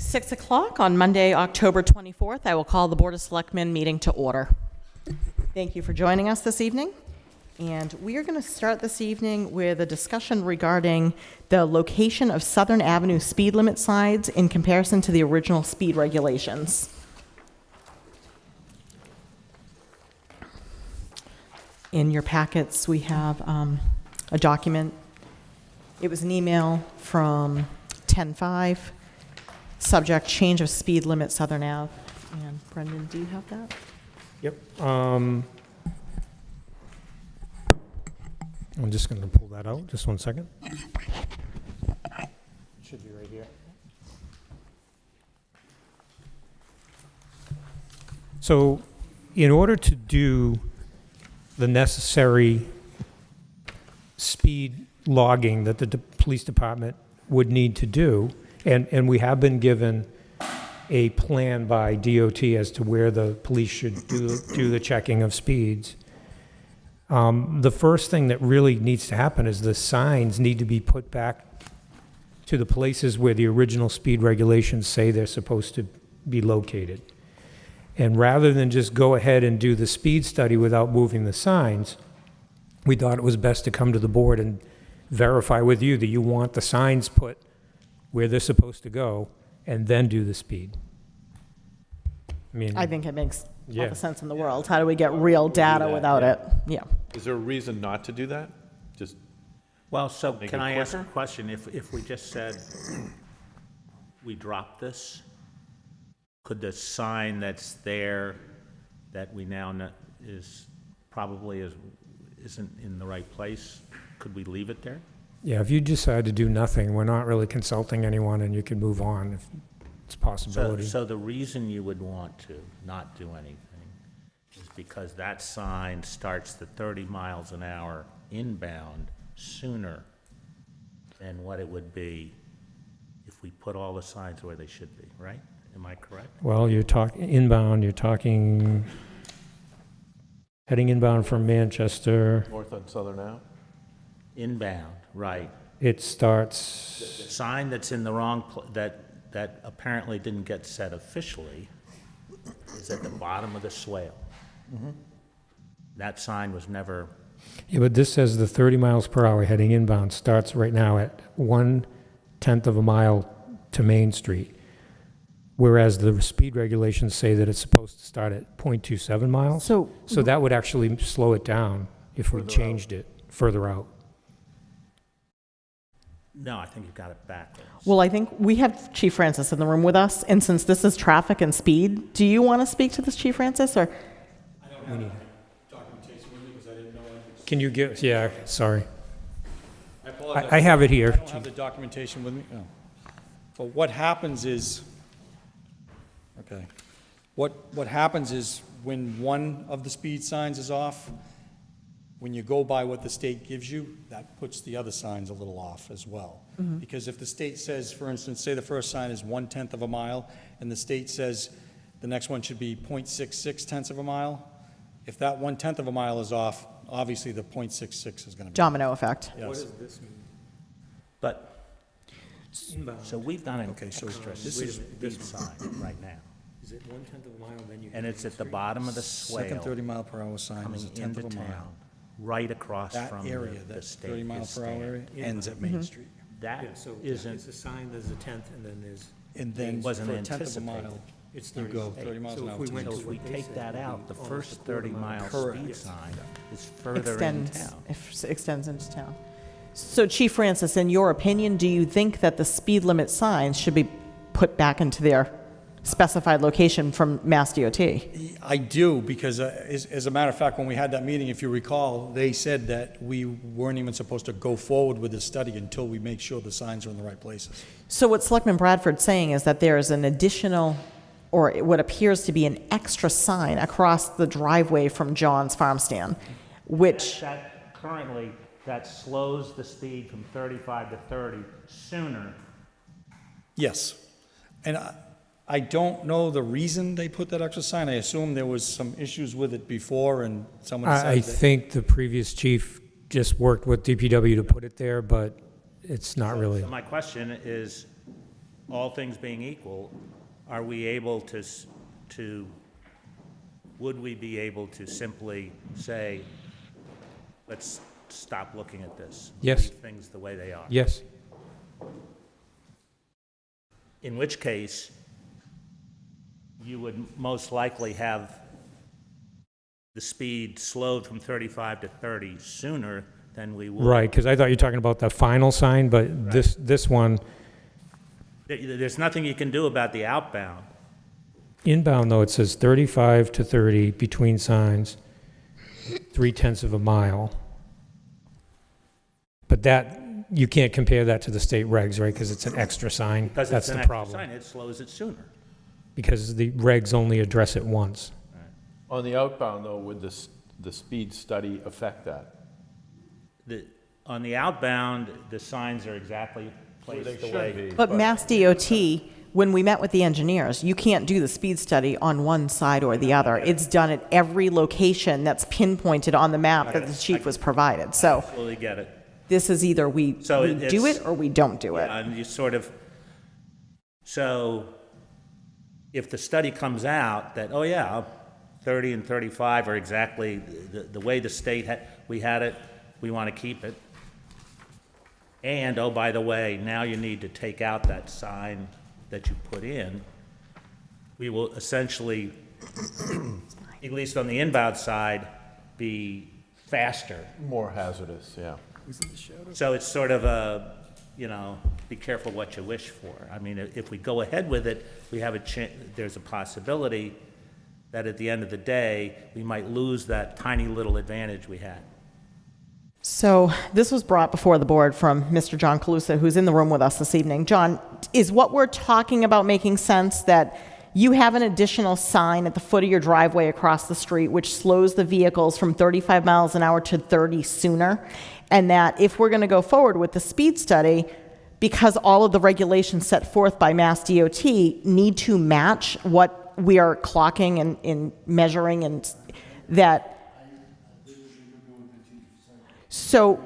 6 o'clock on Monday, October 24th, I will call the Board of Selectmen meeting to order. Thank you for joining us this evening. And we are going to start this evening with a discussion regarding the location of Southern Avenue speed limit signs in comparison to the original speed regulations. In your packets, we have a document. It was an email from 10/5. Subject, change of speed limit, Southern Ave. And Brendan, do you have that? Yep. I'm just going to pull that out. Just one second. It should be right here. So, in order to do the necessary speed logging that the police department would need to do, and we have been given a plan by DOT as to where the police should do the checking of speeds. The first thing that really needs to happen is the signs need to be put back to the places where the original speed regulations say they're supposed to be located. And rather than just go ahead and do the speed study without moving the signs, we thought it was best to come to the board and verify with you that you want the signs put where they're supposed to go, and then do the speed. I think it makes all the sense in the world. How do we get real data without it? Yeah. Is there a reason not to do that? Just Well, so Make can it I ask a quicker? question? If we just said we drop this, could the sign that's there that we now know isn't in the right place, could we leave it there? Yeah, if you decide to do nothing, we're not really consulting anyone, and you can move on if it's a possibility. So the reason you would want to not do anything is because that sign starts the 30 miles an hour inbound sooner than what it would be if we put all the signs where they should be, right? Am I correct? Well, you're talking inbound, you're talking heading inbound from Manchester. north on Southern Ave? Inbound, right. It The starts, sign that's in the wrong, that apparently didn't get set officially is at the bottom of the swale. That sign was never, yeah, but this says the 30 miles per hour heading inbound starts right now at 1/10 of a mile to Main Street, whereas the speed regulations say that it's supposed to start at 0.27 miles. So that would actually slow it down if we changed it further out. no, I think you got it backwards. well, I think we have Chief Francis in the room with us, and since this is traffic and speed, do you want to speak to this, Chief Francis, or? Can you give, yeah, sorry. I apologize. I have it I here. don't have the documentation with me. No. But what happens is, okay, what happens is when one of the speed signs is off, when you go by what the state gives you, that puts the other signs a little off as well. Because if the state says, for instance, say the first sign is 1/10 of a mile, and the state says the next one should be 0.66 tenths of a mile, if that 1/10 of a mile is off, obviously the 0.66 is going to be. Domino effect. Yes. But, so we've done an Okay, so extra this is- speed sign right now, Is it 1/10 of a mile, then you? and it's at the bottom of the Second swale 30 mile per hour sign coming is a tenth into of a mile. town, right across That from area, the that state. 30 mile is per hour staying. area, ends at Main Street. That It's isn't, a sign, there's a 10th, and then there's, And then for wasn't a tenth of a anticipated. mile, it's you 30. go 30 miles So an if hour. we to went Main so to if Street. we take that out, the first 30 mile Correct. speed sign is further in Extends, town. extends into town. So Chief Francis, in your opinion, do you think that the speed limit signs should be put back into their specified location from Mass DOT? I do, because as a matter of fact, when we had that meeting, if you recall, they said that we weren't even supposed to go forward with the study until we make sure the signs are in the right places. So what Selectman Bradford's saying is that there is an additional, or what appears to be an extra sign across the driveway from John's farm stand, which, That currently, that slows the speed from 35 to 30 sooner. Yes. And I don't know the reason they put that extra sign. I assume there was some issues with it before and someone said I that. think the previous chief just worked with DPW to put it there, but it's not really. So my question is, all things being equal, are we able would we be able to simply say, let's stop looking at this? Yes. Leave things the way they are? Yes. In which case, you would most likely have the speed slowed from 35 to 30 sooner than we would. Right, because I thought you were talking about the final sign, but this one, There's nothing you can do about the outbound. inbound though, it says 35 to 30 between signs, 0.3 of a mile. But that, you can't compare that to the state regs, right? Because it's an extra sign. Because That's it's an the extra problem. sign, it slows it sooner. Because the regs only address it once. On the outbound, though, would the speed study affect that? On the outbound, the signs are exactly They placed the should way. be, But Mass DOT, when we met with the engineers, you can't do the speed study on one side or the other. It's done at every location that's pinpointed on the map that the chief was provided. So Absolutely get it. this is either we So we do it's- it or we don't do it. And you sort of, so if the study comes out that, oh yeah, 30 and 35 are exactly the way the state we had it, we want to keep it. And, oh, by the way, now you need to take out that sign that you put in. We will essentially, at least on the inbound side, be faster. More hazardous, yeah. So it's sort of a, be careful what you wish for. I mean, if we go ahead with it, we have there's a possibility that at the end of the day, we might lose that tiny little advantage we had. So this was brought before the board from Mr. John Calusa, who's in the room with us this evening. John, is what we're talking about making sense, that you have an additional sign at the foot of your driveway across the street which slows the vehicles from 35 miles an hour to 30 sooner, and that if we're going to go forward with the speed study, because all of the regulations set forth by Mass DOT need to match what we are clocking and measuring, and that. So,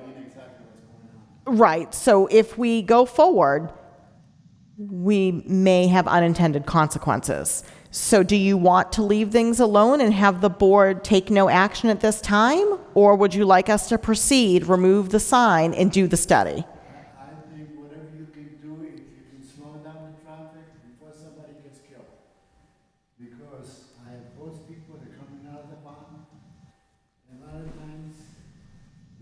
right, so if we go forward, we may have unintended consequences. So do you want to leave things alone and have the board take no action at this time? Or would you like us to proceed, remove the sign, and do the study? I think whatever you can do, if you can slow down the traffic before somebody gets killed. Because I have those people that are coming out of the barn, and a lot of times,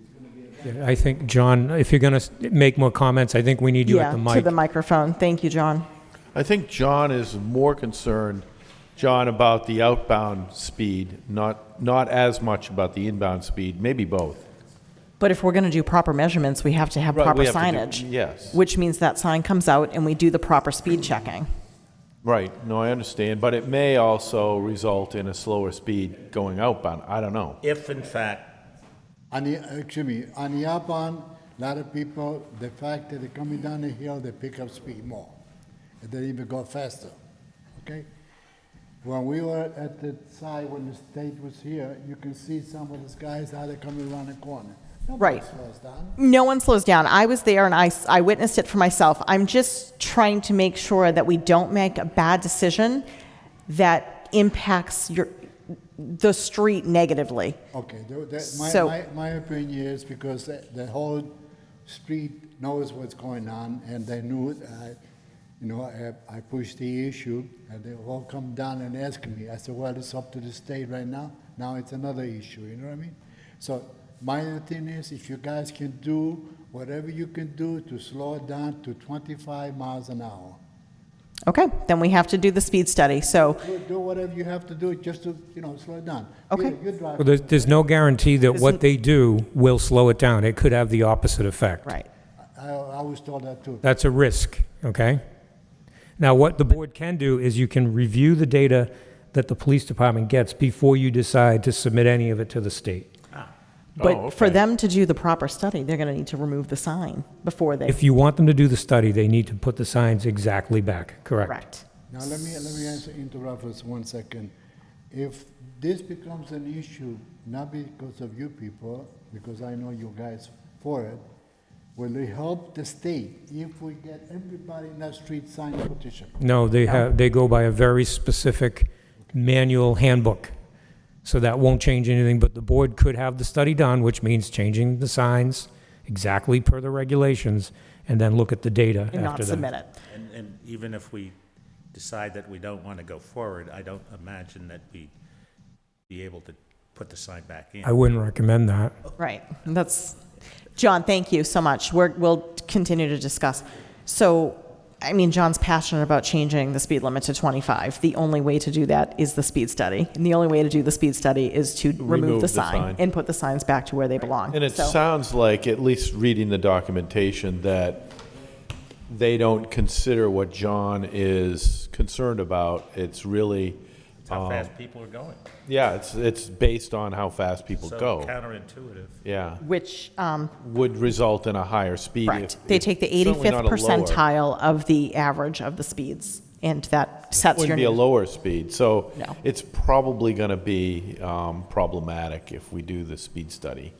it's gonna be a bad. Yeah, I think, John, if you're going to make more comments, I think we need you at the Yeah, mic. to the microphone. Thank you, John. I think John is more concerned, John, about the outbound speed, not as much about the inbound speed, maybe both. But if we're going to do proper measurements, we have to have Right, proper we have to do- signage. yes. Which means that sign comes out and we do the proper speed checking. Right, no, I understand, but it may also result in a slower speed going outbound, I don't know. If in fact, On the outbound, a lot of people, the fact that they're coming down the hill, they pick up speed more. And they even go faster, okay? When we were at the side, when the state was here, you can see some of these guys, how they're coming around the corner. Nobody Right. slows down. No one slows down. I was there and I witnessed it for myself. I'm just trying to make sure that we don't make a bad decision that impacts the street negatively. Okay, So- my opinion is because the whole street knows what's going on, and they knew, I pushed the issue, and they all come down and ask me. I said, well, it's up to the state right now. Now it's another issue, you know what I mean? So my thing is, if you guys can do whatever you can do to slow it down to 25 miles an hour, Okay, then we have to do the speed study. So, do whatever you have to do just to, slow it down. Okay. You drive. Well, there's no guarantee that Isn't- what they do will slow it down. It could have the opposite effect. right. I was told that too. That's a risk, okay? Now, what the board can do is you can review the data that the police department gets before you decide to submit any of it to the state. But for okay. them to do the proper study, they're going to need to remove the sign before they. If you want them to do the study, they need to put the signs exactly back, correct? Correct. Now, let me interrupt for 1 second. If this becomes an issue, not because of you people, because I know you guys for it, will it help the state if we get everybody in that street sign a petition? No, they go by a very specific manual handbook. So that won't change anything, but the board could have the study done, which means changing the signs exactly per the regulations, and then look at the data And not after that. submit it. And even if we decide that we don't want to go forward, I don't imagine that we'd be able to put the sign back in. I wouldn't recommend that. Right, that's, John, thank you so much. We'll continue to discuss. So, I mean, John's passionate about changing the speed limit to 25. The only way to do that is the speed study. And the only way to do the speed study is to remove the sign and put the signs back to where they belong. And it So- sounds like, at least reading the documentation, that they don't consider what John is concerned about. It's really, It's how fast people are going. yeah, it's based on how fast people So go. counterintuitive. Yeah, Which, would result in a higher speed. correct. if- They take the certainly 85th not a lower. percentile of the average of the speeds, and that sets your Wouldn't be a new. lower speed, so No. it's probably going to be problematic if we do the speed study,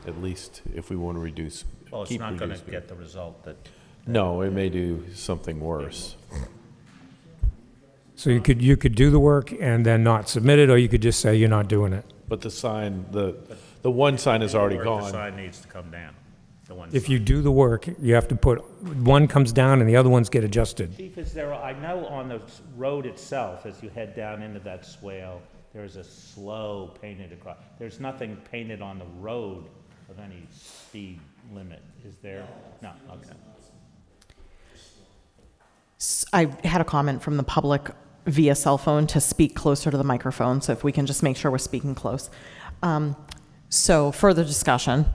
at least if we want to reduce, Well, it's keep not going to reducing. get the result that, No, it may do something worse. So you could do the work and then not submit it, or you could just say you're not doing it. But the sign, the one sign is already or the gone. sign needs to come down. The one If sign. you do the work, you have to put, one comes down and the other ones get adjusted. Chief, is there, I know on the road itself, as you head down into that swale, there's a slow painted across. There's nothing painted on the road of any speed limit, is there? No, okay. I had a comment from the public via cell phone to speak closer to the microphone, so if we can just make sure we're speaking close. So further discussion,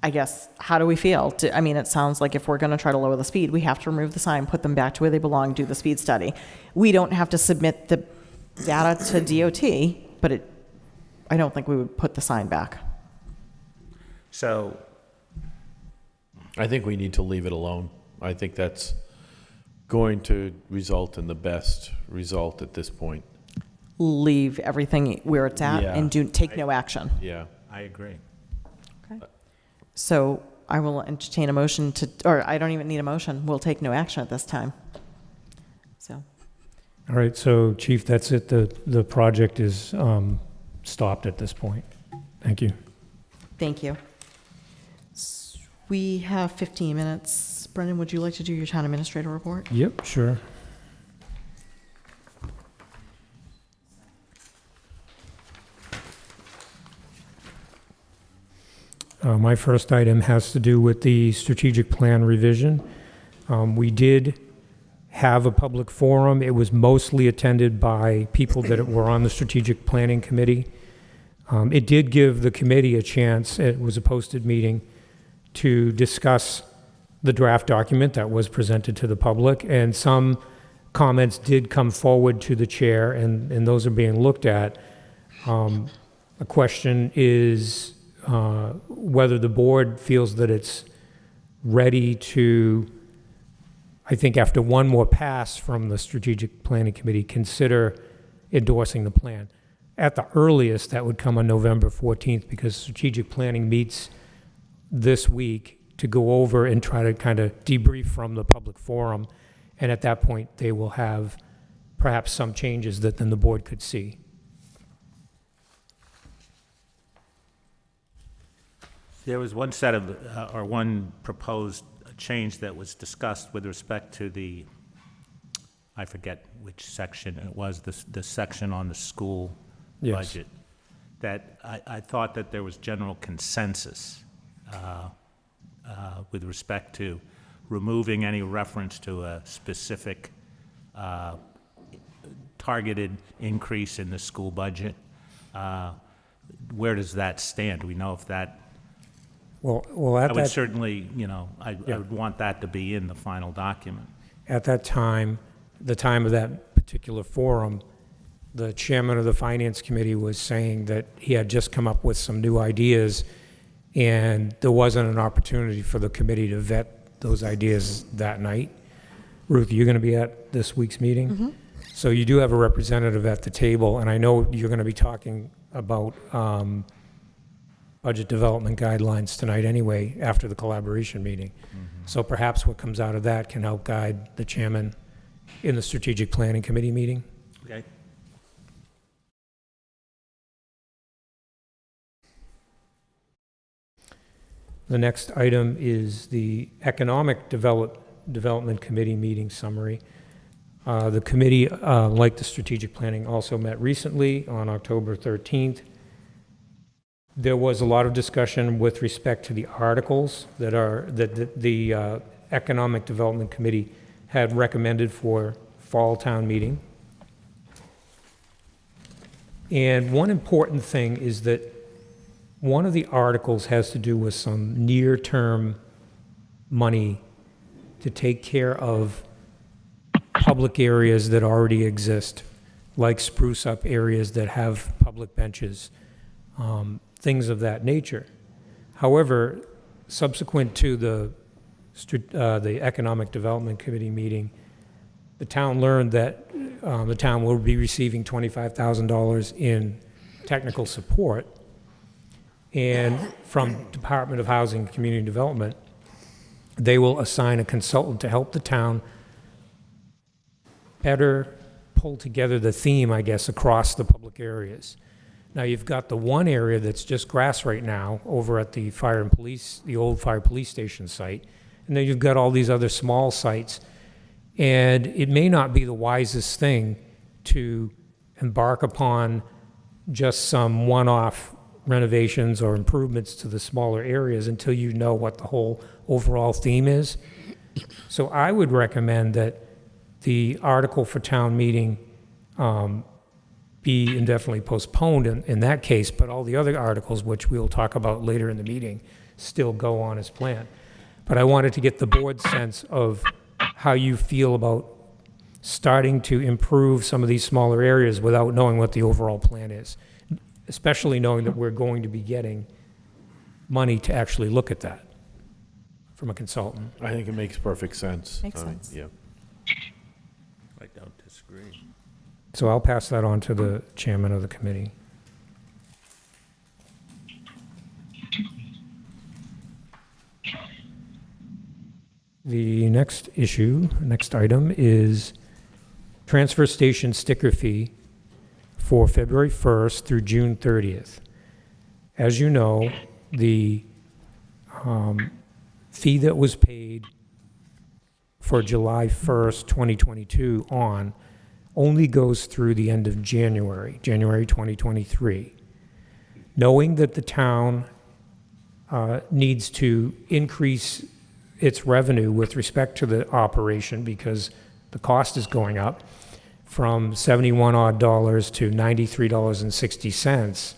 I guess, how do we feel? I mean, it sounds like if we're going to try to lower the speed, we have to remove the sign, put them back to where they belong, do the speed study. We don't have to submit the data to DOT, but I don't think we would put the sign back. So, I think we need to leave it alone. I think that's going to result in the best result at this point. Leave everything where it's at Yeah. and take no action. Yeah. I agree. Okay. So I will entertain a motion or I don't even need a motion. We'll take no action at this time. So, All right, so Chief, that's it. The project is stopped at this point. Thank you. thank you. We have 15 minutes. Brendan, would you like to do your town administrator report? Yep, sure. My first item has to do with the strategic plan revision. We did have a public forum. It was mostly attended by people that were on the strategic planning committee. It did give the committee a chance, it was a posted meeting, to discuss the draft document that was presented to the public, and some comments did come forward to the chair, and those are being looked at. The question is whether the board feels that it's ready to, I think after one more pass from the Strategic Planning Committee, consider endorsing the plan. At the earliest, that would come on November 14th, because strategic planning meets this week to go over and try to kind of debrief from the public forum. And at that point, they will have perhaps some changes that then the board could see. There was one set of, or one proposed change that was discussed with respect to the, I forget which section it was, the section on the school Yes. budget, that I thought that there was general consensus with respect to removing any reference to a specific targeted increase in the school budget. Where does that stand? Do we know if that, Well, I at would that, certainly, I would want that to be in the final document. at that time, the time of that particular forum, the chairman of the finance committee was saying that he had just come up with some new ideas, and there wasn't an opportunity for the committee to vet those ideas that night. Ruth, you're going to be at this week's meeting? So you do have a representative at the table, and I know you're going to be talking about budget development guidelines tonight anyway, after the collaboration meeting. So perhaps what comes out of that can help guide the chairman in the strategic planning committee meeting. Okay. The next item is the Economic Development Committee meeting summary. The committee, like the strategic planning, also met recently on October 13th. There was a lot of discussion with respect to the articles that the Economic Development Committee had recommended for fall town meeting. And one important thing is that one of the articles has to do with some near-term money to take care of public areas that already exist, like spruce up areas that have public benches, things of that nature. However, subsequent to the Economic Development Committee meeting, the town learned that the town will be receiving $25,000 in technical support, and from Department of Housing and Community Development, they will assign a consultant to help the town better pull together the theme, I guess, across the public areas. Now, you've got the one area that's just grass right now over at the the old fire police station site, and then you've got all these other small sites, and it may not be the wisest thing to embark upon just some one-off renovations or improvements to the smaller areas until you know what the whole overall theme is. So I would recommend that the article for town meeting be indefinitely postponed in that case, but all the other articles, which we'll talk about later in the meeting, still go on as planned. But I wanted to get the board's sense of how you feel about starting to improve some of these smaller areas without knowing what the overall plan is, especially knowing that we're going to be getting money to actually look at that from a consultant. I think it makes perfect sense. Makes sense. Yeah. I don't disagree. So I'll pass that on to the chairman of the committee. The next item is transfer station sticker fee for February 1st through June 30th. As you know, the fee that was paid for July 1st, 2022 on only goes through the end of January 2023. Knowing that the town needs to increase its revenue with respect to the operation because the cost is going up from $71 odd to $93.60,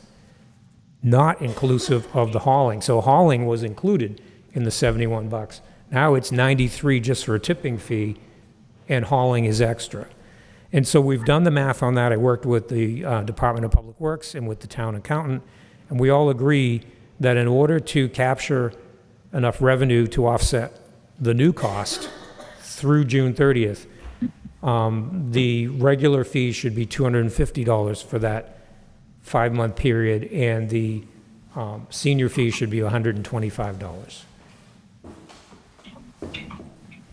not inclusive of the hauling. So hauling was included in the $71. Now it's $93 just for a tipping fee, and hauling is extra. And so we've done the math on that. I worked with the Department of Public Works and with the town accountant, and we all agree that in order to capture enough revenue to offset the new cost through June 30th, the regular fee should be $250 for that 5-month period, and the senior fee should be $125.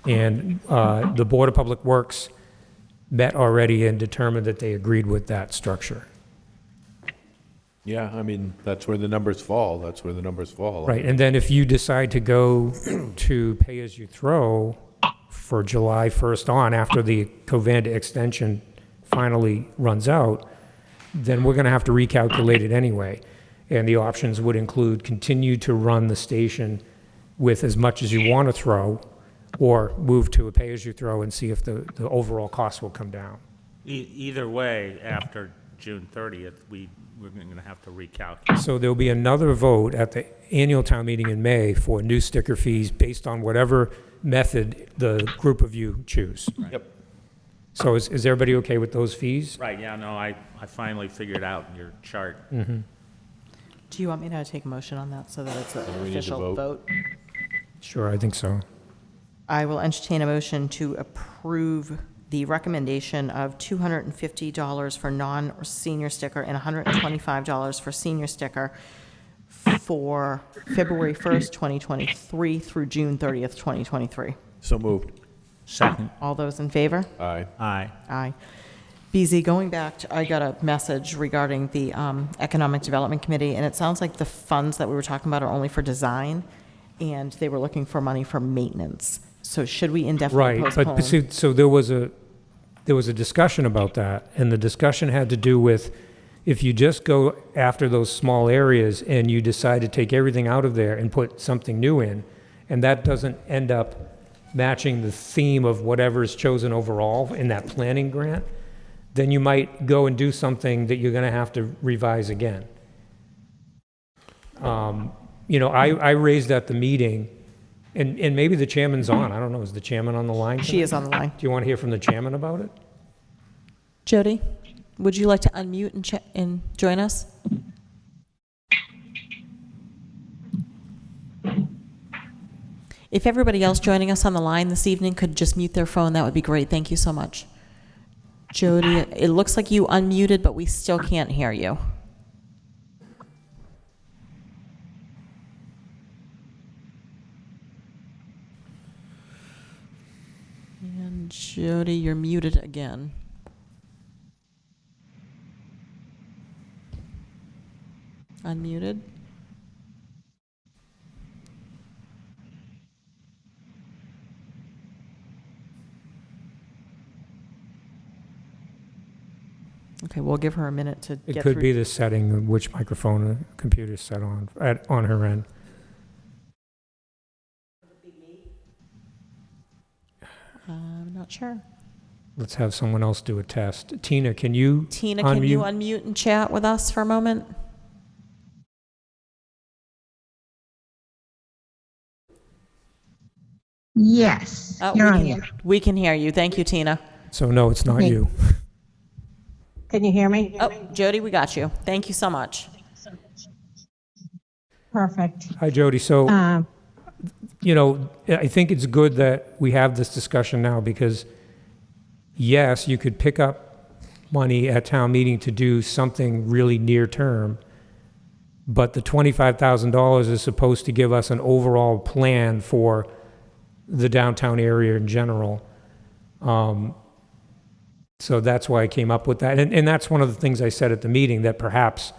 And the Board of Public Works met already and determined that they agreed with that structure. Yeah, I mean, that's where the numbers fall. That's where the numbers fall. Right, and then if you decide to go to pay-as-you-throw for July 1st on, after the Covanta extension finally runs out, then we're going to have to recalculate it anyway. And the options would include continue to run the station with as much as you want to throw, or move to a pay-as-you-throw and see if the overall cost will come down. Either way, after June 30th, we're going to have to recalculate. So there'll be another vote at the annual town meeting in May for new sticker fees based on whatever method the group of you choose. Yep. So is everybody okay with those fees? Right, yeah, no, I finally figured out your chart. Do you want me to take a motion on that so that it's an we need to official vote? vote? Sure, I think so. I will entertain a motion to approve the recommendation of $250 for non-senior sticker and $125 for senior sticker for February 1st, 2023 through June 30th, 2023. So moved. Second. All those in favor? Aye. Aye. Aye. BZ, going back, I got a message regarding the Economic Development Committee, and it sounds like the funds that we were talking about are only for design, and they were looking for money for maintenance. So should we indefinitely Right, postpone? but see, so there was a discussion about that, and the discussion had to do with if you just go after those small areas and you decide to take everything out of there and put something new in, and that doesn't end up matching the theme of whatever is chosen overall in that planning grant, then you might go and do something that you're gonna have to revise again. I raised at the meeting, and maybe the chairman's on, I don't know, is the chairman on the line? She is on the line. Do you want to hear from the chairman about it? Jody, would you like to unmute and join us? If everybody else joining us on the line this evening could just mute their phone, that would be great. Thank you so much. Jody, it looks like you unmuted, but we still can't hear you. And Jody, you're muted again. Unmuted. Okay, we'll give her a minute to It get could through. be the setting, of which microphone the computer's set on her end. I'm not sure. Let's have someone else do a test. Tina, can you Tina, can you unmute? unmute and chat with us for a moment? Yes, Oh, you're on here. we can hear you. Thank you, Tina. So no, it's not Okay. you. Can you hear me? Oh, Jody, we got you. Thank you so much. Perfect. Hi, Jody. So, Um, I think it's good that we have this discussion now because, yes, you could pick up money at town meeting to do something really near term, but the $25,000 is supposed to give us an overall plan for the downtown area in general. So that's why I came up with that. And that's one of the things I said at the meeting, that perhaps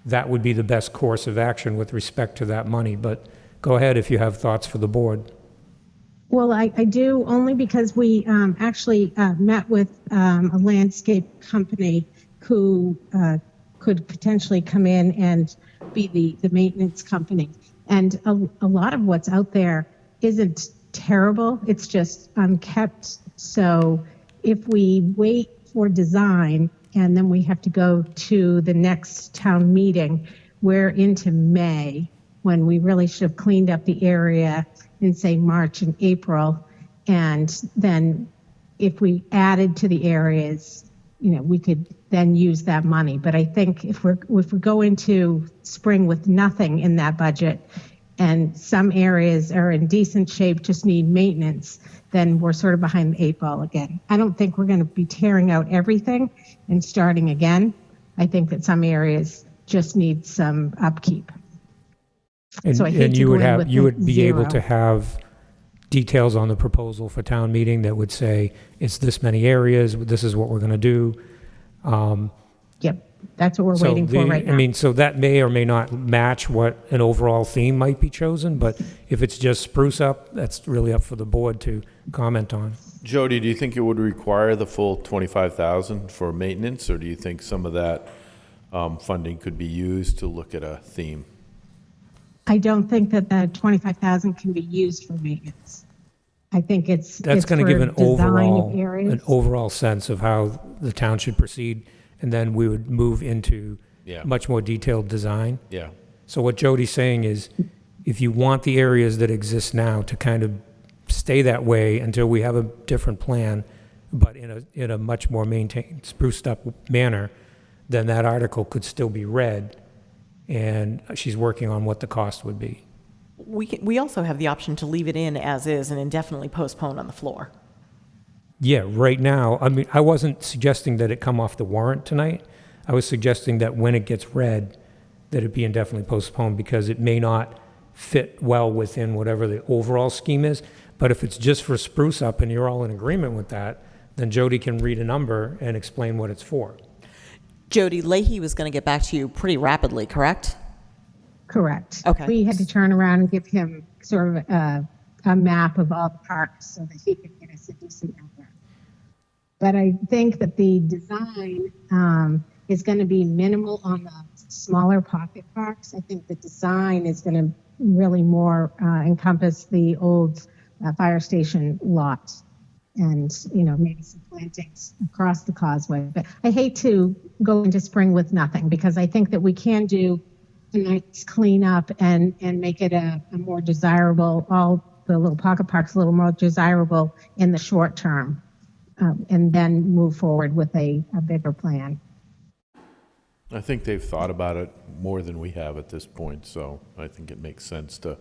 that would be the best course of action with respect to that money. But go ahead if you have thoughts for the board. Well, I do, only because we actually met with a landscape company who could potentially come in and be the maintenance company. And a lot of what's out there isn't terrible, it's just unkept. So if we wait for design and then we have to go to the next town meeting, we're into May, when we really should have cleaned up the area in, say, March and April. And then if we added to the areas, we could then use that money. But I think if we go into spring with nothing in that budget, and some areas are in decent shape, just need maintenance, then we're sort of behind the 8 ball again. I don't think we're going to be tearing out everything and starting again. I think that some areas just need some upkeep. And, So I hate and to you go would in have, with you the would be able to zero. have details on the proposal for town meeting that would say, it's this many areas, this is what we're going to do. Yep, that's what we're So waiting for right now. I mean, so that may or may not match what an overall theme might be chosen, but if it's just spruce up, that's really up for the board to comment on. Jody, do you think it would require the full 25,000 for maintenance, or do you think some of that funding could be used to look at a theme? I don't think that the 25,000 can be used for maintenance. I think it's That's going to for give an design of areas. overall sense of how the town should proceed, and then we would move into Yeah. much more detailed design. Yeah. So what Jody's saying is, if you want the areas that exist now to kind of stay that way until we have a different plan, but in a much more maintained, spruced up manner, then that article could still be read, and she's working on what the cost would be. We also have the option to leave it in as is and indefinitely postpone on the floor. Yeah, right now, I mean, I wasn't suggesting that it come off the warrant tonight. I was suggesting that when it gets read, that it be indefinitely postponed because it may not fit well within whatever the overall scheme is. But if it's just for spruce up and you're all in agreement with that, then Jody can read a number and explain what it's for. Jody, Leahy was going to get back to you pretty rapidly, correct? Correct. Okay. We had to turn around and give him sort of a map of all the parks so that he could get us a decent number. But I think that the design is going to be minimal on the smaller pocket parks. I think the design is going to really more encompass the old fire station lot and, maybe some plantings across the causeway. But I hate to go into spring with nothing because I think that we can do a nice cleanup and make it a more desirable, all the little pocket parks a little more desirable in the short term, and then move forward with a bigger plan. I think they've thought about it more than we have at this point, so I think it makes sense to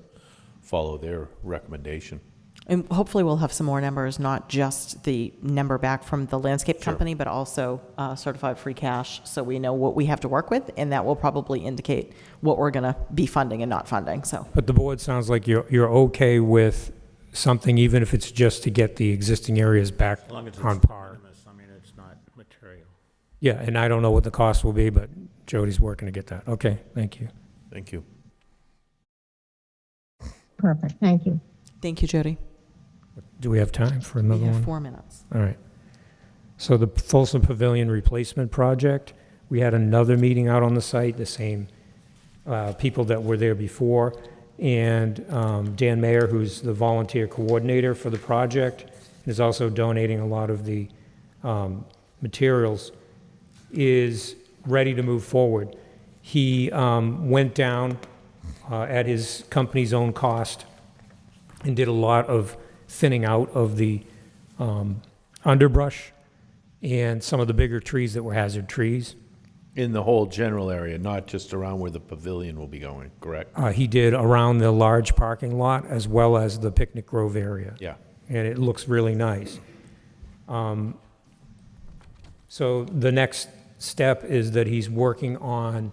follow their recommendation. And hopefully we'll have some more numbers, not just the number back from the landscape company, but also certified free cash, so we know what we have to work with, and that will probably indicate what we're going to be funding and not funding, so. But the board sounds like you're okay with something, even if it's just to get the existing areas back As long as it's on par. minimus, I mean, it's not material. Yeah, and I don't know what the cost will be, but Jody's working to get that. Okay, thank you. Thank you. Perfect. Thank you. Thank you, Jody. Do we have time for We another have one? 4 minutes. All right. So the Folsom Pavilion replacement project, we had another meeting out on the site, the same people that were there before. And Dan Mayer, who's the volunteer coordinator for the project, is also donating a lot of the materials, is ready to move forward. He went down at his company's own cost and did a lot of thinning out of the underbrush and some of the bigger trees that were hazard trees. In the whole general area, not just around where the pavilion will be going, correct? He did around the large parking lot as well as the Picnic Grove area. Yeah. And it looks really nice. So the next step is that he's working on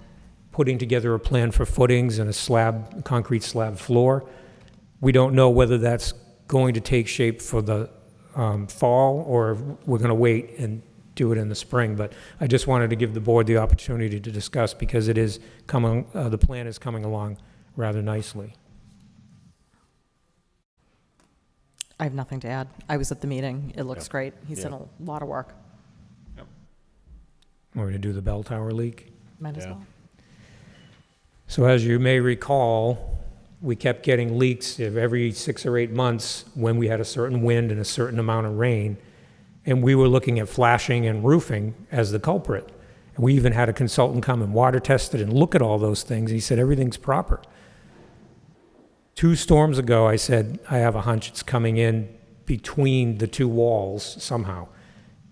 putting together a plan for footings and a concrete slab floor. We don't know whether that's going to take shape for the fall or we're going to wait and do it in the spring. But I just wanted to give the board the opportunity to discuss because it is coming, the plan is coming along rather nicely. I have nothing to add. I was at the meeting. It looks great. He's done a lot of work. We're going to do the bell tower leak. Might as Yeah. well. So as you may recall, we kept getting leaks every 6 or 8 months when we had a certain wind and a certain amount of rain. And we were looking at flashing and roofing as the culprit. And we even had a consultant come and water test it and look at all those things. He said, everything's proper. 2 storms ago, I said, I have a hunch it's coming in between the 2 walls somehow.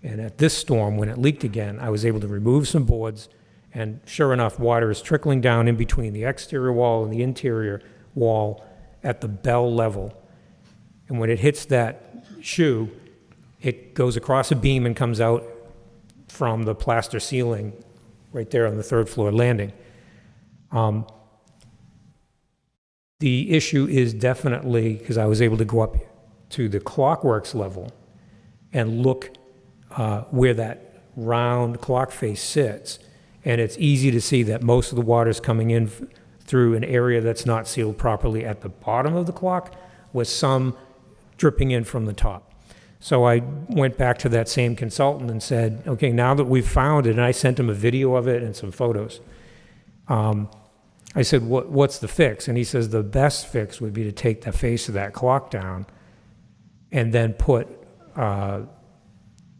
And at this storm, when it leaked again, I was able to remove some boards, and sure enough, water is trickling down in between the exterior wall and the interior wall at the bell level. And when it hits that shoe, it goes across a beam and comes out from the plaster ceiling right there on the 3rd floor landing. The issue is definitely, because I was able to go up to the Clockworks level and look where that round clock face sits, and it's easy to see that most of the water is coming in through an area that's not sealed properly at the bottom of the clock, with some dripping in from the top. So I went back to that same consultant and said, okay, now that we've found it, and I sent him a video of it and some photos. I said, what's the fix? And he says the best fix would be to take the face of that clock down and then put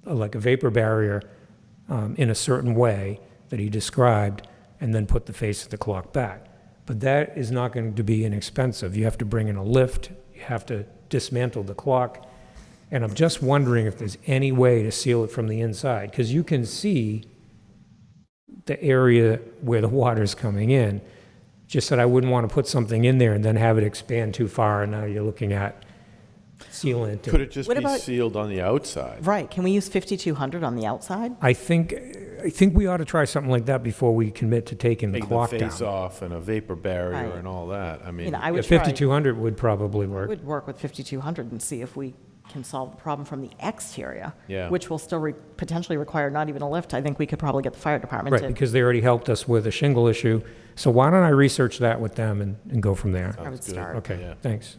like a vapor barrier in a certain way that he described, and then put the face of the clock back. But that is not going to be inexpensive. You have to bring in a lift, you have to dismantle the clock, and I'm just wondering if there's any way to seal it from the inside, because you can see the area where the water's coming in. Just that I wouldn't want to put something in there and then have it expand too far, and now you're looking at sealant. Could it just What be about- sealed on the outside? Right, can we use 5,200 on the outside? I think we ought to try something like that before we commit to taking the Taking the clock face down. off and a vapor barrier Right. and all that. I You mean, know, I Yeah, would try, 5,200 would probably I work. would work with 5,200 and see if we can solve the problem from the exterior. Yeah. Which will still potentially require not even a lift. I think we could probably get the fire department to. Right, because they already helped us with a shingle issue. So why don't I research that with them and go from there? I would Sounds good. start. Okay, Yeah. thanks.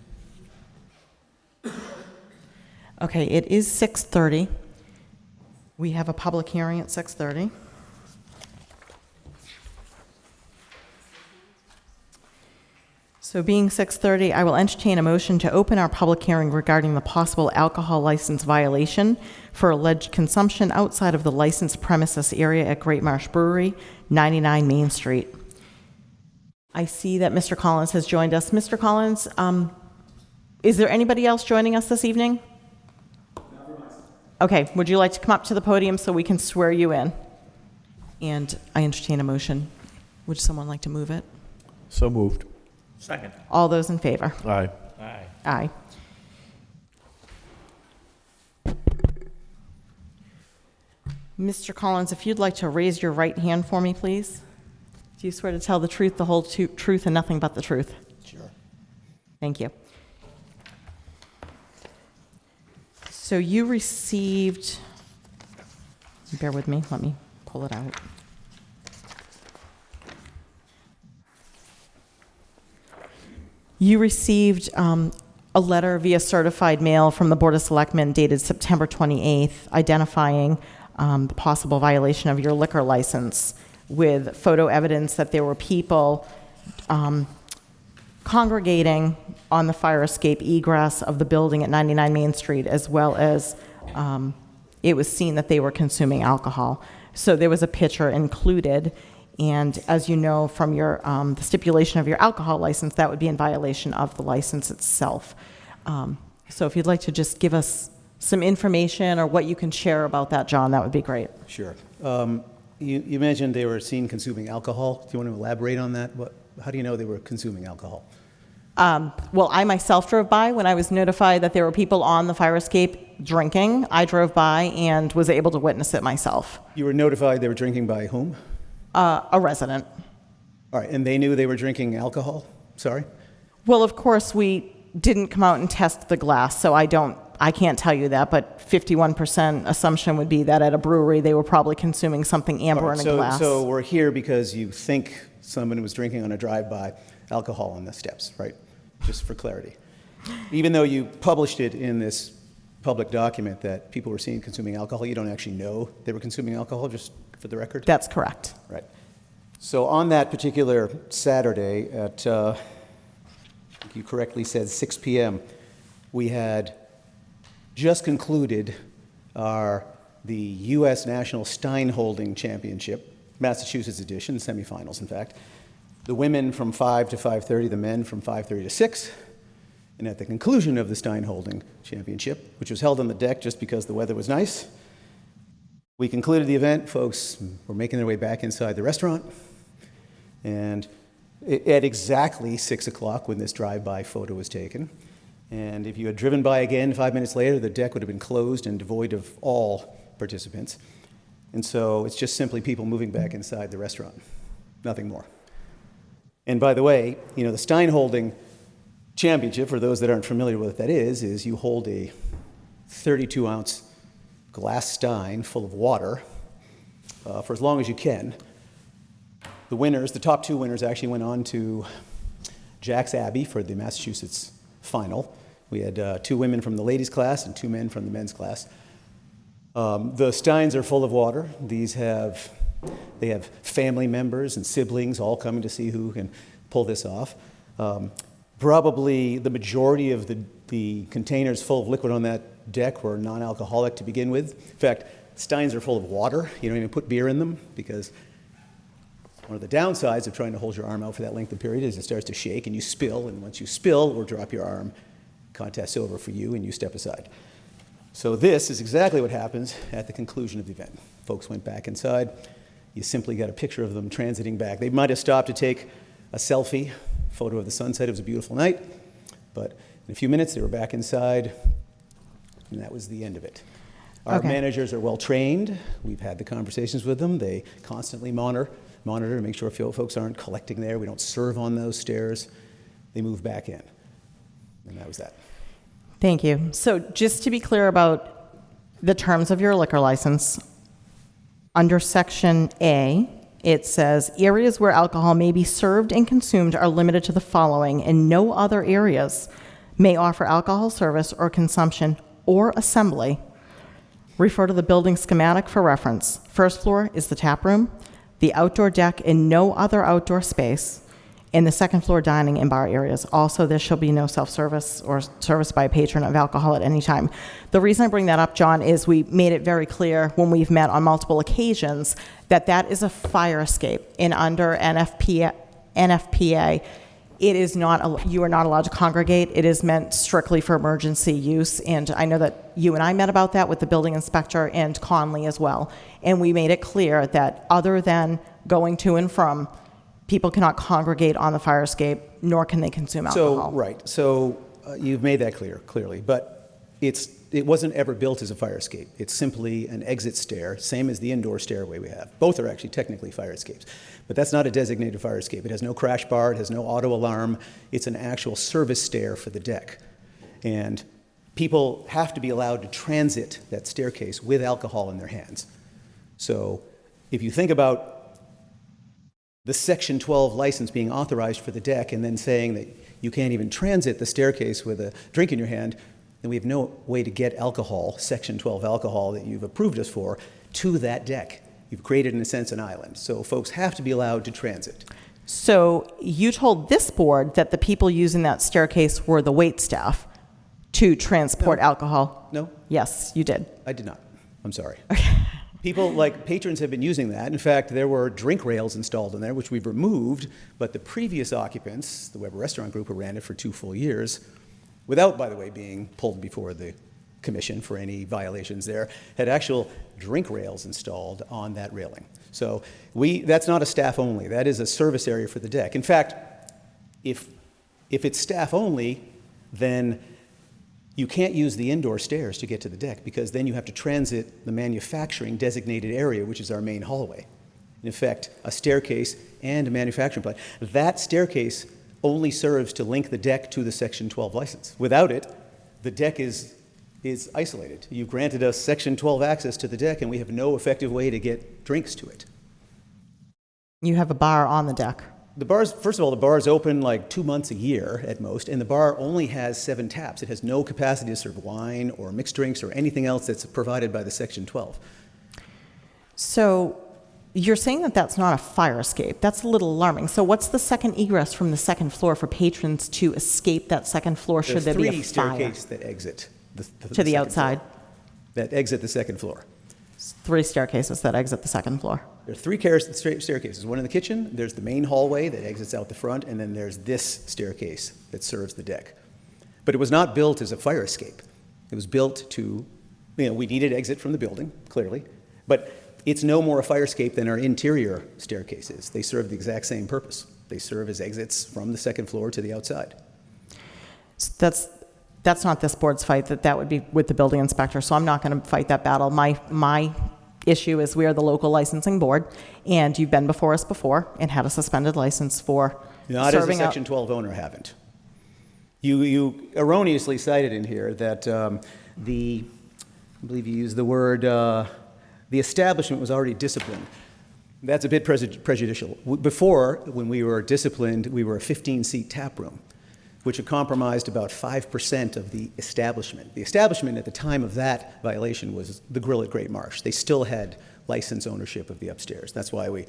Okay, it is 6:30. We have a public hearing at 6:30. So being 6:30, I will entertain a motion to open our public hearing regarding the possible alcohol license violation for alleged consumption outside of the licensed premises area at Great Marsh Brewery, 99 Main Street. I see that Mr. Collins has joined us. Mr. Collins, is there anybody else joining us this evening? Okay, would you like to come up to the podium so we can swear you in? And I entertain a motion. Would someone like to move it? so moved. Second. All those in favor? Aye. Aye. Aye. Mr. Collins, if you'd like to raise your right hand for me, please. Do you swear to tell the truth, the whole truth, and nothing but the truth? Sure. Thank you. So you received, bear with me, let me pull it out. You received a letter via certified mail from the Board of Selectmen dated September 28th, identifying the possible violation of your liquor license with photo evidence that there were people congregating on the fire escape egress of the building at 99 Main Street, as well as it was seen that they were consuming alcohol. So there was a picture included, and as you know from your the stipulation of your alcohol license, that would be in violation of the license itself. So if you'd like to just give us some information or what you can share about that, John, that would be great. Sure. You mentioned they were seen consuming alcohol. Do you want to elaborate on that? How do you know they were consuming alcohol? Well, I myself drove by when I was notified that there were people on the fire escape drinking. I drove by and was able to witness it myself. You were notified they were drinking by whom? A resident. All right, and they knew they were drinking alcohol? Sorry? Well, of course, we didn't come out and test the glass, so I can't tell you that, but 51% assumption would be that at a brewery they were probably consuming something amber All right, in a glass. So we're here because you think someone was drinking on a drive-by alcohol on the steps, right? Just for clarity. Even though you published it in this public document that people were seen consuming alcohol, you don't actually know they were consuming alcohol, just for the record? That's correct. Right. So on that particular Saturday at, you correctly said 6 p.m., we had just concluded the U.S. National Stein Holding Championship, Massachusetts edition, semifinals, in fact. The women from 5 to 5:30, the men from 5:30 to 6. And at the conclusion of the Stein Holding Championship, which was held on the deck just because the weather was nice, we concluded the event. Folks were making their way back inside the restaurant. And at exactly 6 o'clock when this drive-by photo was taken, and if you had driven by again 5 minutes later, the deck would have been closed and devoid of all participants. And so it's just simply people moving back inside the restaurant, nothing more. And by the way, the Stein Holding Championship, for those that aren't familiar with what that is you hold a 32-ounce glass stein full of water for as long as you can. The winners, the top two winners, actually went on to Jack's Abbey for the Massachusetts final. We had 2 women from the ladies' class and 2 men from the men's class. The steins are full of water. They have family members and siblings all coming to see who can pull this off. Probably the majority of the containers full of liquid on that deck were non-alcoholic to begin with. In fact, steins are full of water. You don't even put beer in them because one of the downsides of trying to hold your arm out for that length of period is it starts to shake and you spill, and once you spill or drop your arm, contest's over for you and you step aside. So this is exactly what happens at the conclusion of the event. Folks went back inside. You simply got a picture of them transiting back. They might have stopped to take a selfie, photo of the sunset. It was a beautiful night, but In a few minutes, they were back inside, and that was the end of it. Our Okay. managers are well-trained. We've had the conversations with them. They constantly monitor to make sure folks aren't collecting there. We don't serve on those stairs. They move back in, and that was that. Thank you. So just to be clear about the terms of your liquor license, under Section A, it says, areas where alcohol may be served and consumed are limited to the following, and no other areas may offer alcohol service or consumption or assembly. Refer to the building schematic for reference. First floor is the tap room, the outdoor deck, and no other outdoor space, and the second floor dining and bar areas. Also, there shall be no self-service or service by a patron of alcohol at any time. The reason I bring that up, John, is we made it very clear when we've met on multiple occasions that that is a fire escape. And under NFPA, it is not, you are not allowed to congregate. It is meant strictly for emergency use. And I know that you and I met about that with the building inspector and Conley as well. And we made it clear that other than going to and from, people cannot congregate on the fire escape, nor can they consume alcohol. So you've made that clearly, but it wasn't ever built as a fire escape. It's simply an exit stair, same as the indoor stairway we have. Both are actually technically fire escapes, but that's not a designated fire escape. It has no crash bar, it has no auto alarm. It's an actual service stair for the deck. And people have to be allowed to transit that staircase with alcohol in their hands. So if you think about the Section 12 license being authorized for the deck and then saying that you can't even transit the staircase with a drink in your hand, then we have no way to get alcohol, Section 12 alcohol that you've approved us for, to that deck. You've created, in a sense, an island. So folks have to be allowed to transit. So you told this board that the people using that staircase were the wait staff to transport alcohol? No, Yes, you did. I did not. I'm sorry. People, like patrons, have been using that. In fact, there were drink rails installed in there, which we've removed, but the previous occupants, the Weber Restaurant Group, who ran it for 2 full years, without, by the way, being pulled before the commission for any violations there, had actual drink rails installed on that railing. So that's not a staff only. That is a service area for the deck. In fact, if it's staff only, then you can't use the indoor stairs to get to the deck because then you have to transit the manufacturing designated area, which is our main hallway. In effect, a staircase and a manufacturing plant. That staircase only serves to link the deck to the Section 12 license. Without it, the deck is isolated. You've granted us Section 12 access to the deck, and we have no effective way to get drinks to it. You have a bar on the deck. The bars, first of all, the bar is open like 2 months a year at most, and the bar only has 7 taps. It has no capacity to serve wine or mixed drinks or anything else that's provided by the Section 12. So you're saying that that's not a fire escape. That's a little alarming. So what's the second egress from the second floor for patrons to escape that second floor should there be a There's fire? 3 staircases that exit To the second outside? floor. That exit the second floor. 3 staircases that exit the second floor. There are 3 staircases, one in the kitchen, there's the main hallway that exits out the front, and then there's this staircase that serves the deck. But it was not built as a fire escape. It was built to, we needed exit from the building, clearly, but it's no more a fire escape than our interior staircases. They serve the exact same purpose. They serve as exits from the second floor to the outside. So that's not this board's fight, that would be with the building inspector, so I'm not going to fight that battle. My issue is we are the local licensing board, and you've been before us before and had a suspended license for Not as a serving out. Section 12 owner, haven't. You erroneously cited in here that I believe you used the word, the establishment was already disciplined. That's a bit prejudicial. Before, when we were disciplined, we were a 15-seat tap room, which had compromised about 5% of the establishment. The establishment at the time of that violation was the Grill at Great Marsh. They still had license ownership of the upstairs. That's why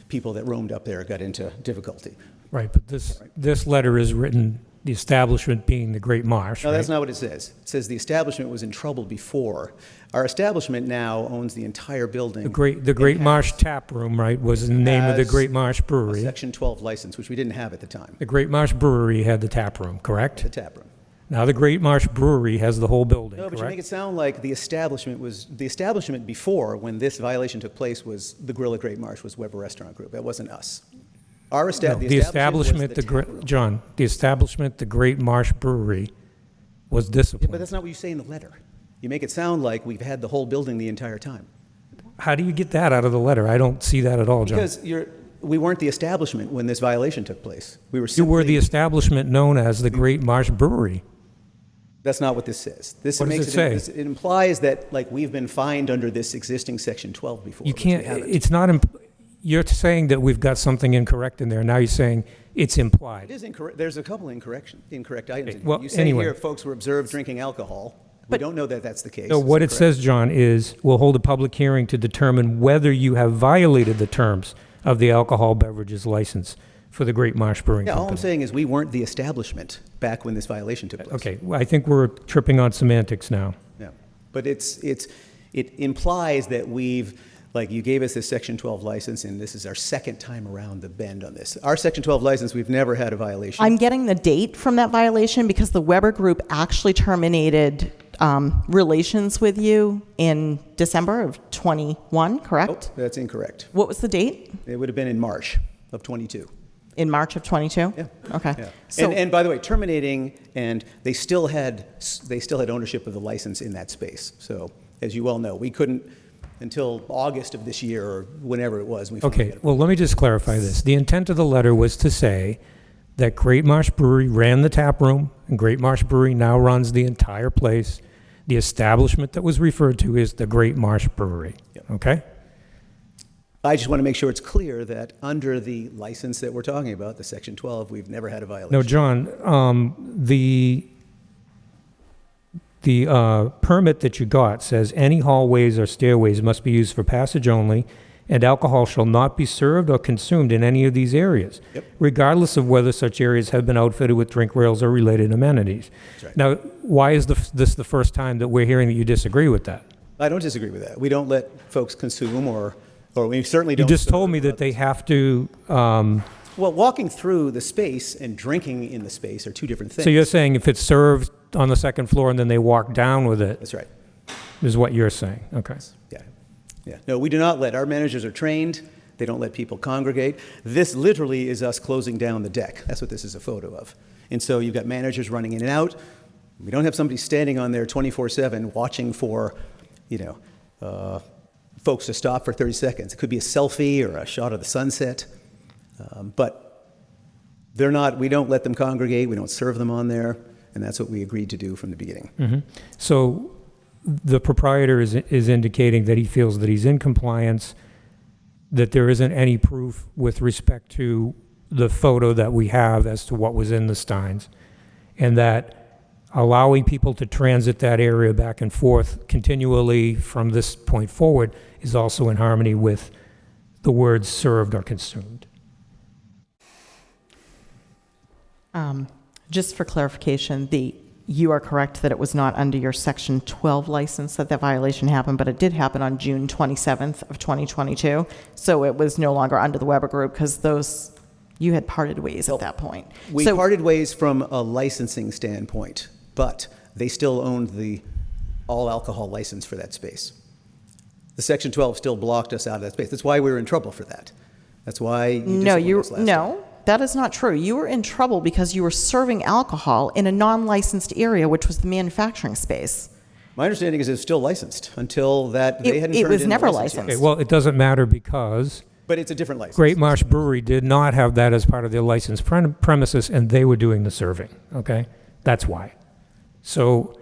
people that roamed up there got into difficulty. Right, but this letter is written, the establishment being the Great Marsh, No, right? that's not what it says. It says the establishment was in trouble before. Our establishment now owns the entire building. The Great Marsh Tap Room, right, was the name of the Has Great Marsh A Brewery. Section 12 license, which we didn't have at the time, The Great Marsh Brewery had the tap room, correct? the tap room. Now the Great Marsh Brewery has the whole building, No, but you make it correct? sound like the establishment before, when this violation took place, was the Grill at Great Marsh, was Weber Restaurant Group. That wasn't us. No, the establishment, was the tap room. John, the establishment, the Great Marsh Brewery, was Yeah, disciplined. but that's not what you say in the letter. You make it sound like we've had the whole building the entire time. How do you get that out of the letter? I don't see that at all, John. Because we weren't the establishment when this violation took place. We were You were simply, the establishment known as the Great Marsh Brewery. that's not what this says. This What does makes it say? It implies that, like, we've been fined under this existing Section 12 before. You which we can't, haven't. it's not, you're saying that we've got something incorrect in there. Now you're saying it's It implied. is incorrect. There's a couple incorrect items. in here. Well, You say anyway. here folks were observed drinking alcohol. We don't know that that's the case. So It's what it incorrect. says, John, is we'll hold a public hearing to determine whether you have violated the terms of the alcohol beverages license for the Great Marsh Brewing Yeah, all I'm Company. saying is we weren't the establishment back when this violation took place. Okay, well, I think we're tripping on semantics now. Yeah, but it implies that we've, like, you gave us this Section 12 license, and this is our second time around the bend on this. Our Section 12 license, we've never had a violation. I'm getting the date from that violation because the Weber Group actually terminated relations with you in December of 21, correct? Oh, that's incorrect. What was the date? It would have been in March of '22. In March of 22? Yeah. Okay. Yeah. So, And by the way, terminating, and they still had ownership of the license in that space. So, as you well know, we couldn't, until August of this year, or whenever it was, we finally Okay, got it. well, let me just clarify this. The intent of the letter was to say that Great Marsh Brewery ran the tap room, and Great Marsh Brewery now runs the entire place. The establishment that was referred to is the Great Marsh Brewery. Yep. Okay? I just want to make sure it's clear that under the license that we're talking about, the Section 12, we've never had a violation. No, John, the permit that you got says any hallways or stairways must be used for passage only, and alcohol shall not be served or consumed in any of these areas, Yep. regardless of whether such areas have been outfitted with drink rails or related amenities. That's right. Now, why is this the first time that we're hearing that you disagree with that? I don't disagree with that. We don't let folks consume, or we certainly You don't. just told serve me that others. they have to, Well, walking through the space and drinking in the space are two different things. so you're saying if it's served on the second floor and then they walk down with it, That's right. is what you're saying? Okay. Yeah. Yeah. No, we do not let, our managers are trained. They don't let people congregate. This literally is us closing down the deck. That's what this is a photo of. And so you've got managers running in and out. We don't have somebody standing on there 24/7 watching for, folks to stop for 30 seconds. It could be a selfie or a shot of the sunset. But they're not, we don't let them congregate. We don't serve them on there. And that's what we agreed to do from the beginning. So the proprietor is indicating that he feels that he's in compliance, that there isn't any proof with respect to the photo that we have as to what was in the steins, and that allowing people to transit that area back and forth continually from this point forward is also in harmony with the words served or consumed. just for clarification, you are correct that it was not under your Section 12 license that violation happened, but it did happen on June 27th of 2022. So it was no longer under the Weber Group because you had parted ways at that point. We So- parted ways from a licensing standpoint, but they still owned the all alcohol license for that space. The Section 12 still blocked us out of that space. That's why we were in trouble for that. That's why you No, disciplined us last time. no, that is not true. You were in trouble because you were serving alcohol in a non-licensed area, which was the manufacturing space. My understanding is it's still licensed until that they hadn't It turned was in the never license yet. licensed. Okay, well, it doesn't matter because But it's a different license. Great Marsh Brewery did not have that as part of their licensed premises, and they were doing the serving, okay? That's why. So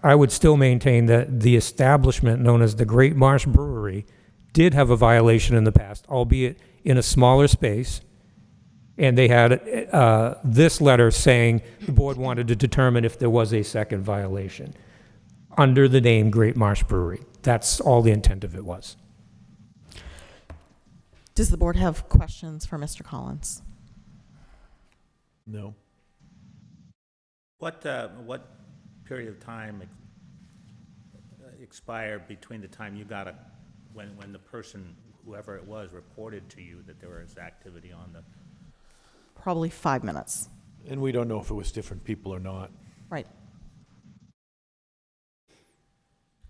I would still maintain that the establishment known as the Great Marsh Brewery did have a violation in the past, albeit in a smaller space, and they had this letter saying the board wanted to determine if there was a second violation under the name Great Marsh Brewery. That's all the intent of it was. Does the board have questions for Mr. Collins? No. What period of time expired between the time you got when the person, whoever it was, reported to you that there was activity on the... Probably 5 minutes. And we don't know if it was different people or not. Right.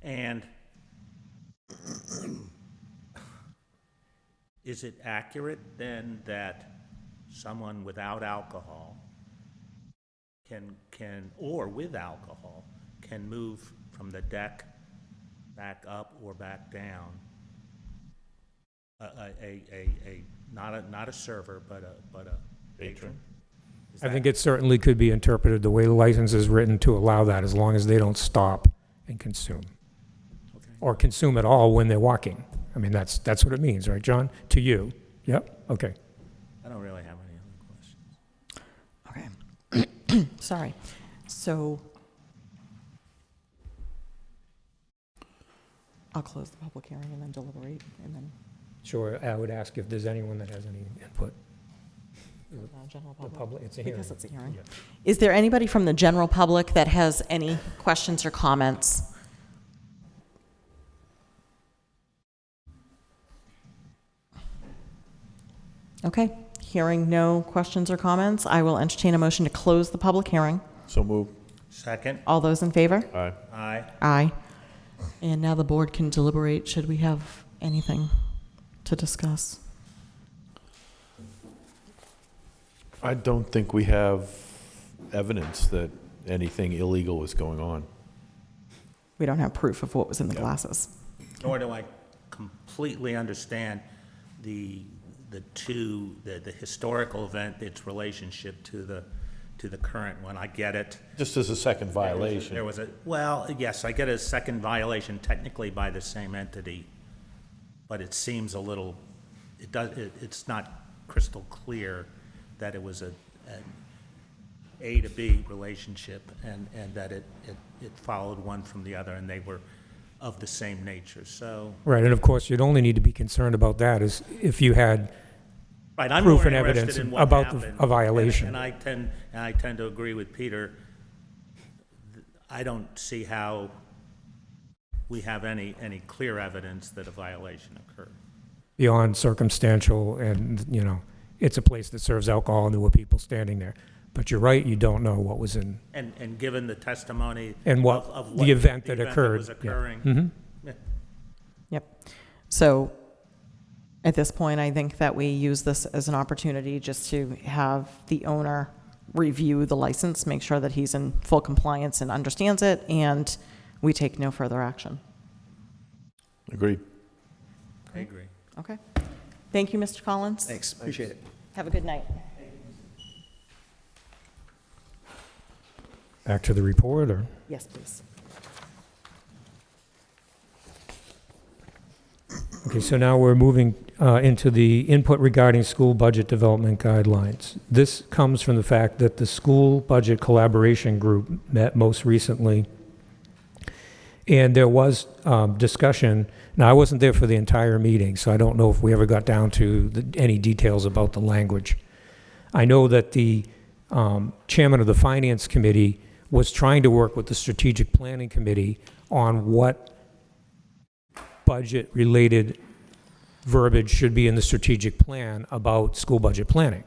And is it accurate then that someone without alcohol or with alcohol, can move from the deck back up or back down. Not a server, but a patron. Is I think that- it certainly could be interpreted the way the license is written to allow that, as long as they don't stop and consume. Okay. Or consume at all when they're walking. I mean, that's what it means, right, John? To you? Yep, okay. I don't really have any other questions. Okay. Sorry. So I'll close the public hearing and then deliberate, and then Sure, I would ask if there's anyone that has any input. general The public. public, it's a hearing. Because it's a hearing. Yeah. Is there anybody from the general public that has any questions or comments? Okay, hearing no questions or comments, I will entertain a motion to close the public hearing. So move. Second? All those in favor? Aye. Aye. Aye. And now the board can deliberate. Should we have anything to discuss? I don't think we have evidence that anything illegal was going on. We don't have proof of what was in the glasses. Nor do I completely understand the historical event, its relationship to the current one. I get it. Just as a second violation. There was well, yes, I get a second violation technically by the same entity, but it seems a little, it's not crystal clear that it was an A to B relationship, and that it followed one from the other, and they were of the same nature, so. Right, and of course, you'd only need to be concerned about that is if you had, Right, I'm proof more and interested evidence in what about happened. a violation. And I tend to agree with Peter. I don't see how we have any clear evidence that a violation occurred. beyond circumstantial, and, you know, it's a place that serves alcohol, and there were people standing there. But you're right, you don't know what was in, And given the testimony and what, of the event that occurred. was yeah. occurring, Mhm. yeah. Yep. So at this point, I think that we use this as an opportunity just to have the owner review the license, make sure that he's in full compliance and understands it, and we take no further action. Agreed. I agree. Okay. Thank you, Mr. Collins. Thanks, appreciate it. Have a good night. Back to the report, or? Yes, please. Okay, so now we're moving into the input regarding school budget development guidelines. This comes from the fact that the School Budget Collaboration Group met most recently, and there was discussion. Now, I wasn't there for the entire meeting, so I don't know if we ever got down to any details about the language. I know that the chairman of the Finance Committee was trying to work with the Strategic Planning Committee on what budget-related verbiage should be in the strategic plan about school budget planning.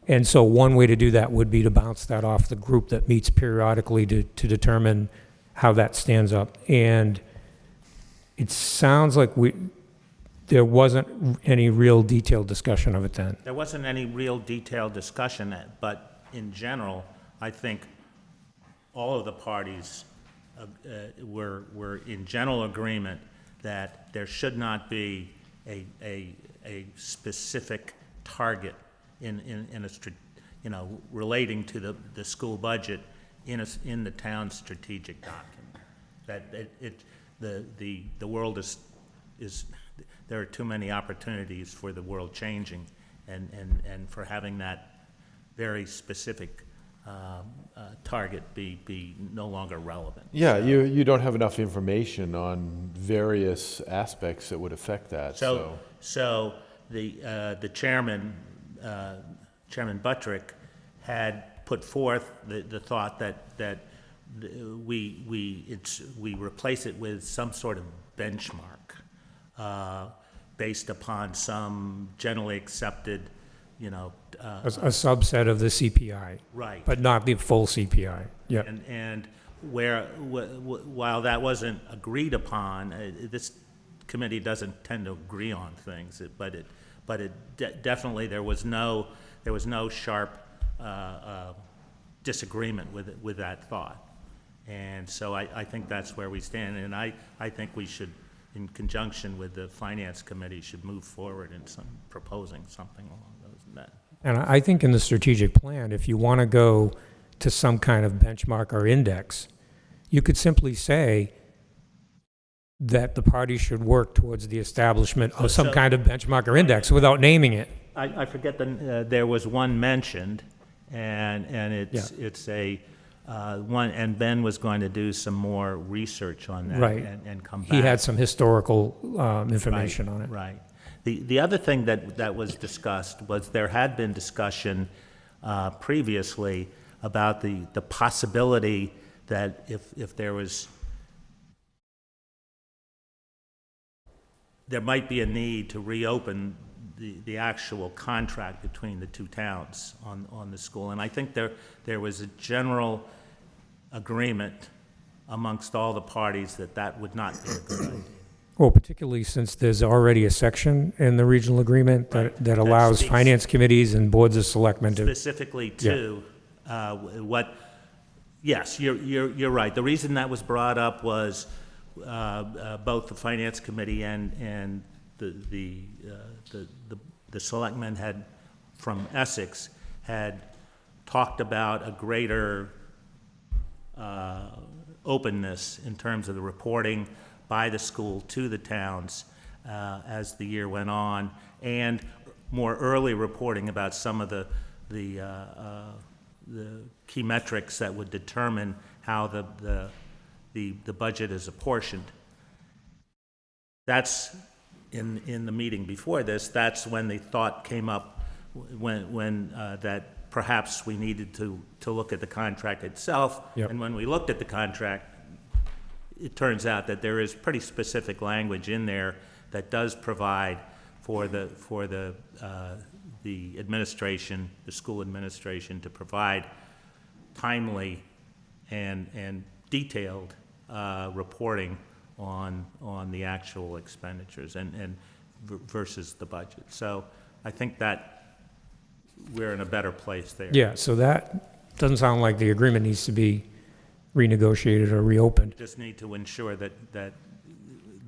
And so one way to do that would be to bounce that off the group that meets periodically to determine how that stands up. And it sounds like there wasn't any real detailed discussion of it then. There wasn't any real detailed discussion, but in general, I think all of the parties were in general agreement that there should not be a specific target relating to the school budget in the town's strategic document. That the world is there are too many opportunities for the world changing, and for having that very specific target be no longer relevant. Yeah, you don't have enough information on various aspects that would affect that, so. So the chairman, Chairman Buttrick, had put forth the thought that we replace it with some sort of benchmark based upon some generally accepted, A subset of the CPI. right. But not the full CPI. Yeah. And while that wasn't agreed upon, this committee doesn't tend to agree on things, but definitely there was no sharp disagreement with that thought. And so I think that's where we stand, and I think we should, in conjunction with the Finance Committee, should move forward in proposing something along those lines. And I think in the strategic plan, if you want to go to some kind of benchmark or index, you could simply say that the parties should work towards the establishment of some kind of benchmark or index without naming it. I forget there was one mentioned, and it's a one, and Ben was going to do some more research on that, Right. and come back. He had some historical information on it. Right. The other thing that was discussed was there had been discussion previously about the possibility that if there might be a need to reopen the actual contract between the two towns on the school. And I think there was a general agreement amongst all the parties that would not be a good idea. Well, particularly since there's already a section in the regional agreement that That allows speaks- finance committees and boards of selectmen to, Specifically to yes, you're right. The reason that was brought up was both the Finance Committee and the selectmen from Essex had talked about a greater openness in terms of the reporting by the school to the towns as the year went on, and more early reporting about some of the key metrics that would determine how the budget is apportioned. That's in the meeting before this. That's when the thought came up when that perhaps we needed to look at the contract itself. Yep. And when we looked at the contract, it turns out that there is pretty specific language in there that does provide for the administration, the school administration, to provide timely and detailed reporting on the actual expenditures and versus the budget. So I think that we're in a better place there. yeah, so that doesn't sound like the agreement needs to be renegotiated or reopened. Just need to ensure that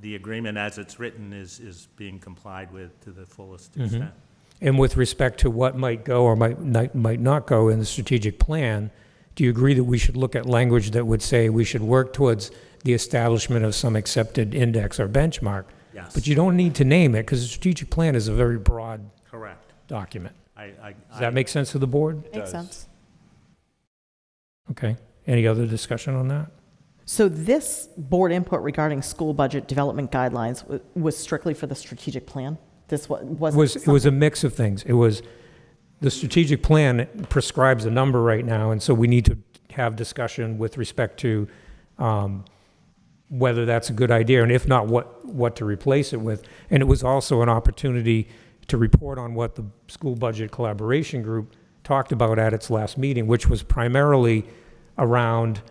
the agreement as it's written is being complied with to the fullest extent. And with respect to what might go or might not go in the strategic plan, do you agree that we should look at language that would say we should work towards the establishment of some accepted index or benchmark? Yes. But you don't need to name it, because the strategic plan is a very broad Correct. document. I Does that make sense to the board? Makes sense. Okay. Any other discussion on that? So this board input regarding school budget development guidelines was strictly for the strategic plan? This wasn't It was a mix of things. It was, the strategic plan prescribes a number right now, and so we need to have discussion with respect to whether that's a good idea, and if not, what to replace it with. And it was also an opportunity to report on what the School Budget Collaboration Group talked about at its last meeting, which was primarily around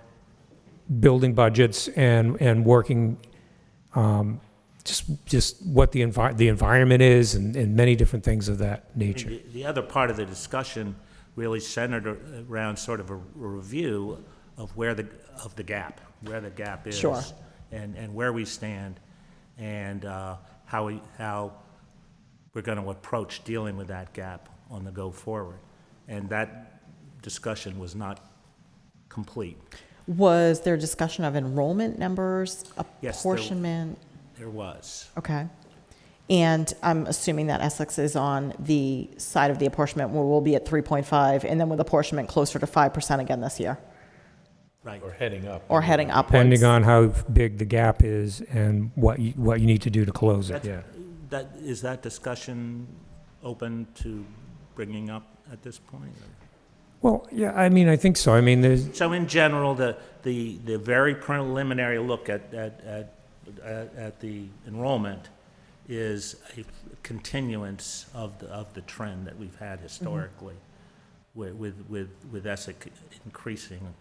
building budgets and working just what the environment is and many different things of that nature. The other part of the discussion really centered around sort of a review of where the gap is. Sure. And where we stand, and how we're going to approach dealing with that gap on the go forward. And that discussion was not complete. Was there discussion of enrollment numbers, Yes, there- apportionment? There was. Okay. And I'm assuming that Essex is on the side of the apportionment where we'll be at 3.5, and then with apportionment closer to 5% again this year, Right. Or heading up. or heading upwards. Depending on how big the gap is and what you need to do to close it, yeah. Is that discussion open to bringing up at this point? or- Well, yeah, I mean, I think so. I mean, there's, So in general, the very preliminary look at the enrollment is a continuance of the trend that we've had historically with Essex increasing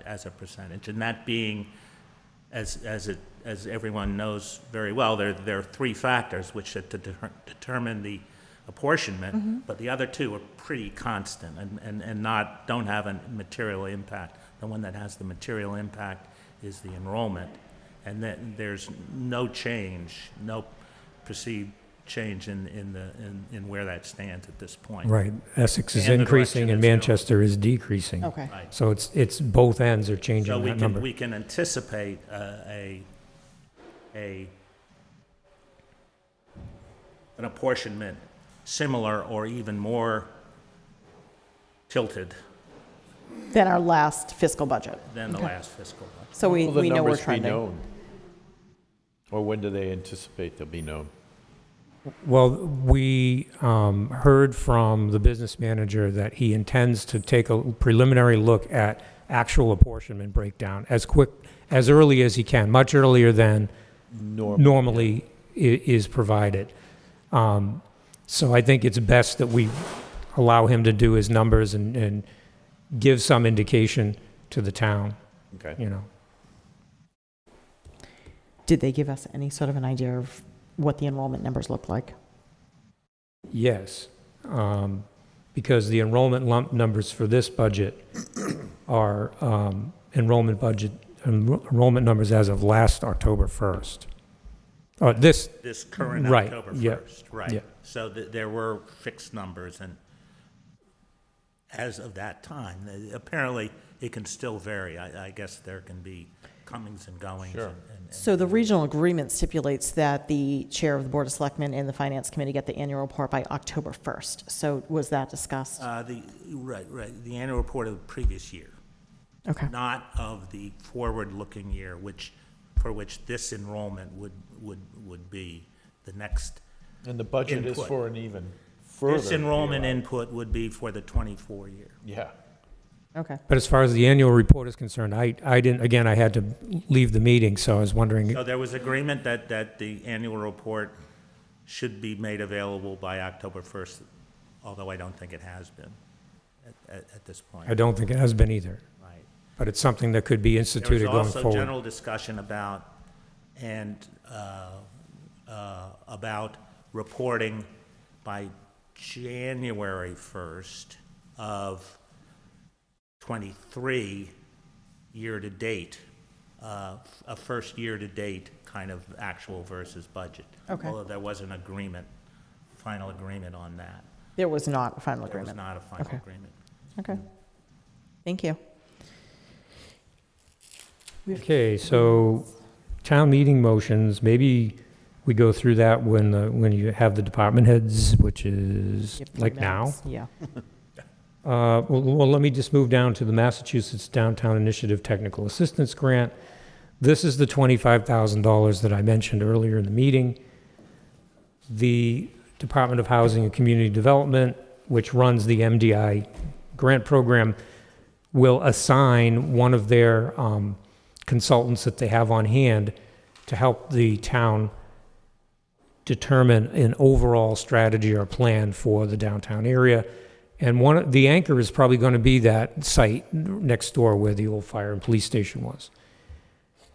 as a percentage. And that being, as everyone knows very well, there are three factors which determine the apportionment, but the other two are pretty constant and don't have a material impact. The one that has the material impact is the enrollment, and then there's no change, no perceived change in where that stands at this point. Right. Essex is And the increasing direction and it's going. Manchester is decreasing. Okay. Right. So it's both ends are So changing that number. we can anticipate an apportionment similar or even more tilted Then our last fiscal budget. than the last fiscal one. So we Will the know we're numbers be trending. known? Or when do they anticipate they'll be known? Well, we heard from the business manager that he intends to take a preliminary look at actual apportionment breakdown as early as he can, much earlier than normally is provided. So I think it's best that we allow him to do his numbers and give some indication to the town, Okay. you know. Did they give us any sort of an idea of what the enrollment numbers look like? Yes, because the enrollment lump numbers for this budget are enrollment numbers as of last October 1st. This current Right, October yeah, 1st, right. yeah. So there were fixed numbers, and as of that time, apparently it can still vary. I guess there can be comings and goings. Sure. So the regional agreement stipulates that the chair of the Board of Selectmen and the Finance Committee get the annual report by October 1st. So was that discussed? Right, the annual report of the previous year, Okay. not of the forward-looking year, for which this enrollment would be the next. And the budget is Input. for an even further. This enrollment year out. input would be for the 24 year. Yeah. Okay. But as far as the annual report is concerned, I didn't, again, I had to leave the meeting, so I was wondering, So there was agreement that the annual report should be made available by October 1st, although I don't think it has been at this point. I don't think it has been either, Right. but it's something that could be instituted There going was also forward. general discussion about reporting by January 1st of 23 year-to-date, a first year-to-date kind of actual versus budget. Okay. Although there was an agreement, final agreement on that. There was not a final There was agreement. not a final Okay. agreement. Okay. Thank you. Okay, so town meeting motions, maybe we go through that when you have the department heads, which is You have 3 like now. minutes. Yeah. Well, let me just move down to the Massachusetts Downtown Initiative Technical Assistance Grant. This is the $25,000 that I mentioned earlier in the meeting. The Department of Housing and Community Development, which runs the MDI grant program, will assign one of their consultants that they have on hand to help the town determine an overall strategy or plan for the downtown area. And the anchor is probably going to be that site next door where the old fire and police station was.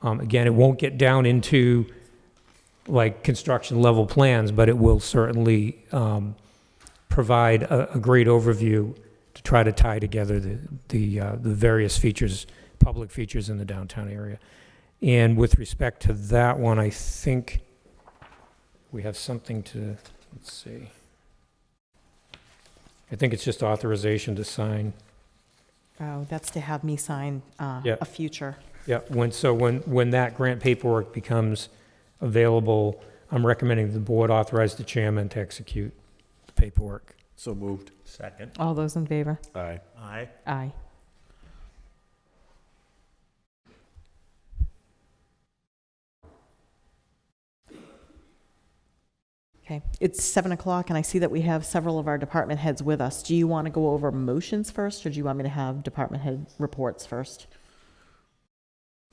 Again, it won't get down into like construction level plans, but it will certainly provide a great overview to try to tie together the various features, public features in the downtown area. And with respect to that one, I think we have something to, let's see. I think it's just authorization to sign. Oh, that's to have me sign Yeah. a future. Yeah, when that grant paperwork becomes available, I'm recommending the board authorize the chairman to execute the paperwork. So moved. Second. All those in favor? Aye. Aye. Aye. Okay, it's 7 o'clock, and I see that we have several of our department heads with us. Do you want to go over motions first, or do you want me to have department head reports first?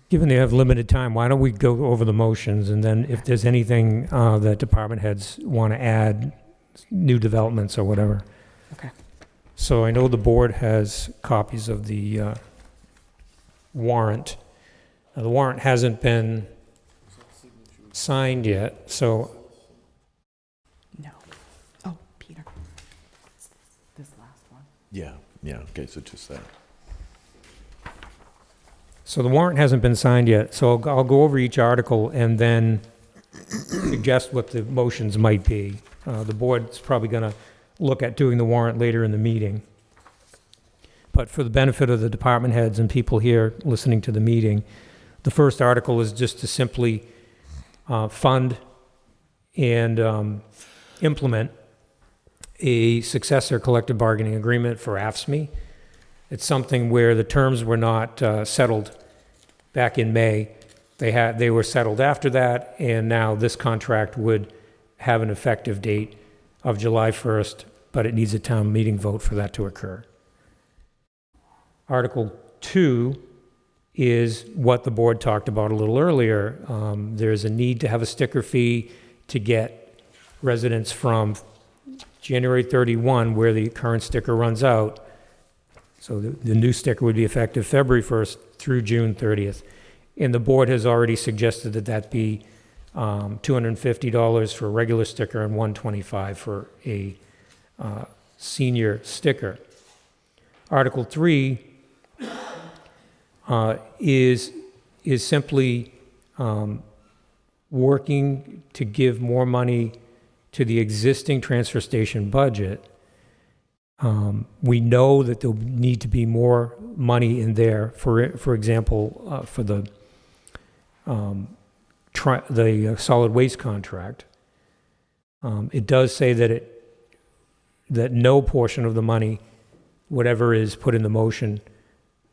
Given they have limited time, why don't we go over the motions, and then if there's anything that department heads want to add, new developments or whatever. Okay. So I know the board has copies of the warrant. Now, the warrant hasn't been signed yet, so No. Oh, Peter. This last one. Yeah, yeah, okay, so just that. So the warrant hasn't been signed yet, so I'll go over each article and then suggest what the motions might be. The board's probably going to look at doing the warrant later in the meeting. But for the benefit of the department heads and people here listening to the meeting, the first article is just to simply fund and implement a successor collective bargaining agreement for AFSCME. It's something where the terms were not settled back in May. They were settled after that, and now this contract would have an effective date of July 1st, but it needs a town meeting vote for that to occur. Article 2 is what the board talked about a little earlier. There's a need to have a sticker fee to get residents from January 31, where the current sticker runs out. So the new sticker would be effective February 1st through June 30th. And the board has already suggested that that be $250 for a regular sticker and $125 for a senior sticker. Article 3 is simply working to give more money to the existing transfer station budget. We know that there'll need to be more money in there, for example, for the solid waste contract. It does say that no portion of the money, whatever is put in the motion,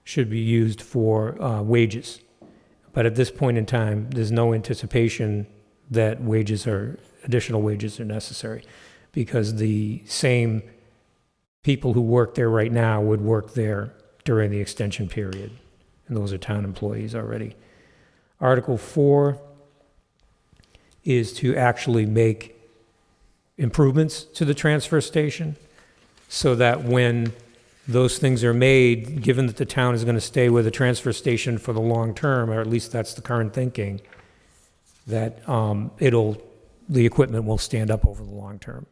should be used for wages. But at this point in time, there's no anticipation that additional wages are necessary, because the same people who work there right now would work there during the extension period, and those are town employees already. Article 4 is to actually make improvements to the transfer station so that when those things are made, given that the town is going to stay with the transfer station for the long term, or at least that's the current thinking, that the equipment will stand up over the long term,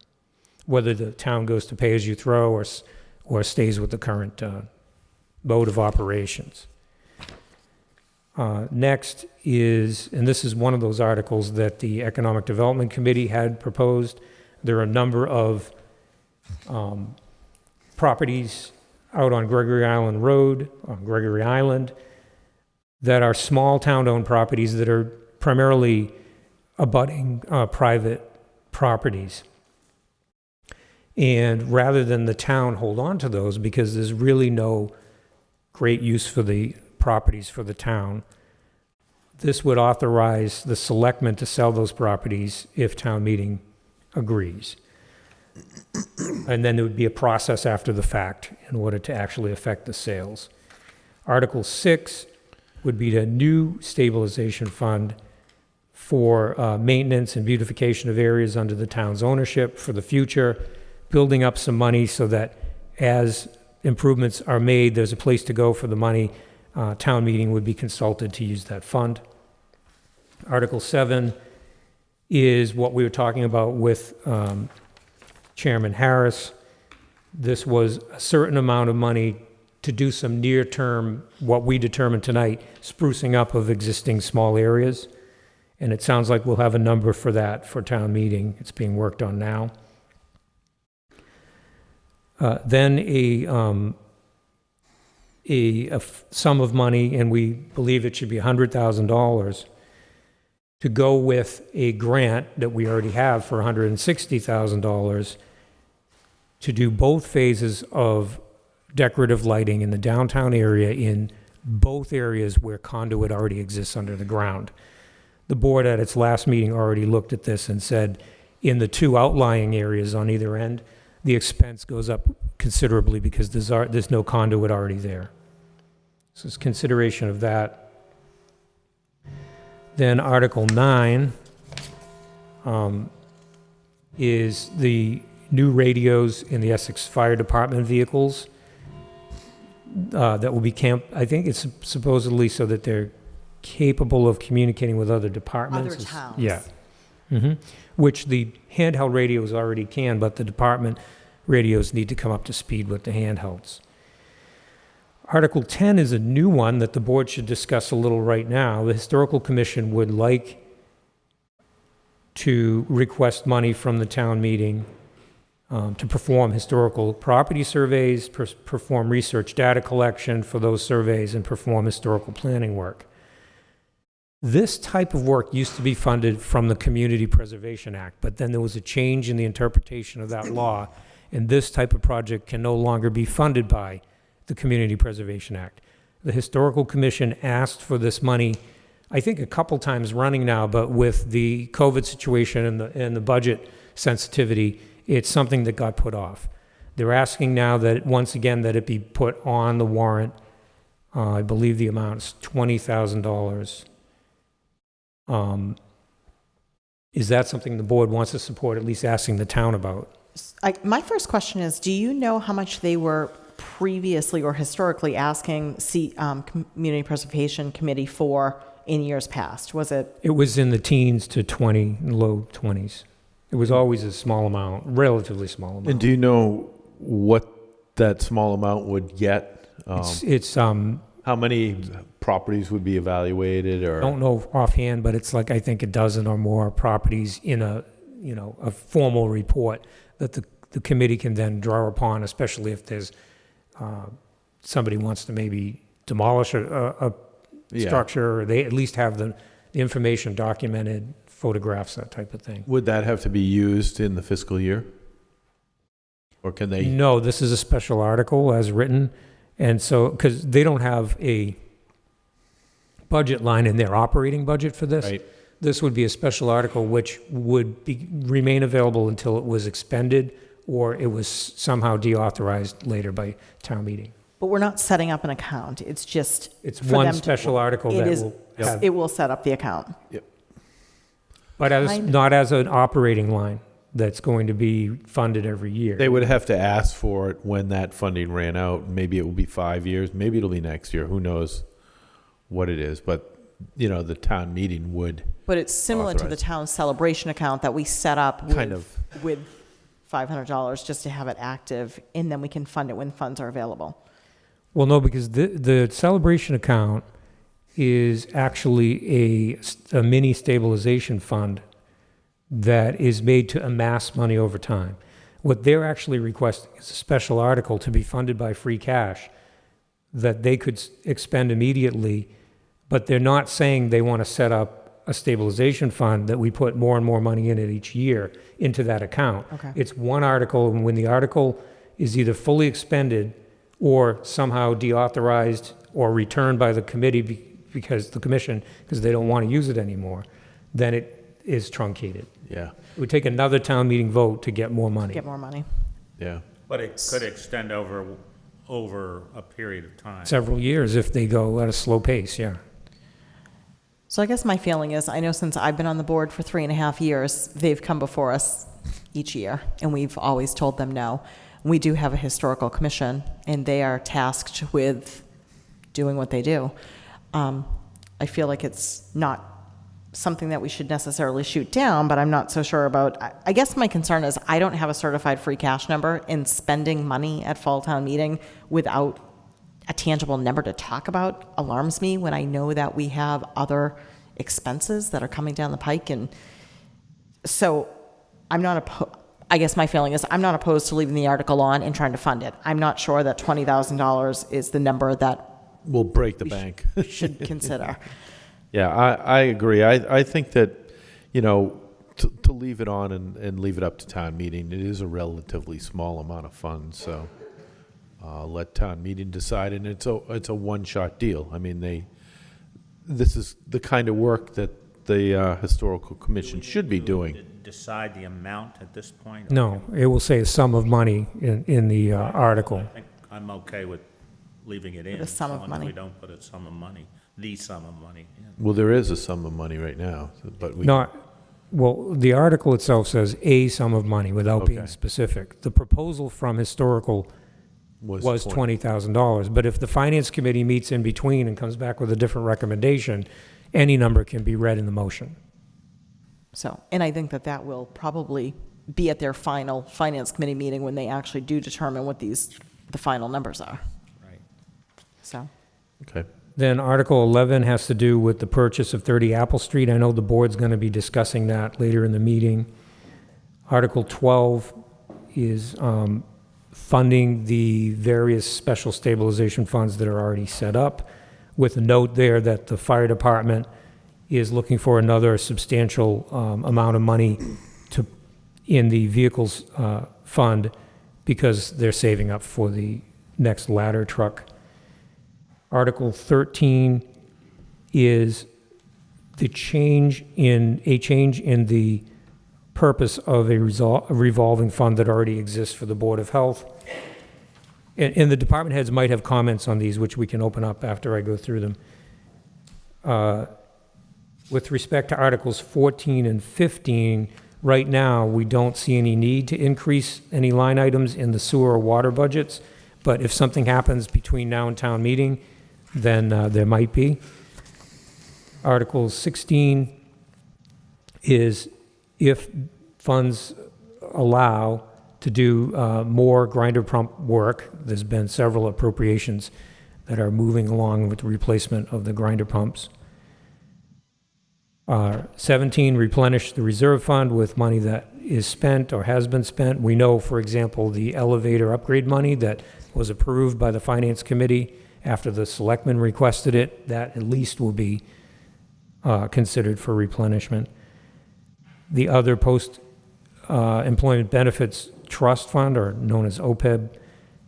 whether the town goes to pay-as-you-throw or stays with the current mode of operations. Next is, and this is one of those articles that the Economic Development Committee had proposed. There are a number of properties out on Gregory Island Road, on Gregory Island, that are small town-owned properties that are primarily abutting private properties. And rather than the town hold on to those, because there's really no great use for the properties for the town, this would authorize the selectmen to sell those properties if town meeting agrees. And then there would be a process after the fact in order to actually affect the sales. Article 6 would be a new stabilization fund for maintenance and beautification of areas under the town's ownership for the future, building up some money so that as improvements are made, there's a place to go for the money. Town meeting would be consulted to use that fund. Article 7 is what we were talking about with Chairman Harris. This was a certain amount of money to do some near-term, what we determined tonight, sprucing up of existing small areas. And it sounds like we'll have a number for that for town meeting. It's being worked on now. Then a sum of money, and we believe it should be $100,000, to go with a grant that we already have for $160,000 to do both phases of decorative lighting in the downtown area in both areas where conduit already exists under the ground. The board at its last meeting already looked at this and said in the two outlying areas on either end, the expense goes up considerably because there's no conduit already there. So it's consideration of that. Then Article 9 is the new radios in the Essex Fire Department vehicles that will be I think it's supposedly so that they're capable of communicating with other departments. Other towns. Yeah. Which the handheld radios already can, but the department radios need to come up to speed with the handhelds. Article 10 is a new one that the board should discuss a little right now. The Historical Commission would like to request money from the town meeting to perform historical property surveys, perform research data collection for those surveys, and perform historical planning work. This type of work used to be funded from the Community Preservation Act, but then there was a change in the interpretation of that law, and this type of project can no longer be funded by the Community Preservation Act. The Historical Commission asked for this money, I think a couple times running now, but with the COVID situation and the budget sensitivity, it's something that got put off. They're asking now that, once again, that it be put on the warrant. I believe the amount is $20,000. Is that something the board wants to support, at least asking the town about? My first question is, do you know how much they were previously or historically asking Community Preservation Committee for in years past? Was it? It was in the teens to low 20s. It was always a small amount, relatively small amount. And do you know what that small amount would get? It's How many properties would be evaluated, or? I don't know offhand, but it's like, I think, a dozen or more properties in a formal report that the committee can then draw upon, especially if there's somebody wants to maybe demolish a Yeah. structure, or they at least have the information documented, photographs, that type of thing. Would that have to be used in the fiscal year? Or can they? No, this is a special article as written, and so, because they don't have a budget line in their operating budget for this. Right. This would be a special article which would remain available until it was expended or it was somehow deauthorized later by town meeting. But we're not setting up an account. It's just. It's for one them to- special article It that is- will have, It will set up the account. Yep. but Kind- not as an operating line that's going to be funded every year. They would have to ask for it when that funding ran out. Maybe it will be 5 years, maybe it'll be next year, who knows what it is, but, the town meeting would. But it's similar to the Authorized. town celebration account that we set up Kind of. with $500 just to have it active, and then we can fund it when funds are available. Well, no, because the celebration account is actually a mini stabilization fund that is made to amass money over time. What they're actually requesting is a special article to be funded by free cash that they could expend immediately, but they're not saying they want to set up a stabilization fund that we put more and more money in it each year into that account. Okay. It's one article, and when the article is either fully expended or somehow deauthorized or returned by the committee because the commission, because they don't want to use it anymore, then it is truncated. Yeah, It would take another town meeting vote to get more money. Get more money. yeah. But it could extend over a period of time. Several years if they go at a slow pace, yeah. So I guess my feeling is, I know since I've been on the board for 3.5 years, they've come before us each year, and we've always told them no. We do have a historical commission, and they are tasked with doing what they do. I feel like it's not something that we should necessarily shoot down, but I'm not so sure about. I guess my concern is I don't have a certified free cash number, and spending money at fall town meeting without a tangible number to talk about alarms me when I know that we have other expenses that are coming down the pike. And so I guess my feeling is I'm not opposed to leaving the article on and trying to fund it. I'm not sure that $20,000 is the number that We'll break the bank. we should consider. Yeah, I agree. I think that, to leave it on and leave it up to town meeting, it is a relatively small amount of funds, so let town meeting decide, and it's a one-shot deal. I mean, this is the kind of work that the Historical Commission should be doing. Decide the amount at this point? No, it will say a sum of money in the article. I think I'm okay with leaving it in. a sum of as long as money. we don't put a sum of money, the sum of money in. Well, there is a sum of money right now, but we. Well, the article itself says a sum of money without being Okay. specific. The proposal from historical was $20,000, but if the finance committee meets in between and comes back with a different recommendation, any number can be read in the motion. So, and I think that will probably be at their final finance committee meeting when they actually do determine what the final numbers are. Right. So, Okay. Then Article 11 has to do with the purchase of 30 Apple Street. I know the board's going to be discussing that later in the meeting. Article 12 is funding the various special stabilization funds that are already set up, with a note there that the fire department is looking for another substantial amount of money in the vehicles fund because they're saving up for the next ladder truck. Article 13 is a change in the purpose of a revolving fund that already exists for the Board of Health. And the department heads might have comments on these, which we can open up after I go through them. With respect to Articles 14 and 15, right now, we don't see any need to increase any line items in the sewer or water budgets, but if something happens between now and town meeting, then there might be. Article 16 is if funds allow to do more grinder pump work. There's been several appropriations that are moving along with the replacement of the grinder pumps. 17, replenish the reserve fund with money that is spent or has been spent. We know, for example, the elevator upgrade money that was approved by the Finance Committee after the Selectmen requested it, that at least will be considered for replenishment. The other post-employment benefits trust fund, or known as OPEB,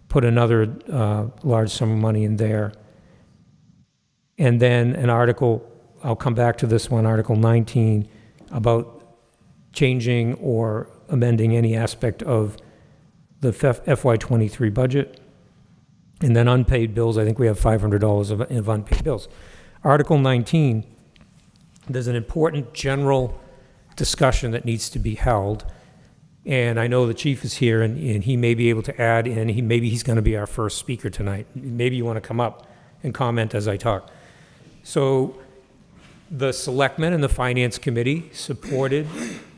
put another large sum of money in there. And then an article, I'll come back to this one, Article 19, about changing or amending any aspect of the FY23 budget. And then unpaid bills, I think we have $500 of unpaid bills. Article 19, there's an important general discussion that needs to be held. And I know the chief is here, and he may be able to add in. Maybe he's going to be our first speaker tonight. Maybe you want to come up and comment as I talk. So the Selectmen and the Finance Committee supported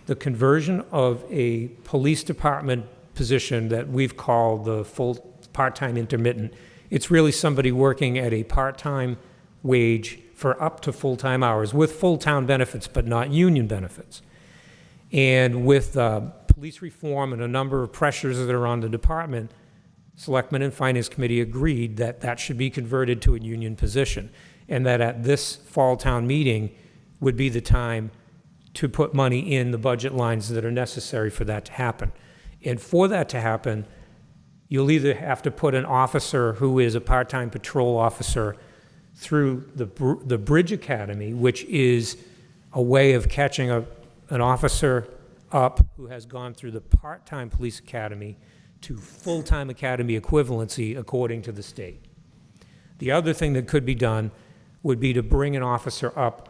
the conversion of a police department position that we've called the full part-time intermittent. It's really somebody working at a part-time wage for up to full-time hours with full town benefits, but not union benefits. And with police reform and a number of pressures that are on the department, Selectmen and Finance Committee agreed that that should be converted to a union position, and that at this fall town meeting would be the time to put money in the budget lines that are necessary for that to happen. And for that to happen, you'll either have to put an officer who is a part-time patrol officer through the Bridge Academy, which is a way of catching an officer up who has gone through the part-time police academy to full-time academy equivalency according to the state. The other thing that could be done would be to bring an officer up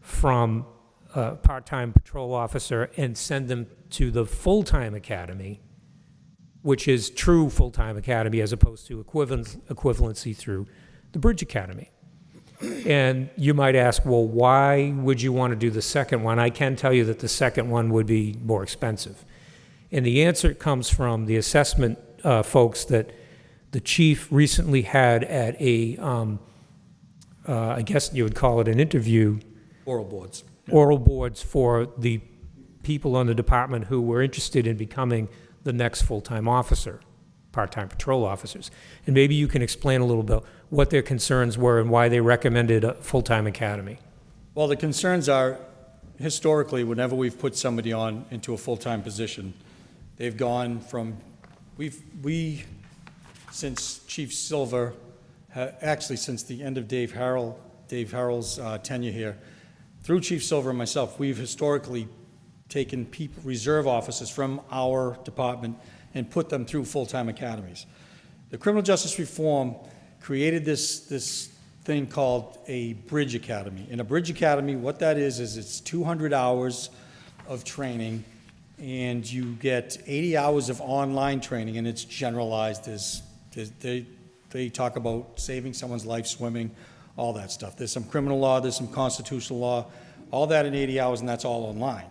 from a part-time patrol officer and send them to the full-time academy, which is true full-time academy as opposed to equivalency through the Bridge Academy. And you might ask, well, why would you want to do the second one? I can tell you that the second one would be more expensive. And the answer comes from the assessment folks that the chief recently had at a, I guess you would call it an interview. Oral boards. Oral boards for the people on the department who were interested in becoming the next full-time officer, part-time patrol officers. And maybe you can explain a little bit what their concerns were and why they recommended a full-time academy. Well, the concerns are, historically, whenever we've put somebody on into a full-time position, they've gone from, since Chief Silver, actually since the end of Dave Harrell's tenure here, through Chief Silver and myself, we've historically taken reserve officers from our department and put them through full-time academies. The criminal justice reform created this thing called a Bridge Academy. In a Bridge Academy, what that is it's 200 hours of training, and you get 80 hours of online training, and it's generalized as they talk about saving someone's life, swimming, all that stuff. There's some criminal law, there's some constitutional law, all that in 80 hours, and that's all online.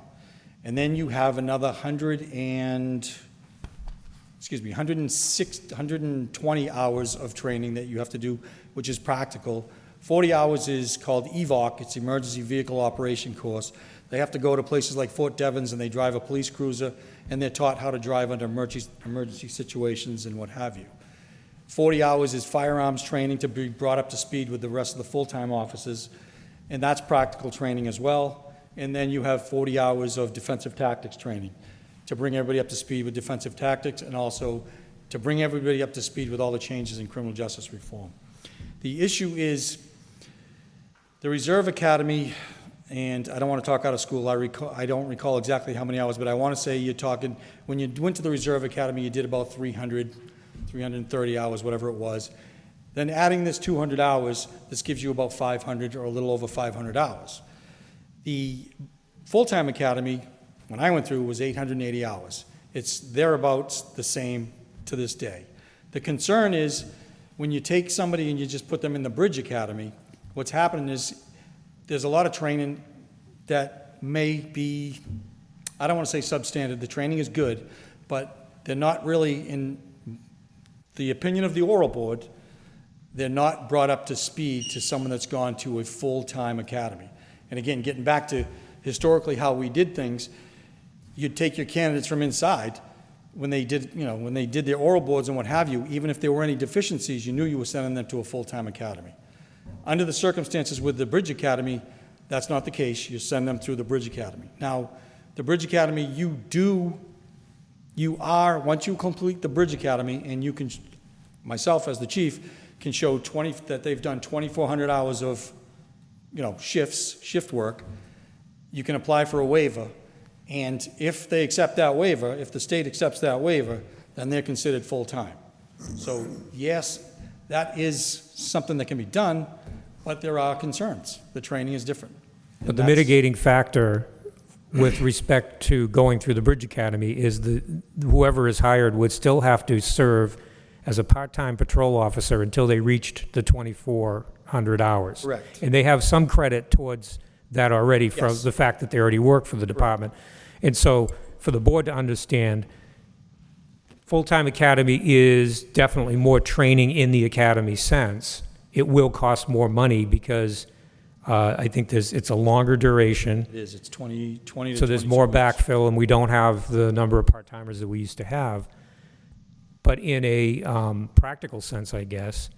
And then you have another 120 hours of training that you have to do, which is practical. 40 hours is called EVOC, it's Emergency Vehicle Operation Course. They have to go to places like Fort Devens and they drive a police cruiser and they're taught how to drive under emergency situations and what have you. 40 hours is firearms training to be brought up to speed with the rest of the full-time officers, and that's practical training as well. And then you have 40 hours of defensive tactics training to bring everybody up to speed with defensive tactics and also to bring everybody up to speed with all the changes in criminal justice reform. The issue is the Reserve Academy, and I don't want to talk out of school. I don't recall exactly how many hours, but I want to say you're talking, when you went to the Reserve Academy, you did about 330 hours, whatever it was. Then adding this 200 hours, this gives you about 500 or a little over 500 hours. The full-time academy, when I went through, was 880 hours. It's thereabouts the same to this day. The concern is when you take somebody and you just put them in the Bridge Academy, what's happening is there's a lot of training that may be, I don't want to say substandard, the training is good, but they're not really, in the opinion of the oral board, they're not brought up to speed to someone that's gone to a full-time academy. And again, getting back to historically how we did things, you'd take your candidates from inside when they did, when they did their oral boards and what have you, even if there were any deficiencies, you knew you were sending them to a full-time academy. Under the circumstances with the Bridge Academy, that's not the case. You send them through the Bridge Academy. Now, the Bridge Academy, once you complete the Bridge Academy, and you can, myself as the chief, can show that they've done 2,400 hours of, shift work, you can apply for a waiver. And if they accept that waiver, if the state accepts that waiver, then they're considered full-time. So yes, that is something that can be done, but there are concerns. The training is different. But the mitigating factor with respect to going through the Bridge Academy is whoever is hired would still have to serve as a part-time patrol officer until they reached the 2,400 hours. Correct. And they have some credit towards that already from Yes. the fact that they already work for the department. And so for the board to understand, full-time academy is definitely more training in the academy sense. It will cost more money because I think it's a longer duration. It is. It's 20 to So there's 22 more weeks. backfill, and we don't have the number of part-timers that we used to have. But in a practical sense, I guess,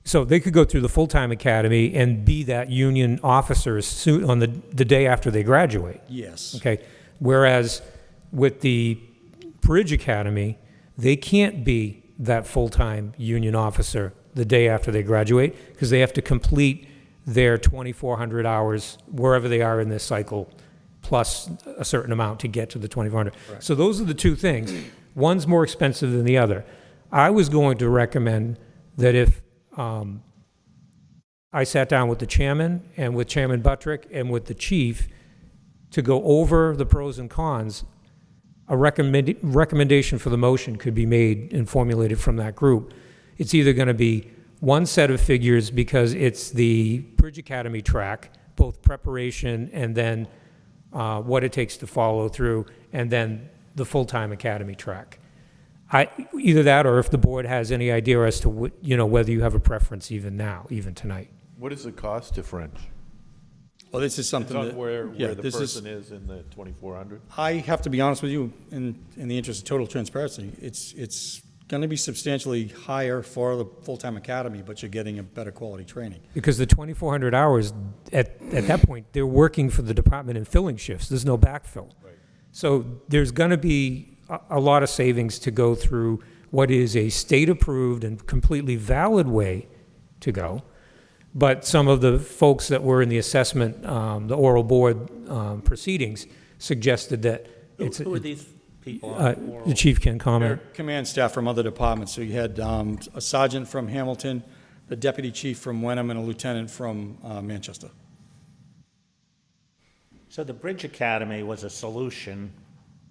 so they could go through the full-time academy and be that union officer soon on the day after they graduate. Yes. Okay, whereas with the Bridge Academy, they can't be that full-time union officer the day after they graduate because they have to complete their 2,400 hours wherever they are in this cycle, plus a certain amount to get to the 2,400. Correct. So those are the two things. One's more expensive than the other. I was going to recommend that if I sat down with the chairman and with Chairman Buttrick and with the chief to go over the pros and cons, a recommendation for the motion could be made and formulated from that group. It's either going to be one set of figures because it's the Bridge Academy track, both preparation and then what it takes to follow through, and then the full-time academy track. Either that, or if the board has any idea as to whether you have a preference even now, even tonight. What is the cost difference? Well, this is It's something on that, where the this person is in the 2,400? I have to be honest with you, in the interest of total transparency, it's going to be substantially higher for the full-time academy, but you're getting a better quality training. Because the 2,400 hours, at that point, they're working for the department in filling shifts. There's no backfill. Right. So there's going to be a lot of savings to go through what is a state-approved and completely valid way to go. But some of the folks that were in the assessment, the oral board proceedings, suggested that it's... Who are these people on oral? The chief can They're comment. command staff from other departments. So you had a sergeant from Hamilton, the deputy chief from Wenham, and a lieutenant from Manchester. So the Bridge Academy was a solution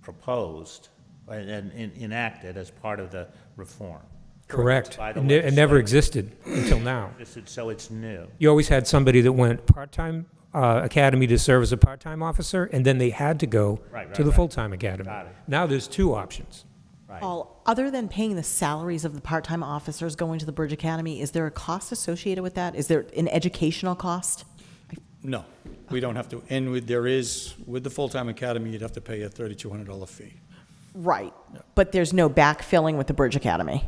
proposed and enacted as part of the reform. Correct. By the It never legislature. existed until now. So it's new. You always had somebody that went part-time academy to serve as a part-time officer, and then they had to go Right, to the right. full-time academy. Got it. Now there's two options. Right. Paul, other than paying the salaries of the part-time officers going to the Bridge Academy, is there a cost associated with that? Is there an educational cost? No, we don't have to, and there is, with the full-time academy, you'd have to pay a $3,200 fee. Right, but there's no backfilling with the Bridge Academy?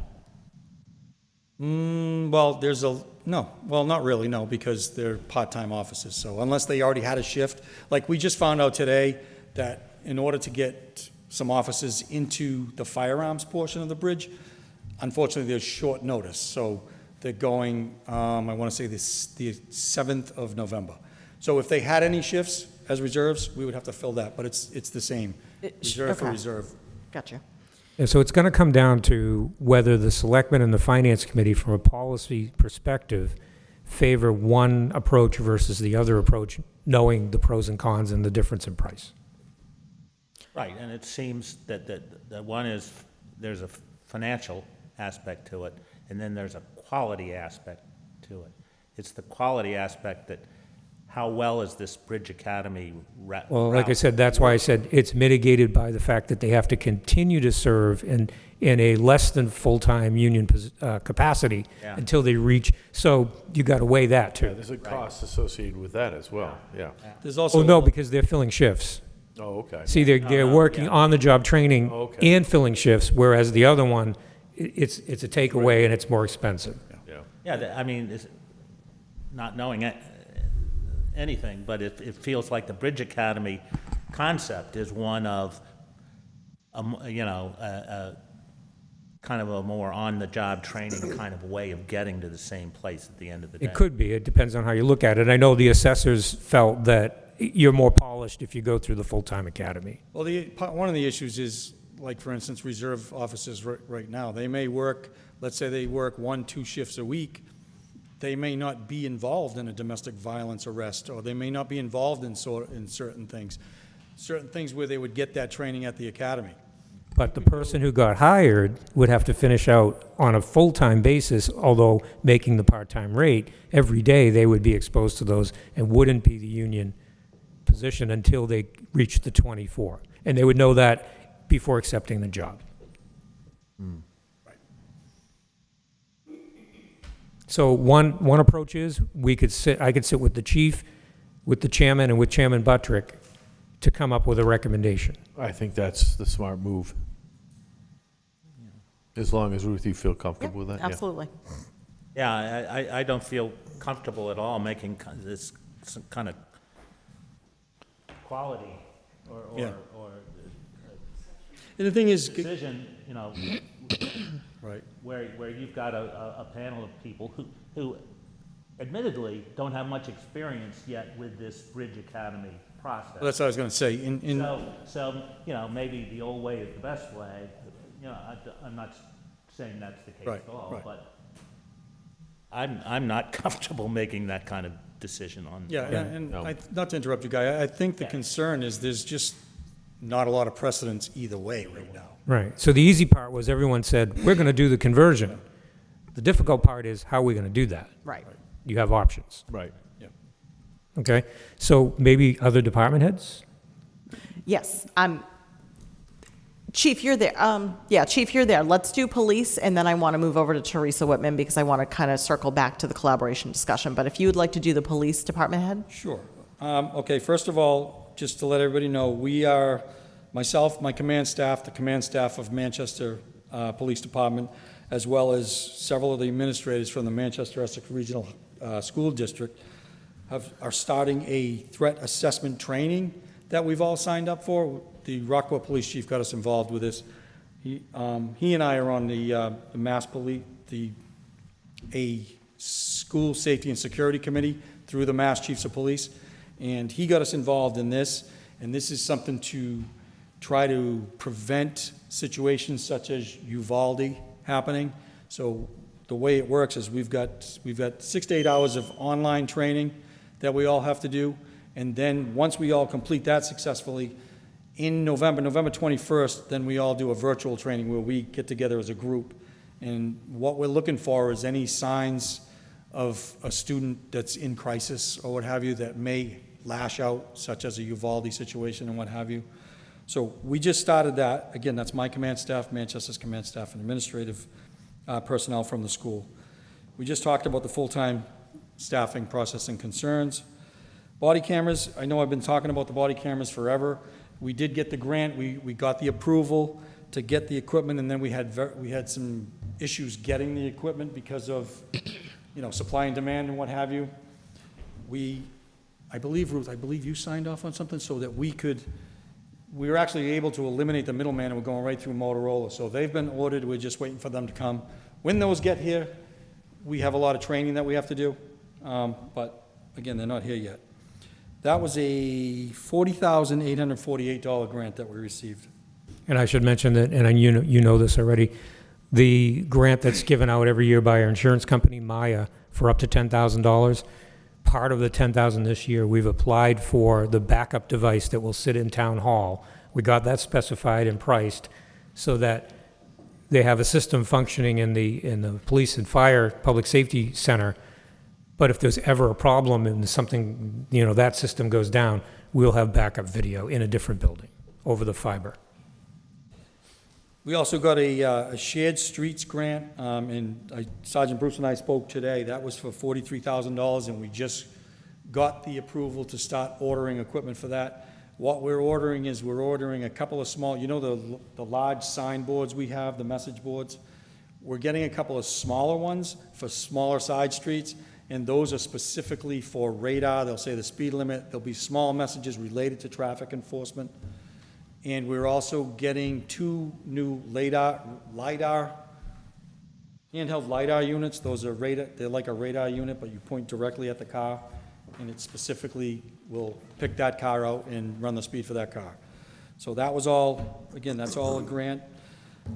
Well, not really, no, because they're part-time officers, so unless they already had a shift, like we just found out today that in order to get some officers into the firearms portion of the bridge, unfortunately, there's short notice, so they're going, I want to say the 7th of November. So if they had any shifts as reserves, we would have to fill that, but it's the same, reserve for okay. reserve. Gotcha. And so it's going to come down to whether the selectmen and the finance committee, from a policy perspective, favor one approach versus the other approach, knowing the pros and cons and the difference in price. Right, and it seems that one is, there's a financial aspect to it, and then there's a quality aspect to it. It's the quality aspect that, how well is this Bridge Academy Well, like I said, that's why I said it's mitigated by the fact that they have to continue to serve in a less than full-time union capacity Yeah. until they reach, so you got to weigh that Yeah, too. there's a cost associated with that as well, yeah. There's also. Oh, no, because they're filling shifts. Oh, okay. See, they're working on-the-job training Okay. and filling shifts, whereas the other one, it's a takeaway and it's more expensive. Yeah. Yeah, I mean, not knowing anything, but it feels like the Bridge Academy concept is one of, kind of a more on-the-job training kind of way of getting to the same place at the end of the day. It could be, it depends on how you look at it. I know the assessors felt that you're more polished if you go through the full-time academy. Well, one of the issues is, like, for instance, reserve officers right now, they may work, let's say they work 1-2 shifts a week, they may not be involved in a domestic violence arrest, or they may not be involved in certain things where they would get that training at the academy. But the person who got hired would have to finish out on a full-time basis, although making the part-time rate. Every day, they would be exposed to those and wouldn't be the union position until they reached the 24. And they would know that before accepting the job. So one approach is, I could sit with the chief, with the chairman, and with Chairman Buttrick to come up with a recommendation. I think that's the smart move. As long as, Ruth, you feel comfortable with that? Yeah. Absolutely. Yeah, I don't feel comfortable at all making this some kind of quality Yeah. or And the thing is, decision, right, where you've got a panel of people who admittedly don't have much experience yet with this Bridge Academy process. well, that's what I was going to say. So, maybe the old way is the best way. I'm not saying that's the case Right, at all, right. but I'm not comfortable making that kind of decision on. Yeah, and No. not to interrupt you, Guy, I think the Yeah. concern is there's just not a lot of precedence either way right now. Right. So the easy part was everyone said, we're going to do the conversion. The difficult part is, how are we going to do that? Right. You have options. Right. Okay? So maybe other department heads? Yes, Chief, you're there. Chief, you're there. Let's do police, and then I want to move over to Teresa Whitman because I want to kind of circle back to the collaboration discussion. But if you would like to do the police department head? Sure. Okay, first of all, just to let everybody know, we are, myself, my command staff, the command staff of Manchester Police Department, as well as several of the administrators from the Manchester Essex Regional School District, are starting a threat assessment training that we've all signed up for. The Rockwell Police Chief got us involved with this. He and I are on the Mass Police, a school safety and security committee through the Mass Chiefs of Police, and he got us involved in this, and this is something to try to prevent situations such as Uvalde happening. So the way it works is we've got 6 to 8 hours of online training that we all have to do, and then once we all complete that successfully, in November 21st, then we all do a virtual training where we get together as a group. And what we're looking for is any signs of a student that's in crisis or what have you that may lash out, such as a Uvalde situation and what have you. So we just started that. Again, that's my command staff, Manchester's command staff, and administrative personnel from the school. We just talked about the full-time staffing process and concerns. Body cameras, I know I've been talking about the body cameras forever. We did get the grant, we got the approval to get the equipment, and then we had some issues getting the equipment because of, supply and demand and what have you. I believe, Ruth, you signed off on something so that we were actually able to eliminate the middleman, and we're going right through Motorola. So they've been ordered, we're just waiting for them to come. When those get here, we have a lot of training that we have to do, but again, they're not here yet. That was a $40,848 grant that we received. And I should mention that, and you know this already, the grant that's given out every year by our insurance company, Maya, for up to $10,000, part of the $10,000 this year, we've applied for the backup device that will sit in town hall. We got that specified and priced so that they have a system functioning in the police and fire public safety center. But if there's ever a problem and something, that system goes down, we'll have backup video in a different building over the fiber. We also got a shared streets grant, and Sergeant Bruce and I spoke today. That was for $43,000, and we just got the approval to start ordering equipment for that. What we're ordering is we're ordering a couple of small, the large signboards we have, the message boards. We're getting a couple of smaller ones for smaller side streets, and those are specifically for radar. They'll say the speed limit. There'll be small messages related to traffic enforcement. And we're also getting 2 new LiDAR, handheld LiDAR units. Those are radar, they're like a radar unit, but you point directly at the car, and it specifically will pick that car out and run the speed for that car. So that was all, again, that's all a grant.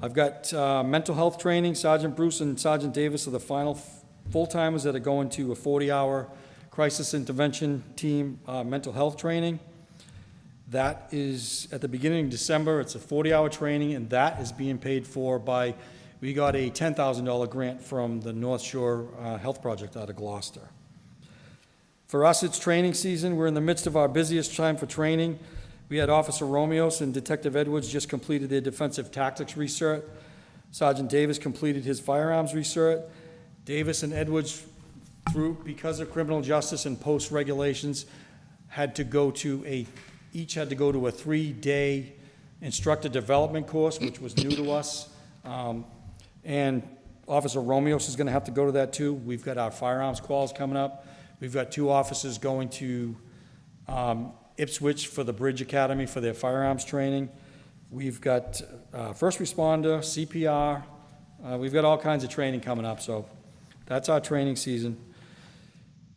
I've got mental health training. Sergeant Bruce and Sergeant Davis are the final full-timers that are going to a 40-hour crisis intervention team mental health training. That is at the beginning of December. It's a 40-hour training, and that is being paid for by, we got a $10,000 grant from the North Shore Health Project out of Gloucester. For us, it's training season. We're in the midst of our busiest time for training. We had Officer Romeos and Detective Edwards just completed their defensive tactics research. Sergeant Davis completed his firearms research. Davis and Edwards, because of criminal justice and post regulations, each had to go to a 3-day instructor development course, which was new to us. And Officer Romeos is going to have to go to that too. We've got our firearms quals coming up. We've got 2 officers going to Ipswich for the Bridge Academy for their firearms training. We've got first responder, CPR. We've got all kinds of training coming up, so that's our training season.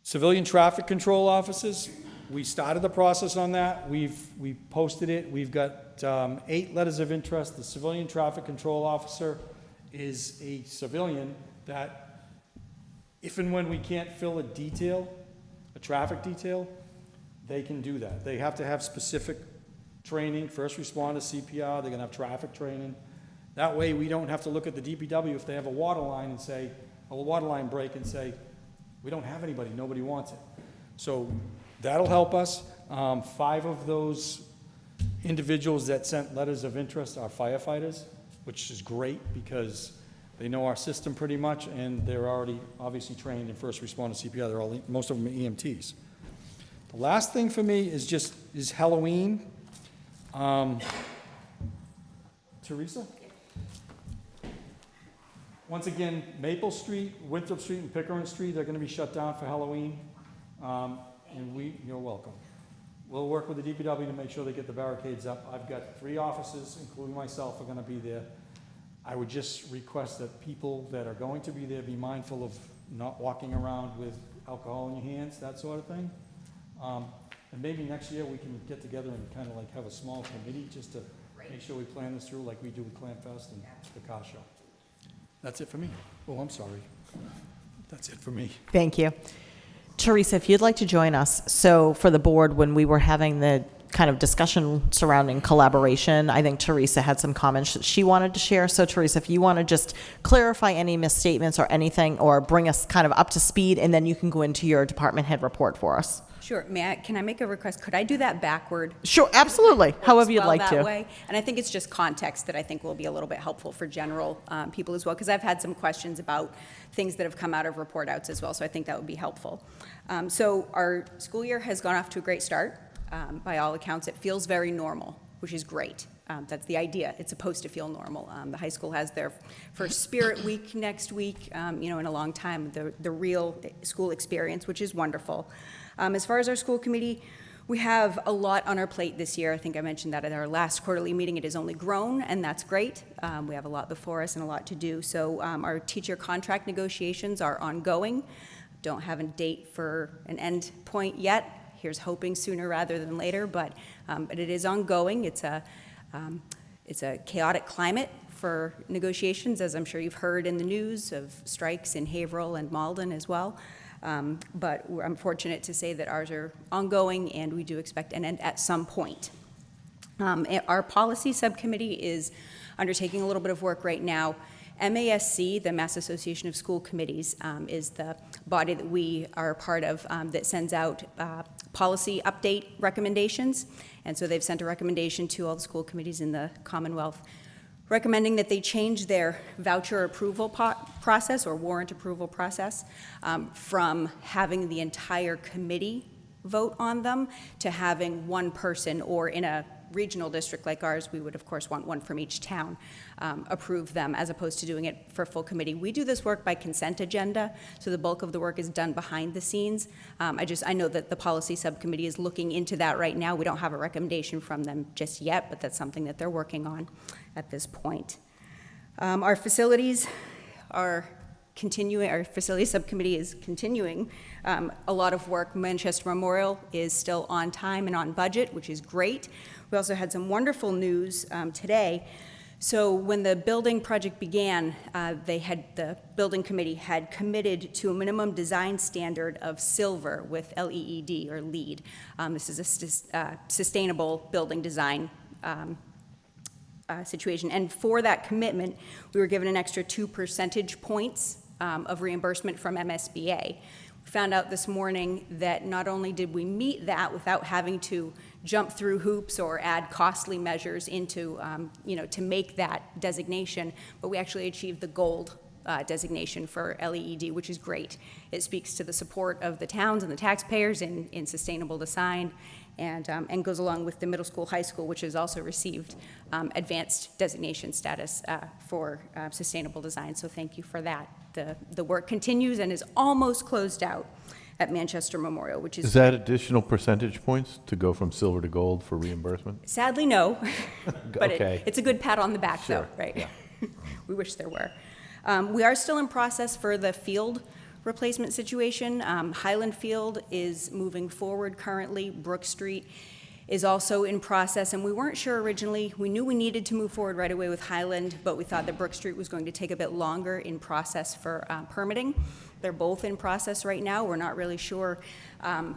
Civilian traffic control officers, we started the process on that. We posted it. We've got 8 letters of interest. The civilian traffic control officer is a civilian that if and when we can't fill a traffic detail, they can do that. They have to have specific training, first responder, CPR. They're going to have traffic training. That way we don't have to look at the DPW if they have a water line break and say, we don't have anybody, nobody wants it. So that'll help us. 5 of those individuals that sent letters of interest are firefighters, which is great because they know our system pretty much, and they're already obviously trained in first responder CPR. Most of them are EMTs. The last thing for me is Halloween. Teresa? Once again, Maple Street, Winthrop Street, and Pickering Street are going to be shut down for Halloween, and you're welcome. We'll work with the DPW to make sure they get the barricades up. I've got 3 officers, including myself, are going to be there. I would just request that people that are going to be there be mindful of not walking around with alcohol in your hands, that sort of thing. And maybe next year we can get together and kind of like have a small committee just to make sure we plan this through like we do with Clam Fest and the car show. That's it for me. Oh, I'm sorry. That's it for me. Thank you. Teresa, if you'd like to join us. So for the board, when we were having the kind of discussion surrounding collaboration, I think Teresa had some comments that she wanted to share. So Teresa, if you want to just clarify any misstatements or anything, or bring us kind of up to speed, and then you can go into your department head report for us. Sure, can I make a request? Could I do that backward? Sure, absolutely, Works however you'd well like that to. way. And I think it's just context that I think will be a little bit helpful for general people as well, because I've had some questions about things that have come out of report outs as well, so I think that would be helpful. So our school year has gone off to a great start. By all accounts, it feels very normal, which is great. That's the idea. It's supposed to feel normal. The high school has their first Spirit Week next week, in a long time, the real school experience, which is wonderful. As far as our school committee, we have a lot on our plate this year. I think I mentioned that at our last quarterly meeting. It has only grown, and that's great. We have a lot before us and a lot to do. So our teacher contract negotiations are ongoing. Don't have a date for an end point yet. Here's hoping sooner rather than later, but it is ongoing. It's a chaotic climate for negotiations, as I'm sure you've heard in the news of strikes in Haverhill and Malden as well. But I'm fortunate to say that ours are ongoing, and we do expect an end at some point. Our policy subcommittee is undertaking a little bit of work right now. MASC, the Mass Association of School Committees, is the body that we are a part of that sends out policy update recommendations. And so they've sent a recommendation to all the school committees in the Commonwealth recommending that they change their voucher approval process or warrant approval process from having the entire committee vote on them to having one person, or in a regional district like ours, we would of course want one from each town, approve them, as opposed to doing it for full committee. We do this work by consent agenda, so the bulk of the work is done behind the scenes. I know that the policy subcommittee is looking into that right now. We don't have a recommendation from them just yet, but that's something that they're working on at this point. Our facilities are continuing, our facility subcommittee is continuing a lot of work. Manchester Memorial is still on time and on budget, which is great. We also had some wonderful news today. So when the building project began, the building committee had committed to a minimum design standard of silver with LEED or LEED. This is a sustainable building design situation. And for that commitment, we were given an extra 2 percentage points of reimbursement from MSBA. We found out this morning that not only did we meet that without having to jump through hoops or add costly measures into, to make that designation, but we actually achieved the gold designation for LEED, which is great. It speaks to the support of the towns and the taxpayers in sustainable design, and goes along with the middle school, high school, which has also received advanced designation status for sustainable design. So thank you for that. The work continues and is almost closed out at Manchester Memorial, which is... Is that additional percentage points to go from silver to gold for reimbursement? Sadly, no. But Okay. it's a good pat on the back, Sure, though, right? yeah. We wish there were. We are still in process for the field replacement situation. Highland Field is moving forward currently. Brook Street is also in process, and we weren't sure originally. We knew we needed to move forward right away with Highland, but we thought that Brook Street was going to take a bit longer in process for permitting. They're both in process right now. We're not really sure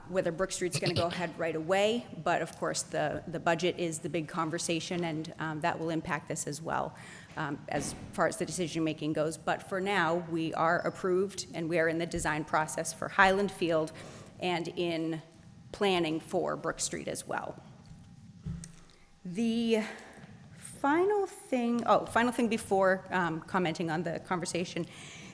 whether Brook Street's going to go ahead right away, but of course the budget is the big conversation, and that will impact this as well as far as the decision-making goes. But for now, we are approved, and we are in the design process for Highland Field and in planning for Brook Street as well. The final thing before commenting on the conversation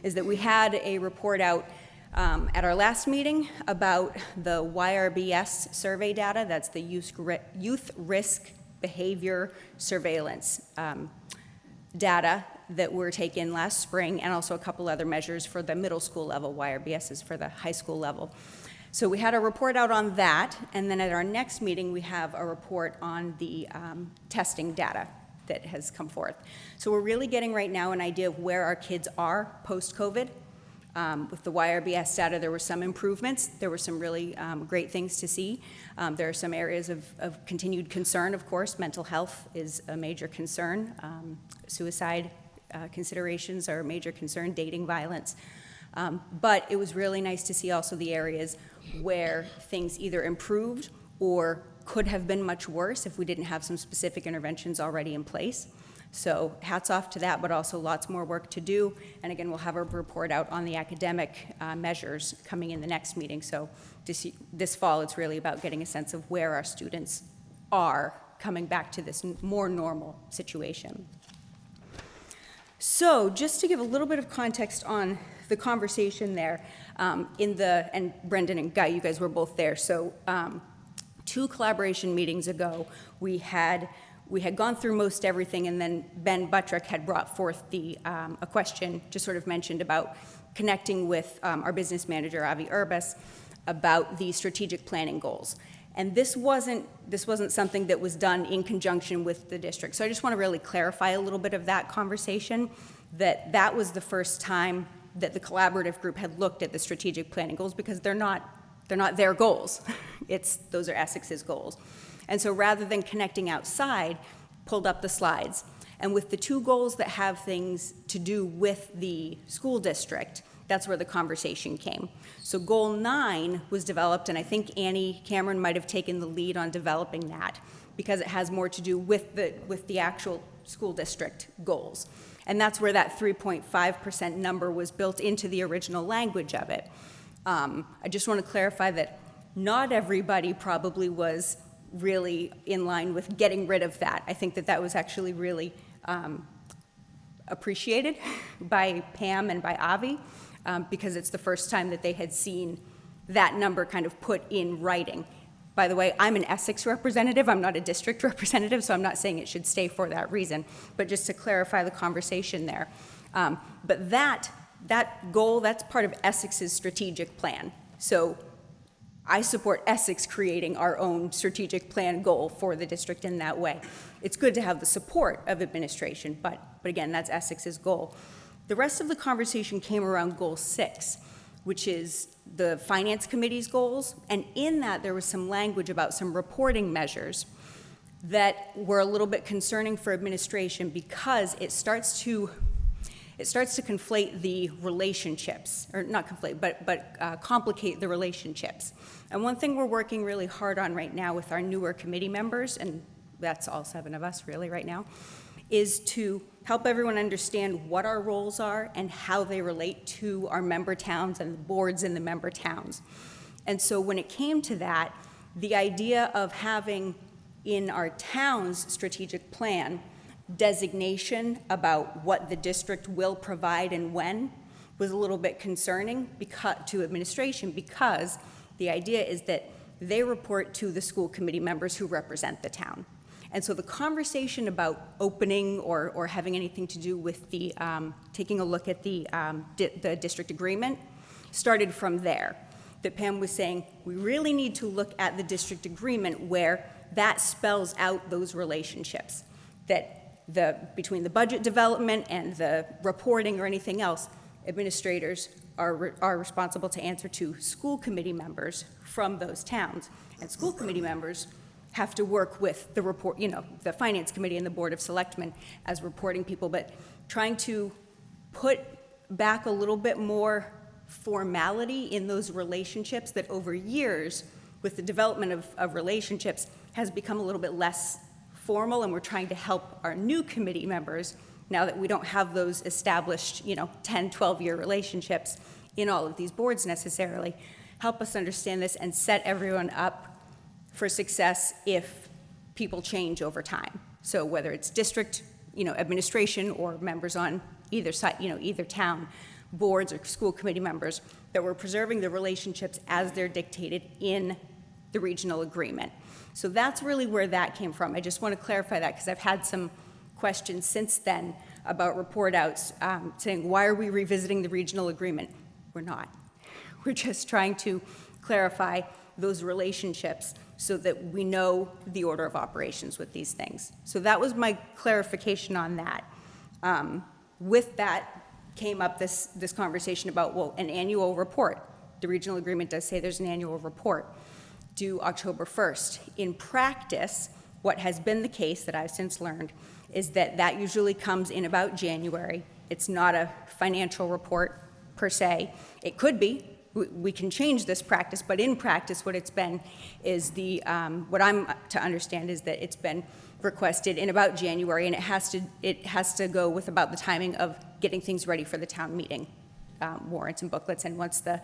is that we had a report out at our last meeting about the YRBS survey data. That's the Youth Risk Behavior Surveillance data that were taken last spring, and also a couple other measures for the middle school level. YRBS is for the high school level. So we had a report out on that, and then at our next meeting, we have a report on the testing data that has come forth. So we're really getting right now an idea of where our kids are post-COVID. With the YRBS data, there were some improvements. There were some really great things to see. There are some areas of continued concern, of course. Mental health is a major concern. Suicide considerations are a major concern, dating violence. But it was really nice to see also the areas where things either improved or could have been much worse if we didn't have some specific interventions already in place. So hats off to that, but also lots more work to do. And again, we'll have a report out on the academic measures coming in the next meeting. So this fall, it's really about getting a sense of where our students are coming back to this more normal situation. So just to give a little bit of context on the conversation there, and Brendan and Guy, you guys were both there. So 2 collaboration meetings ago, we had gone through most everything, and then Ben Buttrick had brought forth a question, just sort of mentioned about connecting with our business manager, Avi Urbas, about the strategic planning goals. And this wasn't something that was done in conjunction with the district. So I just want to really clarify a little bit of that conversation, that was the first time that the collaborative group had looked at the strategic planning goals, because they're not their goals. Those are Essex's goals. And so rather than connecting outside, pulled up the slides. And with the 2 goals that have things to do with the school district, that's where the conversation came. So goal 9 was developed, and I think Annie Cameron might have taken the lead on developing that, because it has more to do with the actual school district goals. And that's where that 3.5% number was built into the original language of it. I just want to clarify that not everybody probably was really in line with getting rid of that. I think that was actually really appreciated by Pam and by Avi, because it's the first time that they had seen that number kind of put in writing. By the way, I'm an Essex representative. I'm not a district representative, so I'm not saying it should stay for that reason, but just to clarify the conversation there. But that goal, that's part of Essex's strategic plan. So I support Essex creating our own strategic plan goal for the district in that way. It's good to have the support of administration, but again, that's Essex's goal. The rest of the conversation came around goal 6, which is the finance committee's goals, and in that there was some language about some reporting measures that were a little bit concerning for administration, because it starts to conflate the relationships, or not conflate, but complicate the relationships. And one thing we're working really hard on right now with our newer committee members, and that's all 7 of us really right now, is to help everyone understand what our roles are and how they relate to our member towns and the boards in the member towns. And so when it came to that, the idea of having in our town's strategic plan designation about what the district will provide and when was a little bit concerning to administration, because the idea is that they report to the school committee members who represent the town. And so the conversation about opening or having anything to do with the taking a look at the district agreement started from there. That Pam was saying, we really need to look at the district agreement where that spells out those relationships, that between the budget development and the reporting or anything else, administrators are responsible to answer to school committee members from those towns. And school committee members have to work with the finance committee and the board of selectmen as reporting people, but trying to put back a little bit more formality in those relationships that over years, with the development of relationships, has become a little bit less formal, and we're trying to help our new committee members, now that we don't have those established 10, 12-year relationships in all of these boards necessarily, help us understand this and set everyone up for success if people change over time. So whether it's district, administration, or members on either side, either town boards or school committee members, that we're preserving the relationships as they're dictated in the regional agreement. So that's really where that came from. I just want to clarify that, because I've had some questions since then about report outs saying, why are we revisiting the regional agreement? We're not. We're just trying to clarify those relationships so that we know the order of operations with these things. So that was my clarification on that. With that came up this conversation about, well, an annual report. The regional agreement does say there's an annual report due October 1st. In practice, what has been the case that I've since learned is that usually comes in about January. It's not a financial report per se. It could be. We can change this practice, but in practice, what it's been is what I'm to understand is that it's been requested in about January, and it has to go with about the timing of getting things ready for the town meeting, warrants and booklets. And once the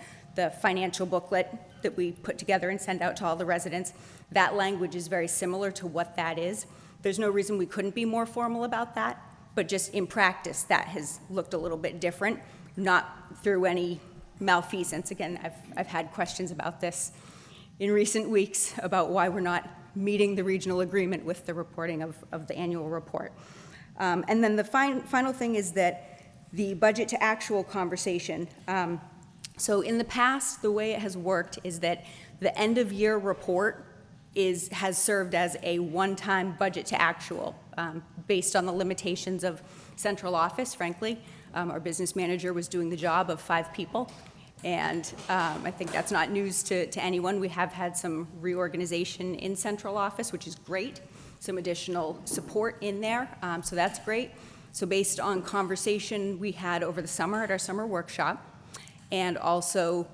financial booklet that we put together and send out to all the residents, that language is very similar to what that is. There's no reason we couldn't be more formal about that, but just in practice, that has looked a little bit different, not through any malfeasance. Again, I've had questions about this in recent weeks about why we're not meeting the regional agreement with the reporting of the annual report. And then the final thing is that the budget to actual conversation. So in the past, the way it has worked is that the end of year report has served as a one-time budget to actual, based on the limitations of central office, frankly. Our business manager was doing the job of 5 people. And I think that's not news to anyone. We have had some reorganization in central office, which is great, some additional support in there, so that's great. So based on conversation we had over the summer at our summer workshop, and also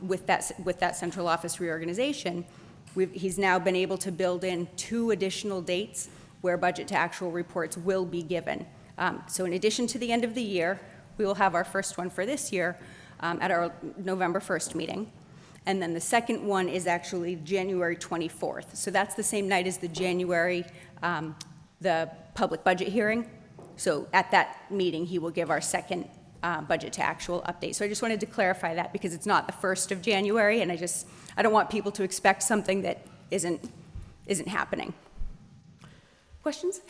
with that central office reorganization, he's now been able to build in 2 additional dates where budget to actual reports will be given. So in addition to the end of the year, we will have our first one for this year, at our November 1st meeting. And then the second one is actually January 24th. So that's the same night as the January, the public budget hearing. So at that meeting, he will give our second budget to actual update. So I just wanted to clarify that because it's not the 1st of January, and I don't want people to expect something that isn't happening. Questions?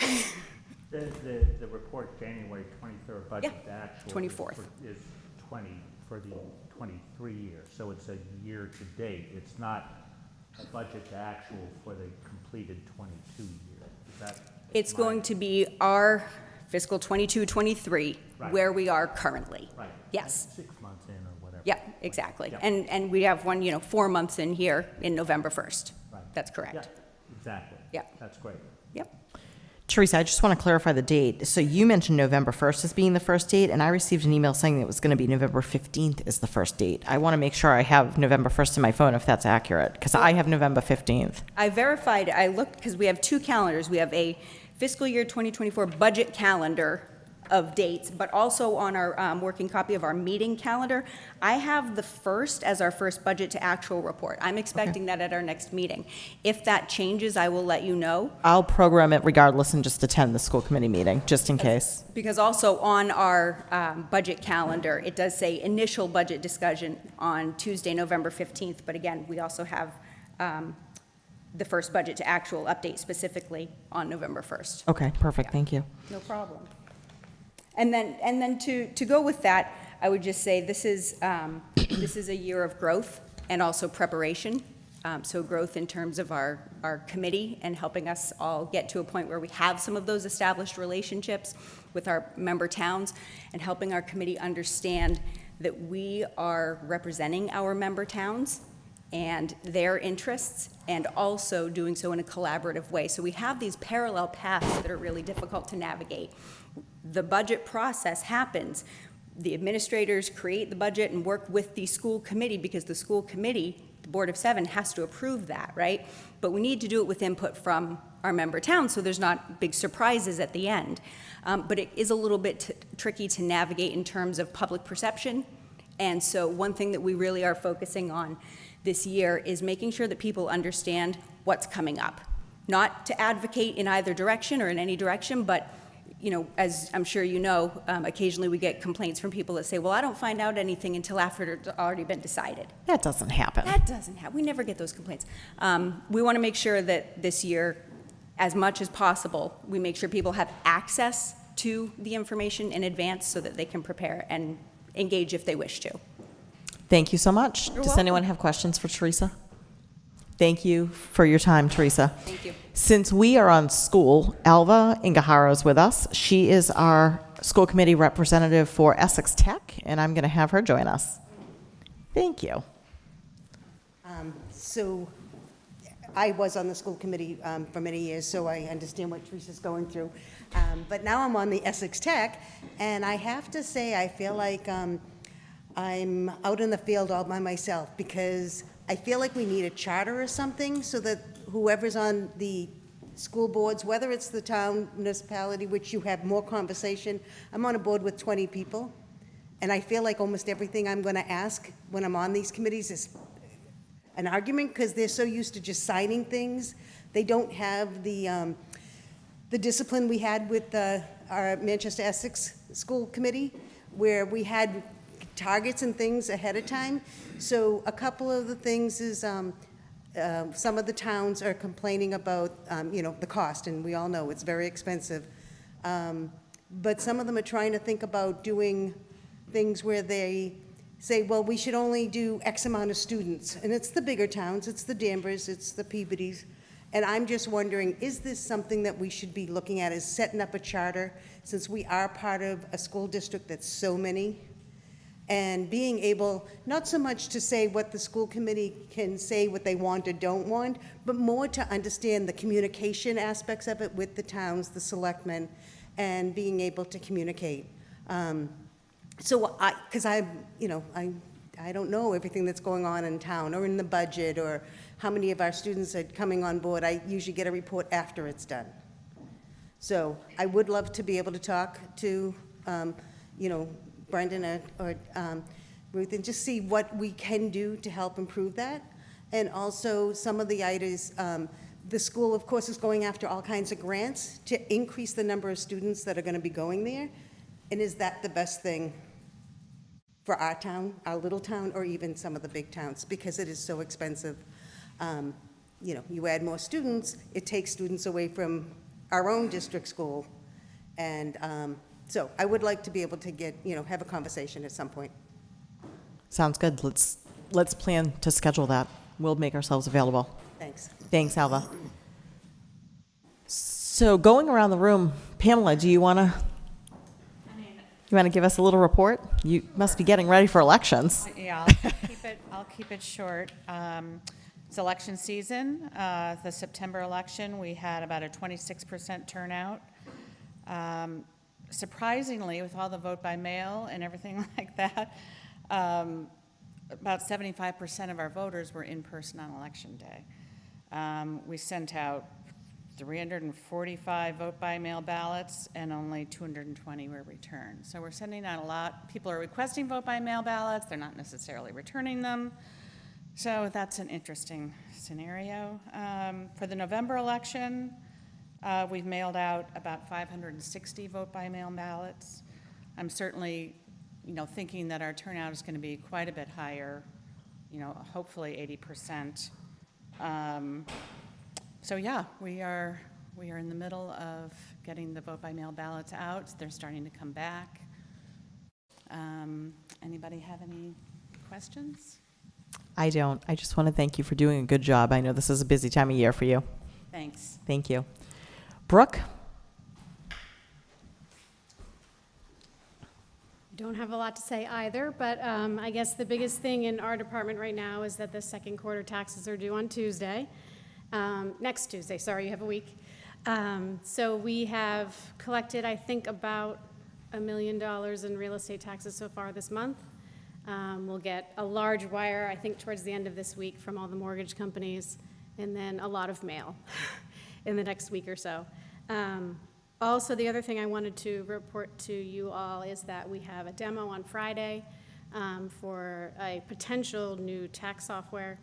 The report, January 23rd, budget to actual. 24th. Is 20 for the 23 year, so it's a year to date. It's not a budget to actual for the completed 22 year. Is that? It's going to be our fiscal 22-23, Right. where we are currently. Right. Yes. 6 months in or whatever. Yeah, exactly. Yeah. And we have one, 4 months in here in November 1st. Right. That's correct. Yeah, exactly. Yeah. That's great. Yep. Teresa, I just want to clarify the date. So you mentioned November 1st as being the first date, and I received an email saying that it was going to be November 15th is the first date. I want to make sure I have November 1st in my phone if that's accurate, because I have November 15th. I verified, I looked, because we have 2 calendars. We have a fiscal year 2024 budget calendar of dates, but also on our working copy of our meeting calendar, I have the 1st as our first budget to actual report. I'm expecting that at our next meeting. If that changes, I will let you know. I'll program it regardless and just attend the school committee meeting, just in case. Because also on our budget calendar, it does say initial budget discussion on Tuesday, November 15th, but again, we also have the first budget to actual update specifically on November 1st. Okay, perfect, thank you. No problem. And then to go with that, I would just say this is a year of growth and also preparation. So growth in terms of our committee and helping us all get to a point where we have some of those established relationships with our member towns, and helping our committee understand that we are representing our member towns and their interests, and also doing so in a collaborative way. So we have these parallel paths that are really difficult to navigate. The budget process happens. The administrators create the budget and work with the school committee, because the school committee, the Board of 7, has to approve that, right? But we need to do it with input from our member towns so there's not big surprises at the end. But it is a little bit tricky to navigate in terms of public perception. And so one thing that we really are focusing on this year is making sure that people understand what's coming up. Not to advocate in either direction or in any direction, but as I'm sure you know, occasionally we get complaints from people that say, well, I don't find out anything until after it's already been decided. That doesn't happen. That doesn't happen. We never get those complaints. We want to make sure that this year, as much as possible, we make sure people have access to the information in advance so that they can prepare and engage if they wish to. Thank you so much. Does welcome. anyone have questions for Teresa? Thank you for your time, Teresa. Thank you. Since we are on school, Alva Ingahara is with us. She is our school committee representative for Essex Tech, and I'm going to have her join us. Thank you. So I was on the school committee for many years, so I understand what Teresa's going through. But now I'm on the Essex Tech, and I have to say I feel like I'm out in the field all by myself, because I feel like we need a charter or something so that whoever's on the school boards, whether it's the town municipality, which you have more conversation. I'm on a board with 20 people, and I feel like almost everything I'm going to ask when I'm on these committees is an argument, because they're so used to just signing things. They don't have the discipline we had with our Manchester Essex School Committee, where we had targets and things ahead of time. So a couple of the things is some of the towns are complaining about, the cost, and we all know it's very expensive. But some of them are trying to think about doing things where they say, well, we should only do X amount of students. And it's the bigger towns, it's the Danvers, it's the Peabodys. And I'm just wondering, is this something that we should be looking at, is setting up a charter, since we are part of a school district that's so many? And being able, not so much to say what the school committee can say, what they want or don't want, but more to understand the communication aspects of it with the towns, the selectmen, and being able to communicate. Because I don't know everything that's going on in town, or in the budget, or how many of our students are coming on board. I usually get a report after it's done. So I would love to be able to talk to, Brendan or Ruth, and just see what we can do to help improve that. And also some of the items, the school, of course, is going after all kinds of grants to increase the number of students that are going to be going there. And is that the best thing for our town, our little town, or even some of the big towns? Because it is so expensive. You add more students, it takes students away from our own district school. And so I would like to be able to get, have a conversation at some point. Sounds good. Let's plan to schedule that. We'll make ourselves available. Thanks. Thanks, Alva. So going around the room, Pamela, do you want to give us a little report? You must be getting ready for elections. Yeah, I'll keep it short. It's election season. The September election, we had about a 26% turnout. Surprisingly, with all the vote by mail and everything like that, about 75% of our voters were in person on election day. We sent out 345 vote by mail ballots, and only 220 were returned. So we're sending out a lot. People are requesting vote by mail ballots. They're not necessarily returning them. So that's an interesting scenario. For the November election, we've mailed out about 560 vote by mail ballots. I'm certainly, thinking that our turnout is going to be quite a bit higher, hopefully 80%. So yeah, we are in the middle of getting the vote by mail ballots out. They're starting to come back. Anybody have any questions? I don't. I just want to thank you for doing a good job. I know this is a busy time of year for you. Thanks. Thank you. Brooke? Don't have a lot to say either, but I guess the biggest thing in our department right now is that the second quarter taxes are due on Tuesday. Next Tuesday, sorry, you have a week. So we have collected, I think, about $1 million in real estate taxes so far this month. We'll get a large wire, I think, towards the end of this week from all the mortgage companies, and then a lot of mail in the next week or so. Also, the other thing I wanted to report to you all is that we have a demo on Friday for a potential new tax software,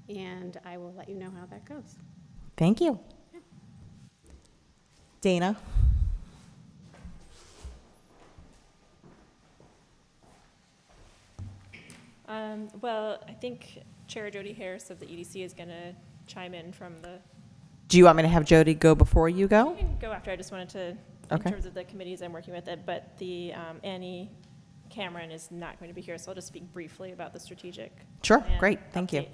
and I will let you know how that goes. Thank you. Dana? Well, I think Chair Jody Harris of the EDC is going to chime in from the... Do you want me to have Jody go before you go? I can go after. I just wanted to, Okay. in terms of the committees I'm working with, but the Annie Cameron is not going to be here, so I'll just speak briefly about the strategic Sure, plan great, thank you.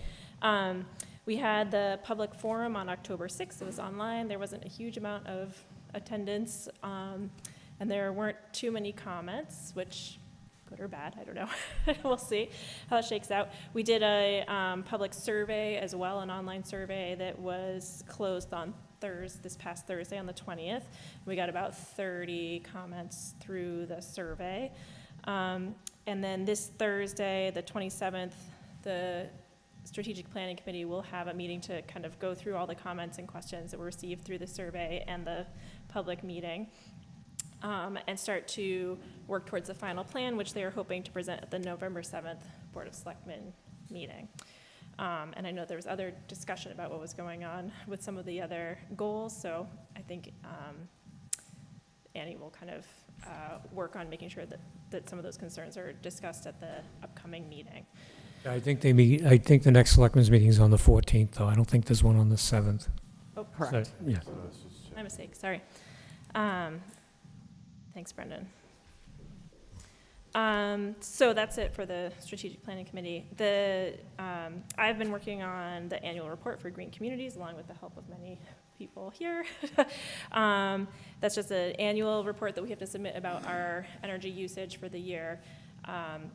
update. We had the public forum on October 6th. It was online. There wasn't a huge amount of attendance, and there weren't too many comments, which, good or bad, I don't know. We'll see how it shakes out. We did a public survey as well, an online survey that was closed on this past Thursday on the 20th. We got about 30 comments through the survey. And then this Thursday, the 27th, the Strategic Planning Committee will have a meeting to kind of go through all the comments and questions that were received through the survey and the public meeting, and start to work towards the final plan, which they are hoping to present at the November 7th Board of Selectmen meeting. And I know there was other discussion about what was going on with some of the other goals, so I think Annie will kind of work on making sure that some of those concerns are discussed at the upcoming meeting. I think the next selectmen's meeting is on the 14th, though. I don't think there's one on the 7th. Oh, Correct. So, yeah. my mistake, sorry. Thanks, Brendan. So that's it for the Strategic Planning Committee. I've been working on the annual report for Green Communities along with the help of many people here. That's just an annual report that we have to submit about our energy usage for the year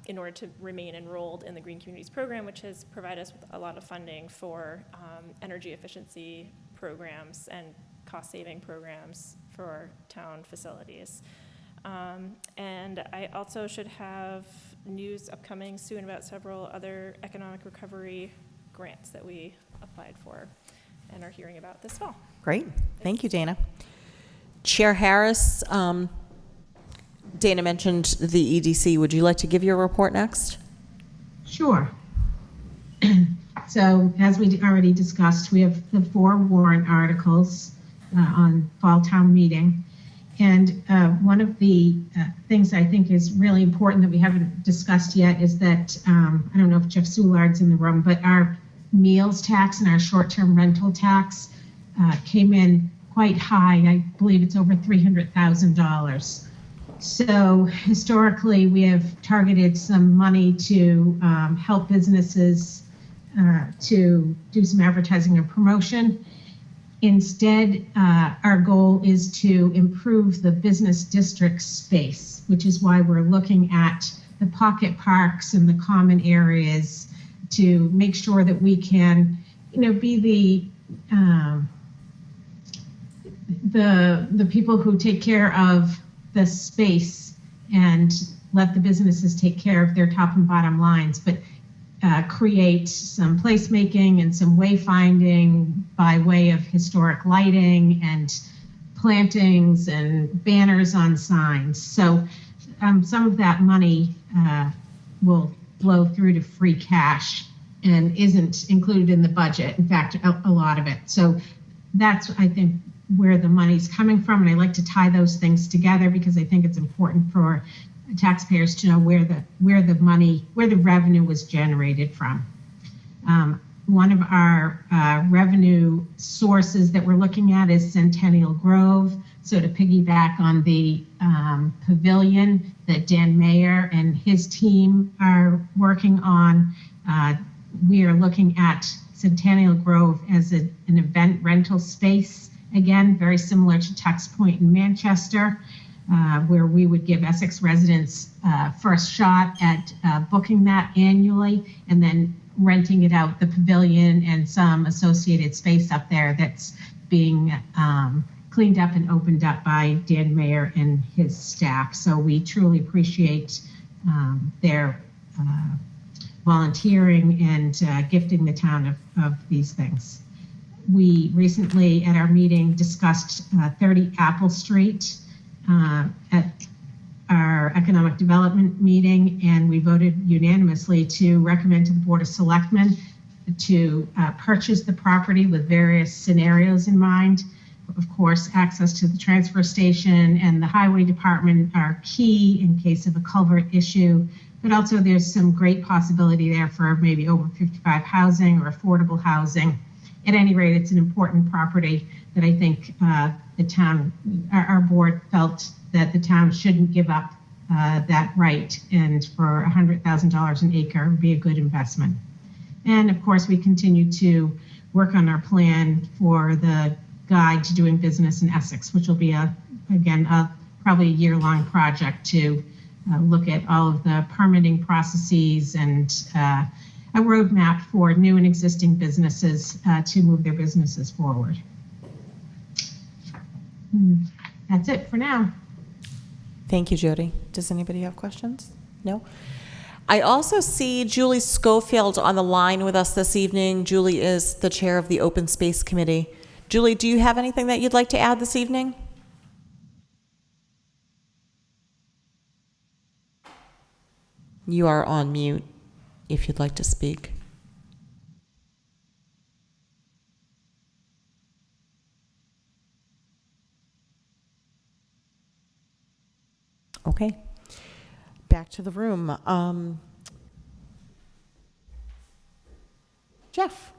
in order to remain enrolled in the Green Communities program, which has provided us with a lot of funding for energy efficiency programs and cost-saving programs for town facilities. And I also should have news upcoming soon about several other economic recovery grants that we applied for and are hearing about this fall. Great. Thank you, Dana. Chair Harris, Dana mentioned the EDC. Would you like to give your report next? Sure. So, as we already discussed, we have the 4 warrant articles on fall town meeting. And one of the things I think is really important that we haven't discussed yet is that, I don't know if Jeff Soulard's in the room, but our meals tax and our short-term rental tax came in quite high. I believe it's over $300,000. So historically, we have targeted some money to help businesses to do some advertising and promotion. Instead, our goal is to improve the business district space, which is why we're looking at the pocket parks and the common areas to make sure that we can, be the people who take care of the space and let the businesses take care of their top and bottom lines, but create some placemaking and some wayfinding by way of historic lighting and plantings and banners on signs. So some of that money will flow through to free cash and isn't included in the budget. In fact, a lot of it. So that's, I think, where the money's coming from. And I like to tie those things together because I think it's important for taxpayers to know where the revenue was generated from. One of our revenue sources that we're looking at is Centennial Grove. So to piggyback on the pavilion that Dan Mayer and his team are working on, we are looking at Centennial Grove as an event rental space. Again, very similar to Tux Point in Manchester, where we would give Essex residents first shot at booking that annually and then renting it out, the pavilion and some associated space up there that's being cleaned up and opened up by Dan Mayer and his staff. So we truly appreciate their volunteering and gifting the town of these things. We recently at our meeting discussed 30 Apple Street at our economic development meeting, and we voted unanimously to recommend to the Board of Selectmen to purchase the property with various scenarios in mind. Of course, access to the transfer station and the highway department are key in case of a culvert issue, but also there's some great possibility there for maybe over 55 housing or affordable housing. At any rate, it's an important property that I think the town, our board felt that the town shouldn't give up that right, and for $100,000 an acre would be a good investment. And of course, we continue to work on our plan for the guide to doing business in Essex, which will be probably a year-long project to look at all of the permitting processes and a roadmap for new and existing businesses to move their businesses forward. That's it for now. Thank you, Jody. Does anybody have questions? No? I also see Julie Schofield on the line with us this evening. Julie is the chair of the Open Space Committee. Julie, do you have anything that you'd like to add this evening? You are on mute if you'd like to speak. Okay. Back to the room. Jeff.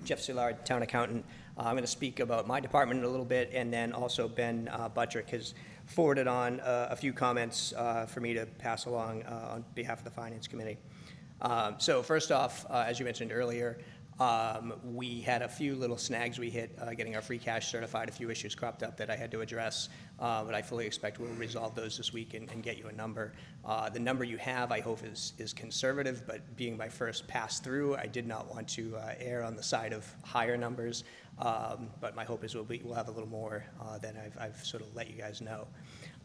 Jeff Szilard, Town Accountant. I'm going to speak about my department in a little bit, and then also Ben Buttrick has forwarded on a few comments for me to pass along on behalf of the Finance Committee. So first off, as you mentioned earlier, we had a few little snags we hit getting our free cash certified. A few issues cropped up that I had to address, but I fully expect we'll resolve those this week and get you a number. The number you have, I hope, is conservative, but being my first pass through, I did not want to err on the side of higher numbers. But my hope is we'll have a little more than I've sort of let you guys know.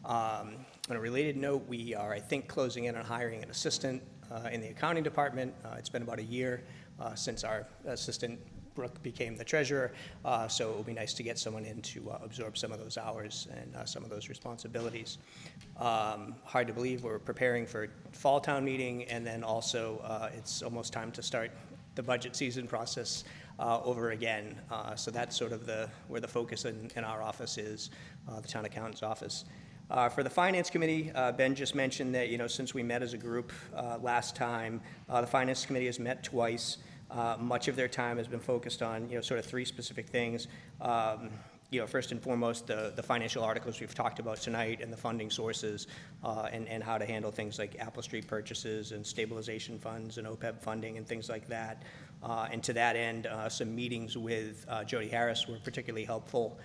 On a related note, we are, I think, closing in on hiring an assistant in the accounting department. It's been about a year since our assistant Brooke became the treasurer, so it will be nice to get someone in to absorb some of those hours and some of those responsibilities. Hard to believe we're preparing for fall town meeting, and then also it's almost time to start the budget season process over again. So that's sort of where the focus in our office is, the town accountant's office. For the Finance Committee, Ben just mentioned that, since we met as a group last time, the Finance Committee has met twice. Much of their time has been focused on, sort of three specific things. First and foremost, the financial articles we've talked about tonight and the funding sources and how to handle things like Apple Street purchases and stabilization funds and OPEB funding and things like that. And to that end, some meetings with Jody Harris were particularly helpful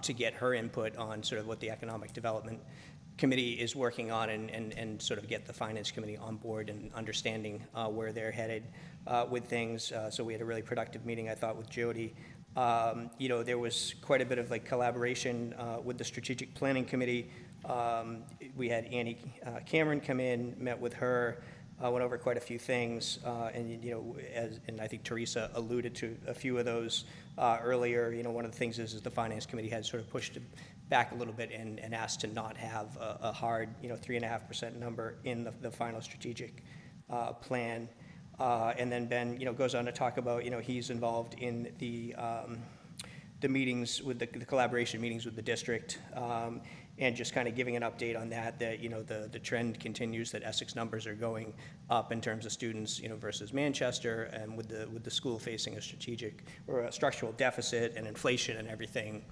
to get her input on sort of what the Economic Development Committee is working on and sort of get the Finance Committee on board and understanding where they're headed with things. So we had a really productive meeting, I thought, with Jody. There was quite a bit of collaboration with the Strategic Planning Committee. We had Annie Cameron come in, met with her, went over quite a few things, and I think Teresa alluded to a few of those earlier. One of the things is the Finance Committee had sort of pushed it back a little bit and asked to not have a hard 3.5% number in the final strategic plan. And then Ben, goes on to talk about, he's involved in the meetings with the collaboration meetings with the district, and just kind of giving an update on that the trend continues, that Essex numbers are going up in terms of students, versus Manchester, and with the school facing a strategic or a structural deficit and inflation and everything,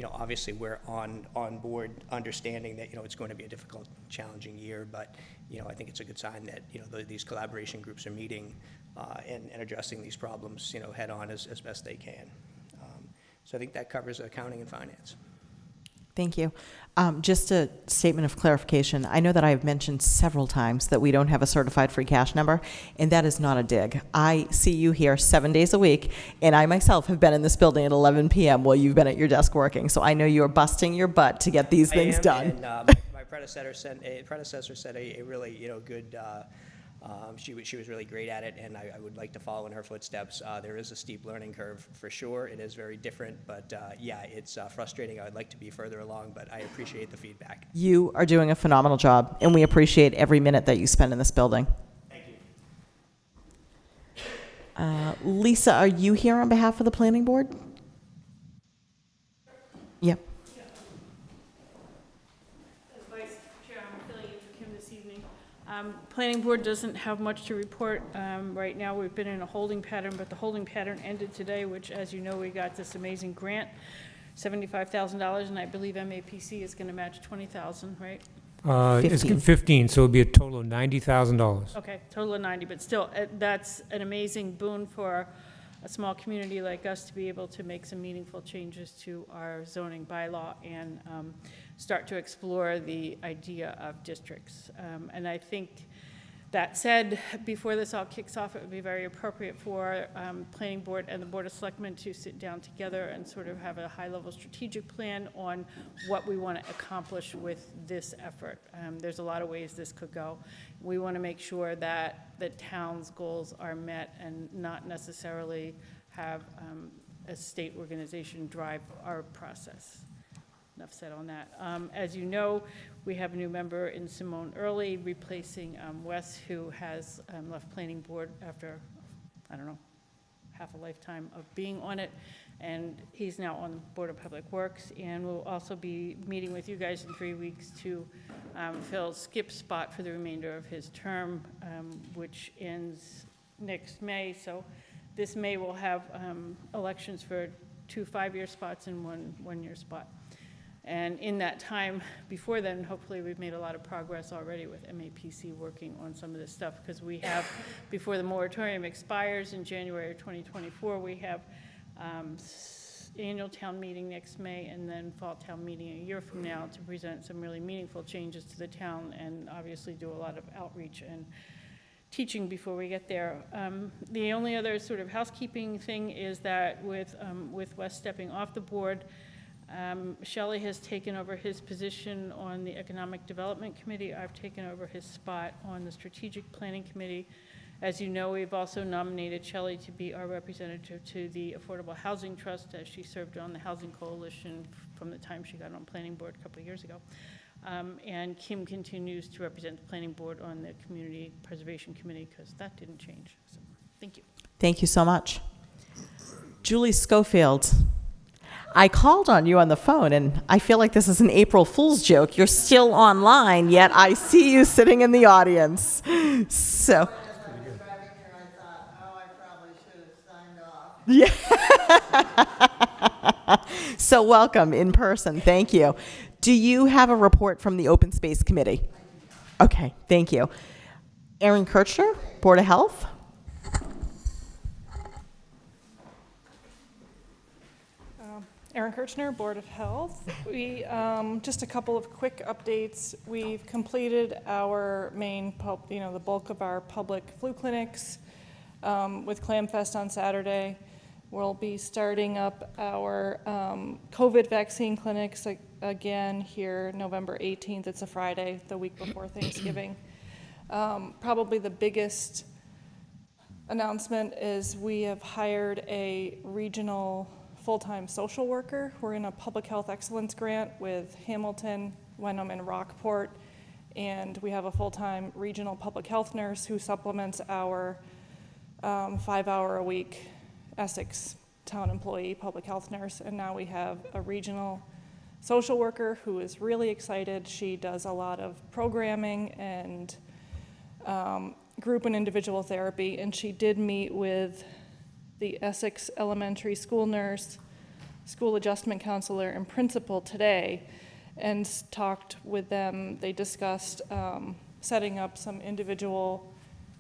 obviously we're on board understanding that, it's going to be a difficult, challenging year, but, I think it's a good sign that, these collaboration groups are meeting and addressing these problems, head on as best they can. So I think that covers accounting and finance. Thank you. Just a statement of clarification. I know that I have mentioned several times that we don't have a certified free cash number, and that is not a dig. I see you here 7 days a week, and I myself have been in this building at 11 p.m. while you've been at your desk working, so I know you are busting your butt to get these things done. And, my predecessor set a really good. She was really great at it, and I would like to follow in her footsteps. There is a steep learning curve for sure. It is very different, but yeah, it's frustrating. I would like to be further along, but I appreciate the feedback. You are doing a phenomenal job, and we appreciate every minute that you spend in this building. Thank you. Lisa, are you here on behalf of the planning board? Yep. Vice Chair, I'm filling in for Kim this evening. Planning board doesn't have much to report. Right now, we've been in a holding pattern, but the holding pattern ended today, which, as you know, we got this amazing grant, $75,000, and I believe MAPC is going to match $20,000, right? It's 15, so it'll be a total of $90,000. Okay, total of 90, but still, that's an amazing boon for a small community like us to be able to make some meaningful changes to our zoning bylaw and start to explore the idea of districts. And I think That said, before this all kicks off, it would be very appropriate for Planning Board and the Board of Selectmen to sit down together and sort of have a high-level strategic plan on what we want to accomplish with this effort. There's a lot of ways this could go. We want to make sure that the town's goals are met and not necessarily have a state organization drive our process. Enough said on that. As you know, we have a new member in Simone Early, replacing Wes, who has left Planning Board after, I don't know, half a lifetime of being on it. And he's now on the Board of Public Works. And we'll also be meeting with you guys in 3 weeks to fill Skip's spot for the remainder of his term, which ends next May. So this May we'll have elections for 2 5-year spots and 1 1-year spot. And in that time, before then, hopefully we've made a lot of progress already with MAPC working on some of this stuff, because we have, before the moratorium expires in January of 2024, we have annual town meeting next May, and then fall town meeting a year from now to present some really meaningful changes to the town, and obviously do a lot of outreach and teaching before we get there. The only other sort of housekeeping thing is that with Wes stepping off the board, Shelley has taken over his position on the Economic Development Committee. I've taken over his spot on the Strategic Planning Committee. As you know, we've also nominated Shelley to be our representative to the Affordable Housing Trust, as she served on the Housing Coalition from the time she got on Planning Board a couple of years ago. And Kim continues to represent the Planning Board on the Community Preservation Committee, because that didn't change. So, thank you. Thank you so much. Julie Schofield, I called on you on the phone, and I feel like this is an April Fool's joke. You're still online, yet I see you sitting in the audience. So. Yeah. So welcome in person. Thank you. Do you have a report from the Open Space Committee? Okay, thank you. Erin Kirchner, Board of Health. Erin Kirchner, Board of Health. We, just a couple of quick updates. We've completed our main, the bulk of our public flu clinics with ClamFest on Saturday. We'll be starting up our COVID vaccine clinics again here November 18th. It's a Friday, the week before Thanksgiving. Probably the biggest announcement is we have hired a regional full-time social worker. We're in a public health excellence grant with Hamilton, Wenham, and Rockport, and we have a full-time regional public health nurse who supplements our 5-hour-a-week Essex town employee public health nurse. And now we have a regional social worker who is really excited. She does a lot of programming and group and individual therapy, and she did meet with the Essex elementary school nurse, school adjustment counselor, and principal today, and talked with them. They discussed setting up some individual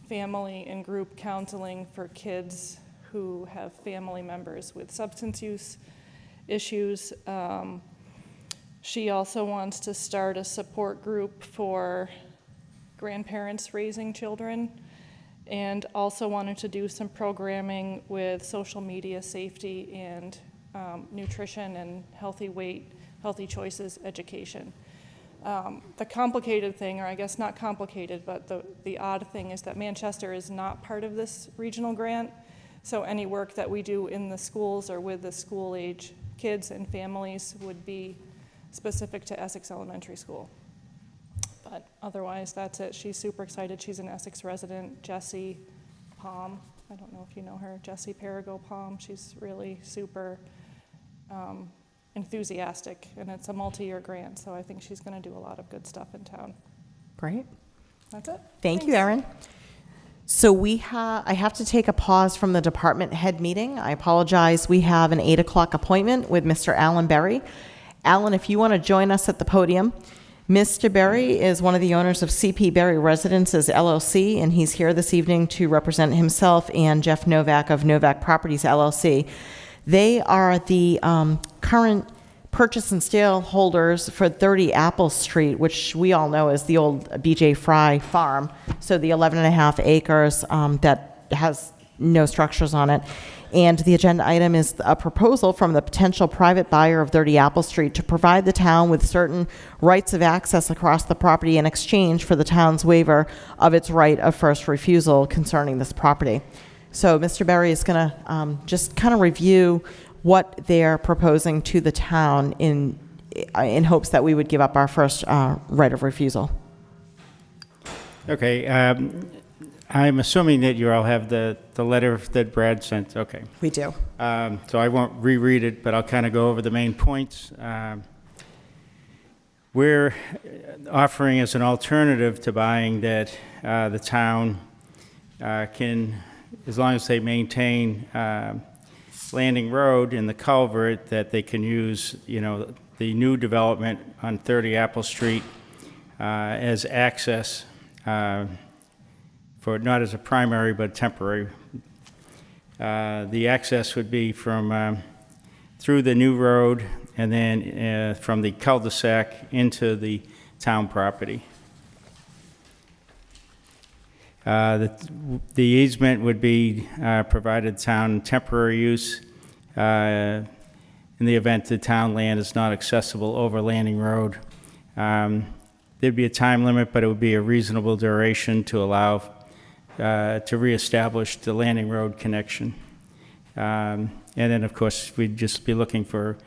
family and group counseling for kids who have family members with substance use issues. She also wants to start a support group for grandparents raising children, and also wanted to do some programming with social media safety and nutrition and healthy weight, healthy choices education. The complicated thing, or I guess not complicated, but the odd thing is that Manchester is not part of this regional grant. So any work that we do in the schools or with the school age kids and families would be specific to Essex Elementary School. But otherwise, that's it. She's super excited. She's an Essex resident. Jessie Palm, I don't know if you know her, Jessie Perigo Palm. She's really super enthusiastic, and it's a multi-year grant, so I think she's going to do a lot of good stuff in town. Great. That's it. Thank you, Thanks. Erin. So I have to take a pause from the department head meeting. I apologize. We have an 8 o'clock appointment with Mr. Alan Berry. Alan, if you want to join us at the podium. Mr. Berry is one of the owners of CP Berry Residences LLC, and he's here this evening to represent himself and Jeff Novak of Novak Properties LLC. They are the current purchase and sale holders for 30 Apple Street, which we all know is the old BJ Fry farm. So the 11.5 acres that has no structures on it. And the agenda item is a proposal from the potential private buyer of 30 Apple Street to provide the town with certain rights of access across the property in exchange for the town's waiver of its right of first refusal concerning this property. So Mr. Berry is going to just kind of review what they're proposing to the town in hopes that we would give up our first right of refusal. Okay, I'm assuming that you all have the letter that Brad sent. Okay. We do. So I won't reread it, but I'll kind of go over the main points. We're offering as an alternative to buying that the town can, as long as they maintain Landing Road and the culvert, that they can use, the new development on 30 Apple Street as access for not as a primary but temporary. The access would be from through the new road and then from the cul-de-sac into the town property. The easement would be provided town temporary use in the event the town land is not accessible over Landing Road. There'd be a time limit, but it would be a reasonable duration to allow to reestablish the Landing Road connection. And then, of course, we'd just be looking for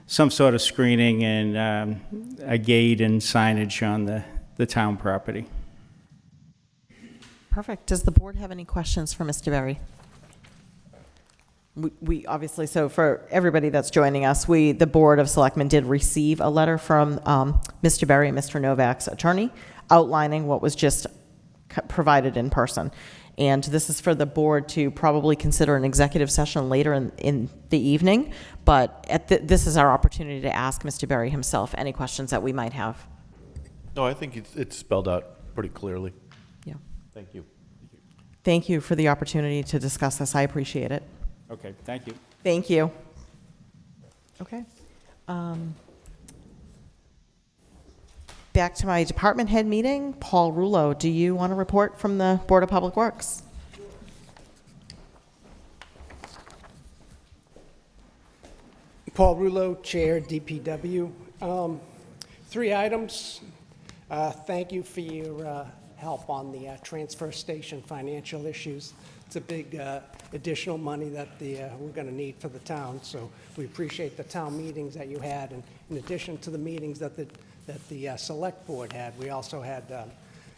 some sort of screening and a gate and signage on the town property. Perfect. Does the board have any questions for Mr. Berry? We obviously, so for everybody that's joining us, the Board of Selectmen did receive a letter from Mr. Berry and Mr. Novak's attorney outlining what was just provided in person. And this is for the board to probably consider an executive session later in the evening. But this is our opportunity to ask Mr. Berry himself any questions that we might have. No, I think it's spelled out pretty clearly. Yeah. Thank you. Thank you for the opportunity to discuss this. I appreciate it. Okay, thank you. Thank you. Okay. Back to my department head meeting. Paul Rulo, do you want to report from the Board of Public Works? Paul Rulo, Chair, DPW. 3 items. Thank you for your help on the transfer station financial issues. It's a big additional money that we're going to need for the town, so we appreciate the town meetings that you had. And in addition to the meetings that the Select Board had, we also had,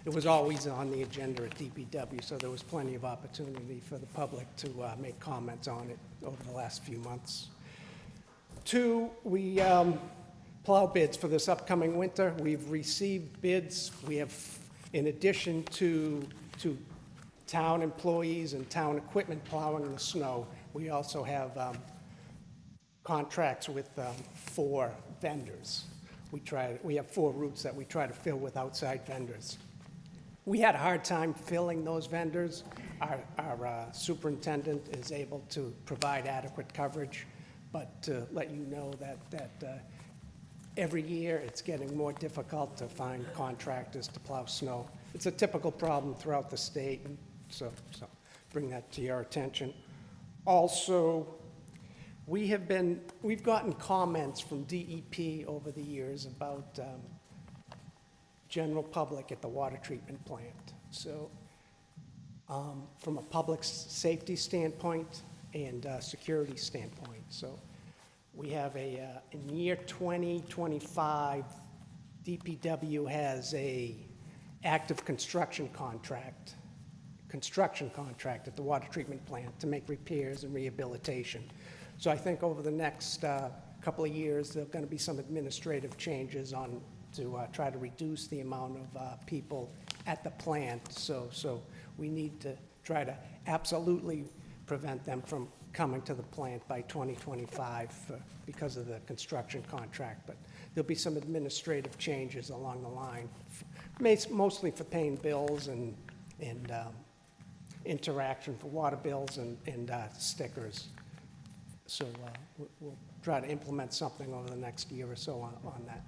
it was always on the agenda at DPW, so there was plenty of opportunity for the public to make comments on it over the last few months. 2, we plow bids for this upcoming winter. We've received bids. We have, in addition to town employees and town equipment plowing the snow, we also have contracts with 4 vendors. We have 4 routes that we try to fill with outside vendors. We had a hard time filling those vendors. Our superintendent is able to provide adequate coverage, but to let you know that every year it's getting more difficult to find contractors to plow snow. It's a typical problem throughout the state, and so bring that to your attention. Also, we've gotten comments from DEP over the years about general public at the water treatment plant. So from a public safety standpoint and security standpoint. So we have in year 2025, DPW has a active construction contract at the water treatment plant to make repairs and rehabilitation. So I think over the next couple of years, there are going to be some administrative changes to try to reduce the amount of people at the plant. So we need to try to absolutely prevent them from coming to the plant by 2025 because of the construction contract. But there'll be some administrative changes along the line, mostly for paying bills and interaction for water bills and stickers. So we'll try to implement something over the next year or so on that.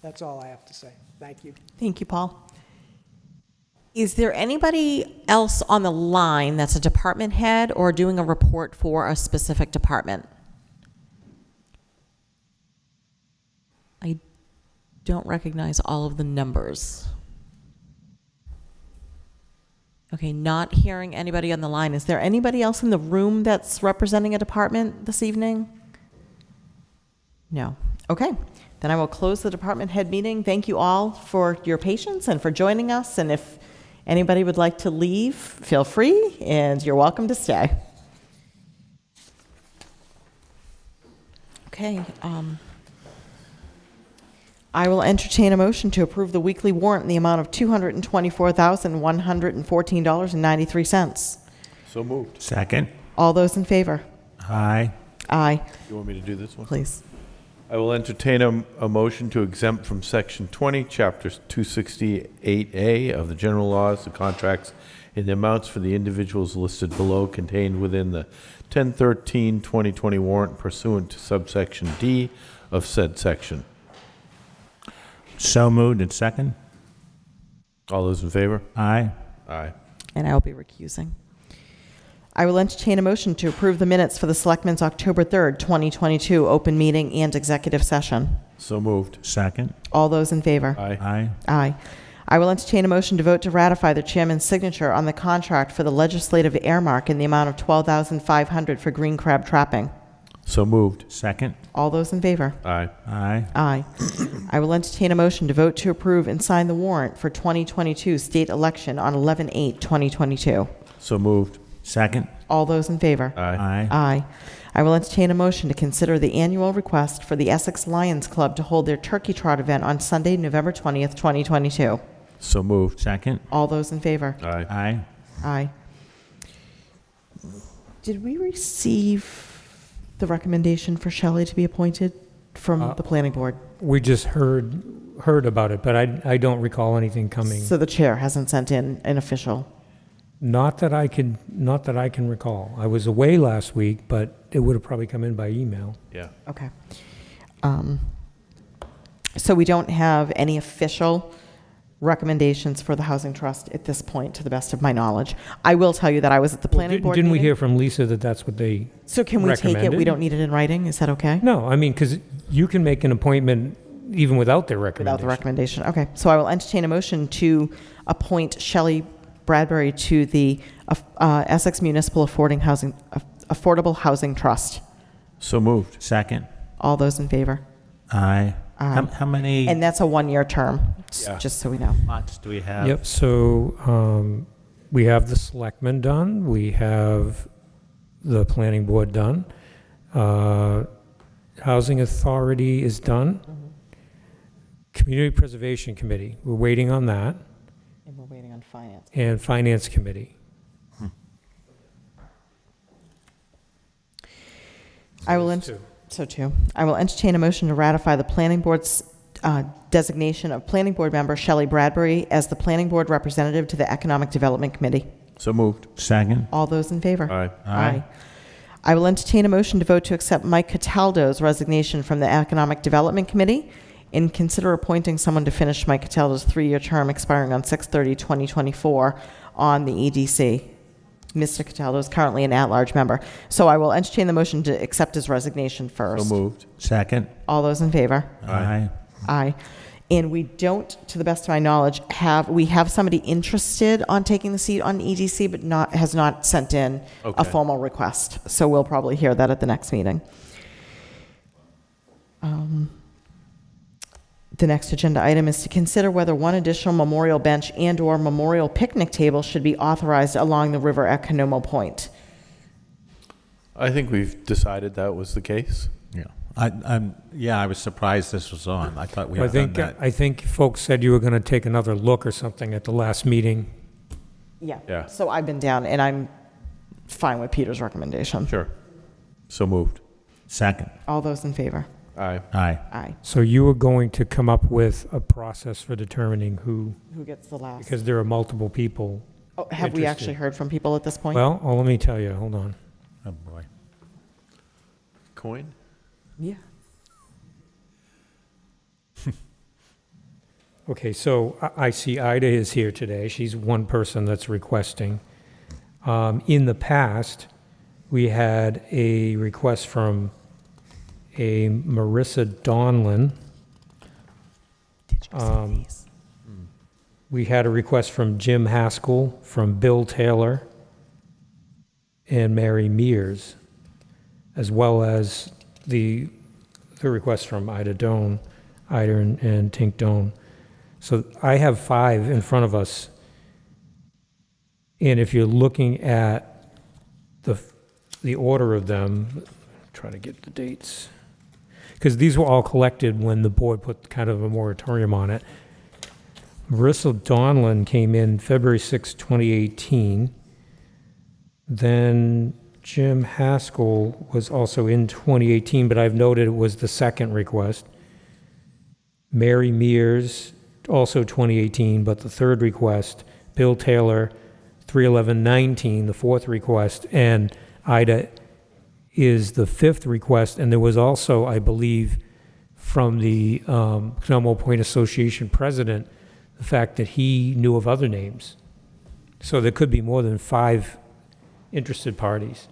That's all I have to say. Thank you. Thank you, Paul. Is there anybody else on the line that's a department head or doing a report for a specific department? I don't recognize all of the numbers. Okay, not hearing anybody on the line. Is there anybody else in the room that's representing a department this evening? No. Okay, then I will close the department head meeting. Thank you all for your patience and for joining us. And if anybody would like to leave, feel free, and you're welcome to stay. Okay, I will entertain a motion to approve the weekly warrant in the amount of $224,114.93. So moved. Second. All those in favor? Aye. Aye. You want me to do this one? Please. I will entertain a motion to exempt from Section 20, Chapter 268A of the general laws, the contracts in the amounts for the individuals listed below contained within the 10/13/2020 warrant pursuant to subsection D of said section. So moved and second. All those in favor? Aye. Aye. And I will be recusing. I will entertain a motion to approve the minutes for the Selectmen's October 3rd, 2022 open meeting and executive session. So moved. Second. All those in favor? Aye. Aye. Aye. I will entertain a motion to vote to ratify the chairman's signature on the contract for the legislative earmark in the amount of $12,500 for green crab trapping. So moved. Second. All those in favor? Aye. Aye. Aye. I will entertain a motion to vote to approve and sign the warrant for 2022 state election on 11/8/2022. So moved. Second. All those in favor? Aye. Aye. Aye. I will entertain a motion to consider the annual request for the Essex Lions Club to hold their Turkey Trot event on Sunday, November 20th, 2022. So moved. Second. All those in favor? Aye. Aye. Aye. Did we receive the recommendation for Shelley to be appointed from the planning board? We just heard about it, but I don't recall anything coming. So the chair hasn't sent in an official? Not that I can recall. I was away last week, but it would have probably come in by email. Yeah. Okay. So we don't have any official recommendations for the Housing Trust at this point, to the best of my knowledge. I will tell you that I was at the planning board Didn't we meeting. hear from Lisa that that's what they So can we take it? recommended? We don't need it in writing? Is that okay? No, I mean, because you can make an appointment even without their recommendation. Without the recommendation. Okay. So I will entertain a motion to appoint Shelley Bradbury to the Essex Municipal Affordable Housing Trust. So moved. Second. All those in favor? Aye. How many And that's a one-year term, Yeah. just so we know. lots do we have? Yep, so we have the selectmen done, we have the planning board done, housing authority is done, community preservation committee, we're waiting on that, And we're waiting on finance. and finance committee. I will, I will entertain a motion to ratify the planning board's designation of planning board member Shelley Bradbury as the planning board representative to the Economic Development Committee. So moved. Second. All those in favor? Aye. Aye. I will entertain a motion to vote to accept Mike Cataldo's resignation from the Economic Development Committee and consider appointing someone to finish Mike Cataldo's 3-year term expiring on 6/30/2024 on the EDC. Mr. Cataldo is currently an at-large member. So I will entertain the motion to accept his resignation first. So moved. Second. All those in favor? Aye. Aye. And we don't, to the best of my knowledge, we have somebody interested on taking the seat on EDC, but has not sent in a Okay. formal request. So we'll probably hear that at the next meeting. The next agenda item is to consider whether one additional memorial bench and/or memorial picnic table should be authorized along the river at Canomo Point. I think we've decided that was the case. Yeah. I was surprised this was on. I thought we I had done think, that. I think folks said you were going to take another look or something at the last meeting. Yeah. So I've been down, and I'm fine with Peter's recommendation. Sure. So moved. Second. All those in favor? Aye. Aye. Aye. So you were going to come up with a process for determining who, Who gets the last? because there are multiple people. Oh, have we interested. actually heard from people at this point? Well, let me tell you, hold on. Oh, boy. coin? Yeah. Okay, so I see Ida is here today. She's one person that's requesting. In the past, we had a request from a Marissa Donlin. Did you see these? We had a request from Jim Haskell, from Bill Taylor, and Mary Mears, as well as the request from Ida and Tink Doan. So I have 5 in front of us. And if you're looking at the order of them, try to get the dates, because these were all collected when the board put kind of a moratorium on it. Marissa Donlin came in February 6, 2018. Then Jim Haskell was also in 2018, but I've noted it was the second request. Mary Mears, also 2018, but the third request. Bill Taylor, 3/11/19, the fourth request. And Ida is the fifth request. And there was also, I believe, from the Canoma Point Association president, the fact that he knew of other names. So there could be more than 5 interested parties.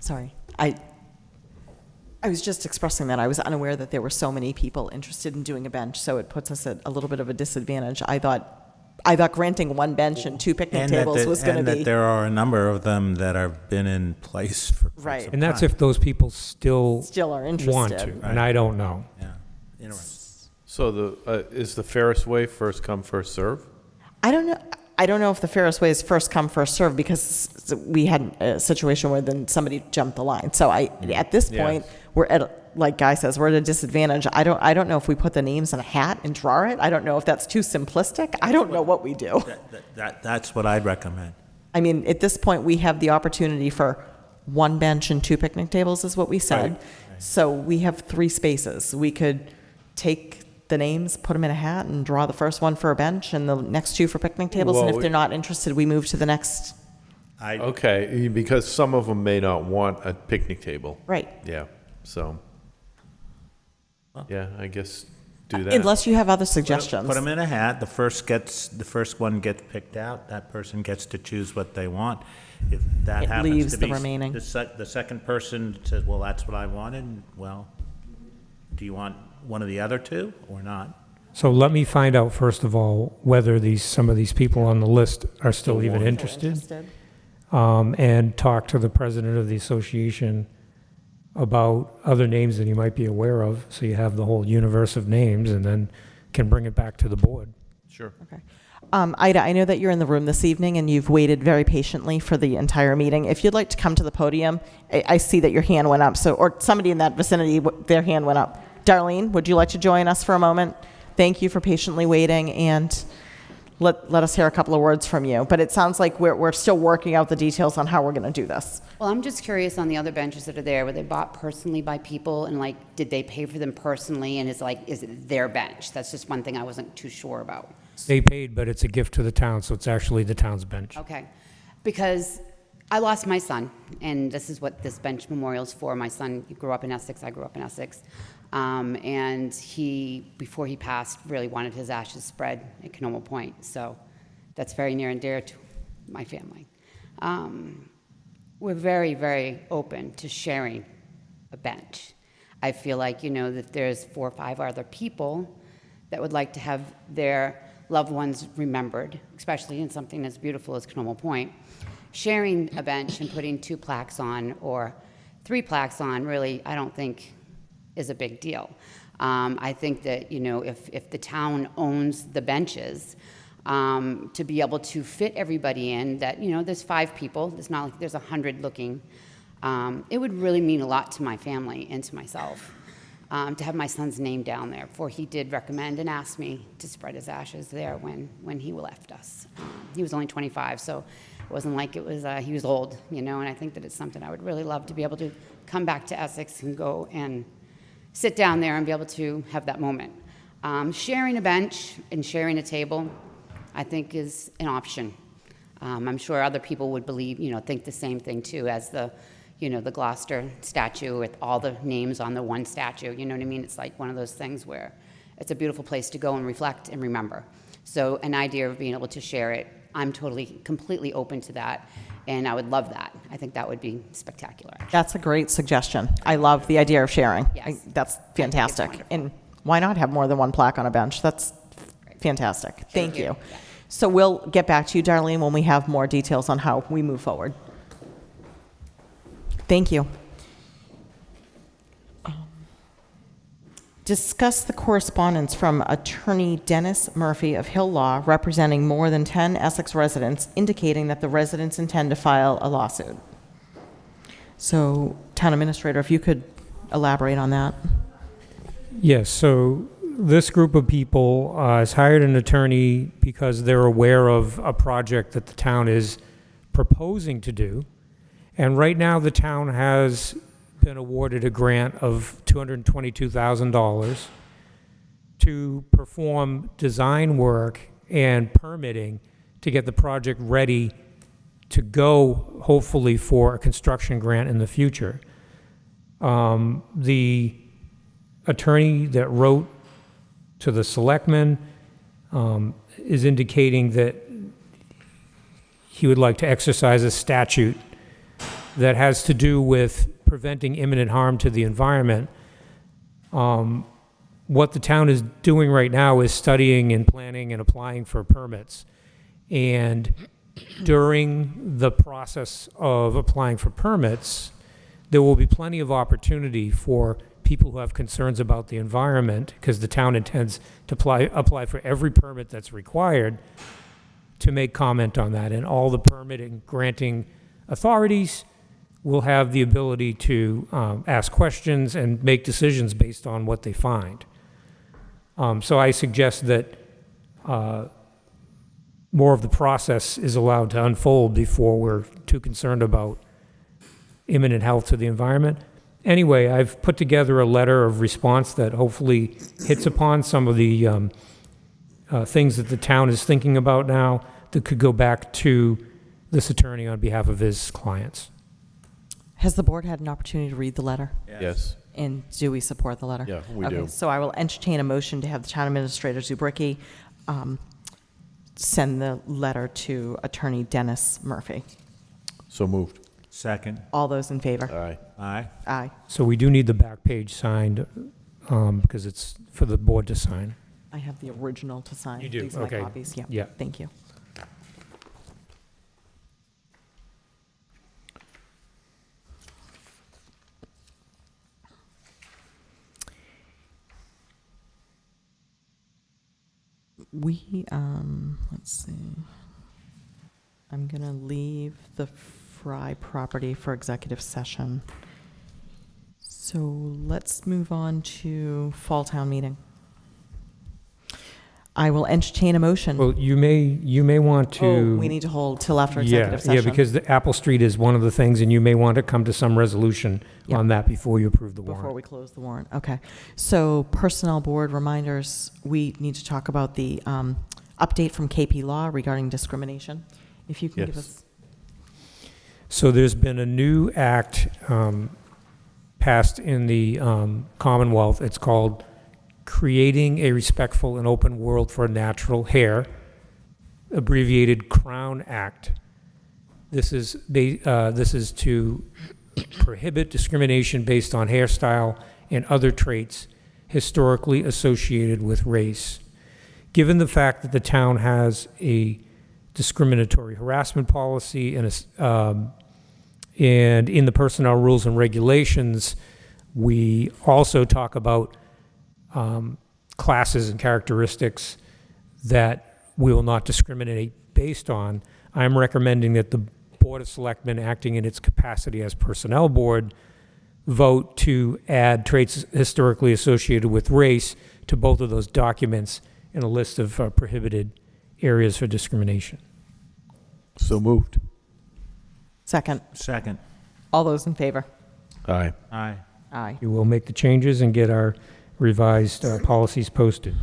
Sorry. I was just expressing that I was unaware that there were so many people interested in doing a bench, so it puts us at a little bit of a disadvantage. I thought granting 1 bench and 2 picnic tables was going to be... And that there are a number of them that have been in place for quite Right. some And that's time. if those people still Still are interested. want to, and I don't know. Yeah, interesting. So is the Ferris way first come, first serve? I don't know. I don't know if the fairest way is first come, first serve, because we had a situation where then somebody jumped the line. So at this point, we're at, like Guy says, we're at a disadvantage. I don't know if we put the names in a hat and draw it. I don't know if that's too simplistic. I don't know what we do. That's what I'd recommend. I mean, at this point, we have the opportunity for 1 bench and 2 picnic tables, is what we said. Right. So we have 3 spaces. We could take the names, put them in a hat, and draw the first one for a bench and the next 2 for picnic tables. And Well, if they're not interested, we move to the next. Okay, because some of them may not want a picnic table. Right. Yeah, so, yeah, I guess do that. Unless you have other suggestions. Put them in a hat. The first one gets picked out. That person gets to choose what they want. If that It happens leaves to the be remaining. the second person says, well, that's what I wanted. Well, do you want one of the other 2 or not? So let me find out, first of all, whether some of these people on the list are still even interested. And talk to the president of the association about other names that you might be aware of, so you have the whole universe of names, and then can bring it back to the board. Sure. Okay. Ida, I know that you're in the room this evening and you've waited very patiently for the entire meeting. If you'd like to come to the podium, I see that your hand went up, or somebody in that vicinity, their hand went up. Darlene, would you like to join us for a moment? Thank you for patiently waiting, and let us hear a couple of words from you. But it sounds like we're still working out the details on how we're going to do this. Well, I'm just curious on the other benches that are there, were they bought personally by people, and like, did they pay for them personally, and is it their bench? That's just one thing I wasn't too sure about. They paid, but it's a gift to the town, so it's actually the town's bench. Okay, because I lost my son, and this is what this bench memorial's for. My son grew up in Essex, I grew up in Essex. And he, before he passed, really wanted his ashes spread at Canoma Point. So that's very near and dear to my family. We're very, very open to sharing a bench. I feel like, that there's 4 or 5 other people that would like to have their loved ones remembered, especially in something as beautiful as Canoma Point. Sharing a bench and putting 2 plaques on, or 3 plaques on, really, I don't think is a big deal. I think that, if the town owns the benches, to be able to fit everybody in, that, there's 5 people, it's not like there's 100 looking, it would really mean a lot to my family and to myself, to have my son's name down there, for he did recommend and ask me to spread his ashes there when he left us. He was only 25, so it wasn't like it was, he was old, and I think that it's something I would really love to be able to come back to Essex and go and sit down there and be able to have that moment. Sharing a bench and sharing a table, I think, is an option. I'm sure other people would think the same thing too, as the Gloucester statue with all the names on the one statue. You know what I mean? It's like one of those things where it's a beautiful place to go and reflect and remember. So an idea of being able to share it, I'm completely open to that, and I would love that. I think that would be spectacular. That's a great suggestion. I love the idea of sharing. Yes. That's fantastic. And why not have more than one plaque on a bench? That's fantastic. Thank you. Yeah. So we'll get back to you, Darlene, when we have more details on how we move forward. Thank you. Discuss the correspondence from Attorney Dennis Murphy of Hill Law, representing more than 10 Essex residents, indicating that the residents intend to file a lawsuit. So, Town Administrator, if you could elaborate on that. Yes, so this group of people has hired an attorney because they're aware of a project that the town is proposing to do. And right now, the town has been awarded a grant of $222,000 to perform design work and permitting to get the project ready to go, hopefully, for a construction grant in the future. The attorney that wrote to the Selectmen is indicating that he would like to exercise a statute that has to do with preventing imminent harm to the environment. What the town is doing right now is studying and planning and applying for permits. And during the process of applying for permits, there will be plenty of opportunity for people who have concerns about the environment, because the town intends to apply for every permit that's required, to make comment on that. And all the permitting granting authorities will have the ability to ask questions and make decisions based on what they find. So I suggest that more of the process is allowed to unfold before we're too concerned about imminent health to the environment. Anyway, I've put together a letter of response that hopefully hits upon some of the things that the town is thinking about now that could go back to this attorney on behalf of his clients. Has the board had an opportunity to read the letter? Yes. And do we support the letter? Yeah, we Okay, do. so I will entertain a motion to have the Town Administrator Zubricki send the letter to Attorney Dennis Murphy. So moved. Second. All those in favor? Aye. Aye. Aye. So we do need the back page signed because it's for the board to sign. I have the original to sign. You do, These are okay. my copies. Yeah. Yeah. Thank you. Let's see. I'm going to leave the Fry property for executive session. So let's move on to Fall Town Meeting. I will entertain a motion. Well, you may want to. Oh, we need to hold till after executive session. Yeah, because the Apple Street is one of the things, and you may want to come to some resolution on that before you approve the warrant. Before we close the warrant, okay. So Personnel Board reminders, we need to talk about the update from KP Law regarding discrimination. If you can give Yes. us. So there's been a new act passed in the Commonwealth. It's called Creating a Respectful and Open World for Natural Hair, abbreviated Crown Act. This is to prohibit discrimination based on hairstyle and other traits historically associated with race. Given the fact that the town has a discriminatory harassment policy and And in the personnel rules and regulations, we also talk about classes and characteristics that we will not discriminate based on. I'm recommending that the Board of Selectmen, acting in its capacity as Personnel Board, vote to add traits historically associated with race to both of those documents in a list of prohibited areas for discrimination. So moved. Second. Second. All those in favor? Aye. Aye. Aye. You will make the changes and get our revised policies posted.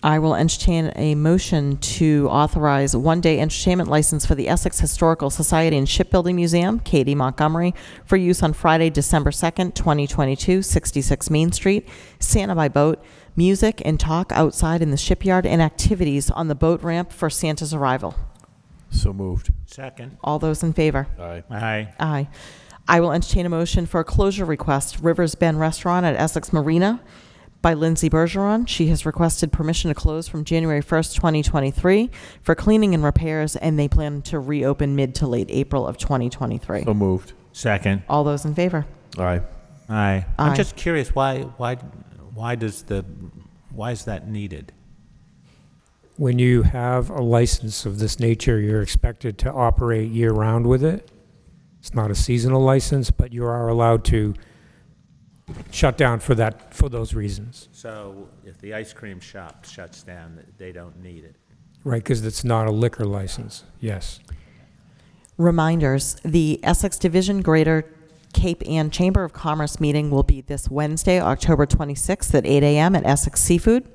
I will entertain a motion to authorize one-day entertainment license for the Essex Historical Society and Shipbuilding Museum, Katie Montgomery, for use on Friday, December 2nd, 2022, 66 Main Street, Santa by boat, music and talk outside in the shipyard, and activities on the boat ramp for Santa's arrival. So moved. Second. All those in favor? Aye. Aye. Aye. I will entertain a motion for a closure request, Rivers Bend Restaurant at Essex Marina, by Lindsay Bergeron. She has requested permission to close from January 1st, 2023 for cleaning and repairs, and they plan to reopen mid to late April of 2023. So moved. Second. All those in favor? Aye. Aye. Aye. I'm just curious, why is that needed? When you have a license of this nature, you're expected to operate year-round with it. It's not a seasonal license, but you are allowed to shut down for those reasons. So if the ice cream shop shuts down, they don't need it. Right, because it's not a liquor license, yes. Reminders, the Essex Division Greater Cape Ann Chamber of Commerce meeting will be this Wednesday, October 26th at 8 a.m. at Essex Seafood.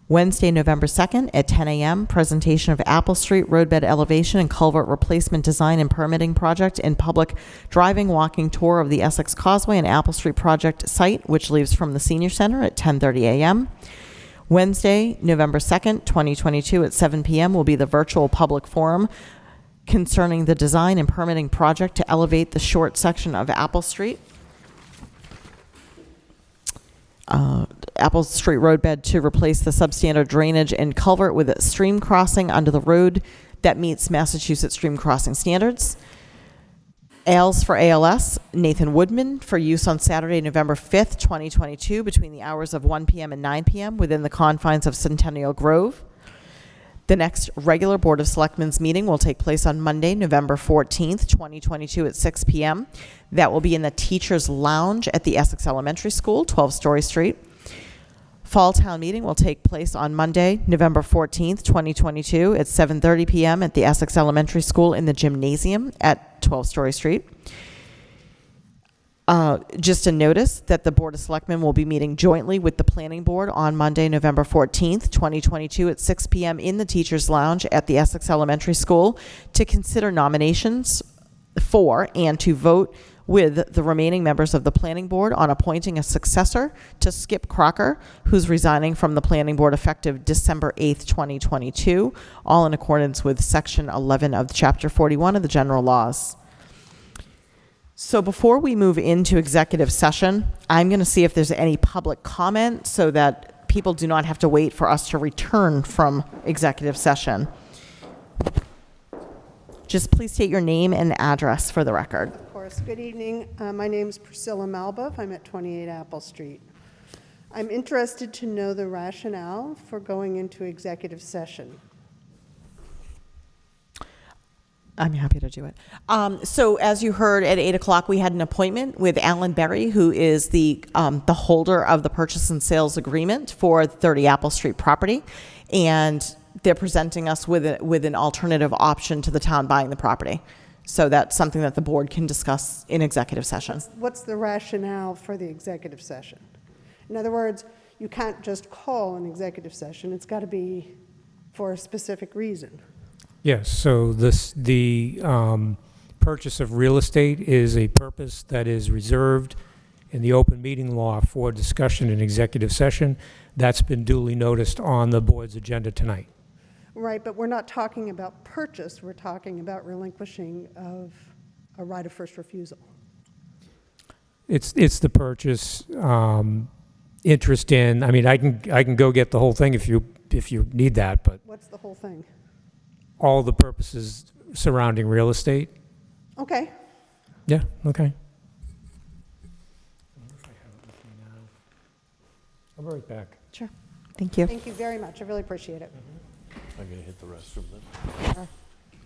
Wednesday, November 2nd at 10 a.m., presentation of Apple Street roadbed elevation and culvert replacement design and permitting project and public driving walking tour of the Essex Causeway and Apple Street project site, which leaves from the Senior Center at 10:30 a.m. Wednesday, November 2nd, 2022 at 7 p.m. will be the virtual public forum concerning the design and permitting project to elevate the short section of Apple Street. Apple Street roadbed to replace the substandard drainage and culvert with a stream crossing under the road that meets Massachusetts stream crossing standards. Ales for ALS, Nathan Woodman, for use on Saturday, November 5th, 2022, between the hours of 1 p.m. and 9 p.m. within the confines of Centennial Grove. The next regular Board of Selectmen's meeting will take place on Monday, November 14th, 2022 at 6 p.m. That will be in the Teachers Lounge at the Essex Elementary School, 12 Story Street. Fall Town Meeting will take place on Monday, November 14th, 2022 at 7:30 p.m. at the Essex Elementary School in the gymnasium at 12 Story Street. Just a notice that the Board of Selectmen will be meeting jointly with the Planning Board on Monday, November 14th, 2022 at 6 p.m. in the Teachers Lounge at the Essex Elementary School to consider nominations for and to vote with the remaining members of the Planning Board on appointing a successor to Skip Crocker, who's resigning from the Planning Board effective December 8th, 2022, all in accordance with Section 11 of Chapter 41 of the General Laws. So before we move into executive session, I'm going to see if there's any public comment so that people do not have to wait for us to return from executive session. Just please state your name and address for the record. Of course. Good evening. My name is Priscilla Malbuff. I'm at 28 Apple Street. I'm interested to know the rationale for going into executive session. I'm happy to do it. So as you heard at 8 o'clock, we had an appointment with Alan Berry, who is the holder of the purchase and sales agreement for 30 Apple Street property. And they're presenting us with an alternative option to the town buying the property. So that's something that the board can discuss in executive session. What's the rationale for the executive session? In other words, you can't just call an executive session. It's got to be for a specific reason. Yes, so the purchase of real estate is a purpose that is reserved in the open meeting law for discussion in executive session. That's been duly noticed on the board's agenda tonight. Right, but we're not talking about purchase. We're talking about relinquishing of a right of first refusal. It's the purchase, interest in. I mean, I can go get the whole thing if you need that, but What's the whole thing? all the purposes surrounding real estate. Okay. Yeah, okay. I'll be right back. Sure. Thank you. Thank you very much. I really appreciate it. I'm going to hit the restroom then.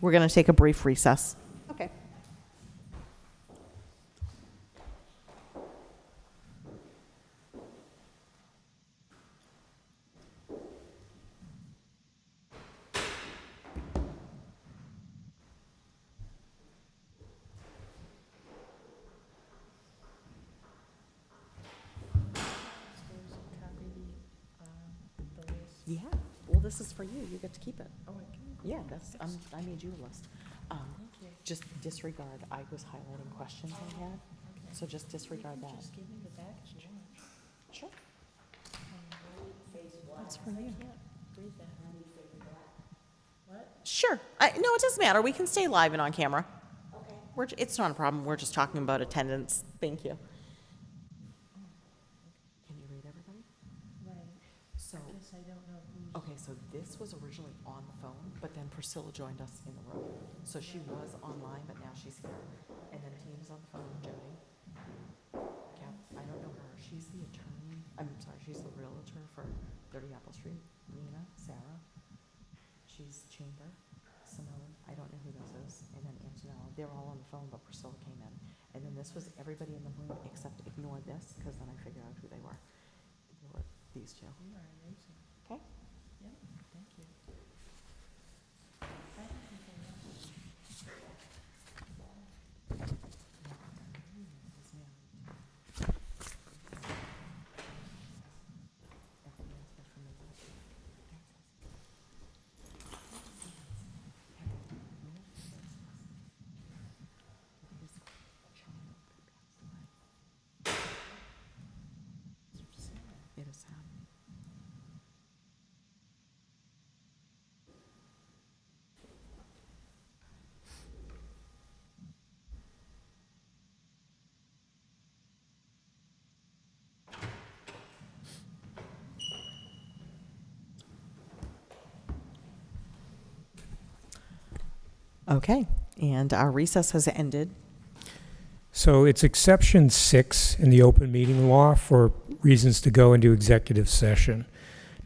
We're going to take a brief recess. Okay. Yeah. Well, this is for you. You get to keep it. Oh, I can? Yeah, I made you a list. Just disregard, I was highlighting questions I had, so just disregard that. Just give me the back if you want. Sure. That's for you. Read that. What? Sure. No, it doesn't matter. We can stay live and on camera. Okay. It's not a problem. We're just talking about attendance. Thank you. Can you read everybody? Right. So, Because I don't know who's. okay, so this was originally on the phone, but then Priscilla joined us in the room. So she was online, but now she's here. And then Tina's on the phone, Jody. I don't know her. She's the attorney. I'm sorry, she's the realtor for 30 Apple Street. Nina, Sarah. She's Chamber. Simone, I don't know who this is. And then Antonella. They're all on the phone, but Priscilla came in. And then this was everybody in the room except ignore this, because then I figured out who they were. They were these two. You are amazing. Okay? Yep, thank you. I don't think I know. It is sad. Okay, and our recess has ended. So it's exception 6 in the open meeting law for reasons to go into executive session,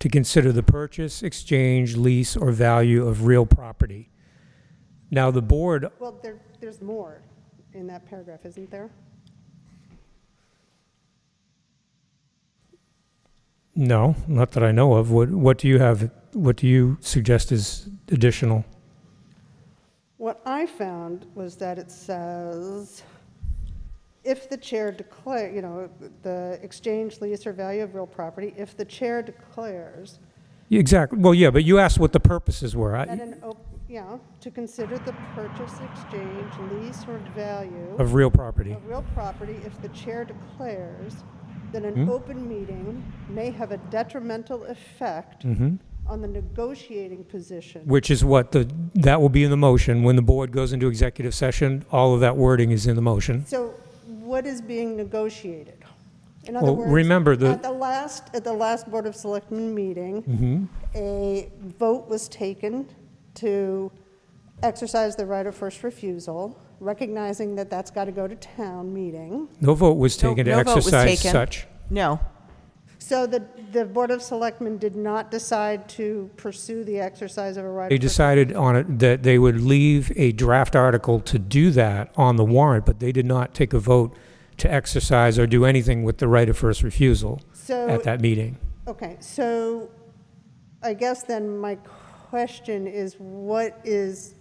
to consider the purchase, exchange, lease, or value of real property. Now, the board, Well, there's more in that paragraph, isn't there? no, not that I know of. What do you have, what do you suggest is additional? What I found was that it says, if the chair declare, the exchange, lease, or value of real property, if the chair declares Exactly. Well, yeah, but you asked what the purposes were. to consider the purchase, exchange, lease, or value Of real property. of real property, if the chair declares that an open meeting may have a detrimental effect on the negotiating position. Which is what that will be in the motion. When the board goes into executive session, all of that wording is in the motion. So what is being negotiated? In other Well, words, remember at the last Board of Selectmen meeting, a vote was taken to exercise the right of first refusal, recognizing that that's got to go to town meeting. No vote was taken to No vote was exercise taken. such. No. So the Board of Selectmen did not decide to pursue the exercise of a right They of first. decided on it that they would leave a draft article to do that on the warrant, but they did not take a vote to exercise or do anything with the right of first refusal at that meeting. Okay, so I guess then my question is, what is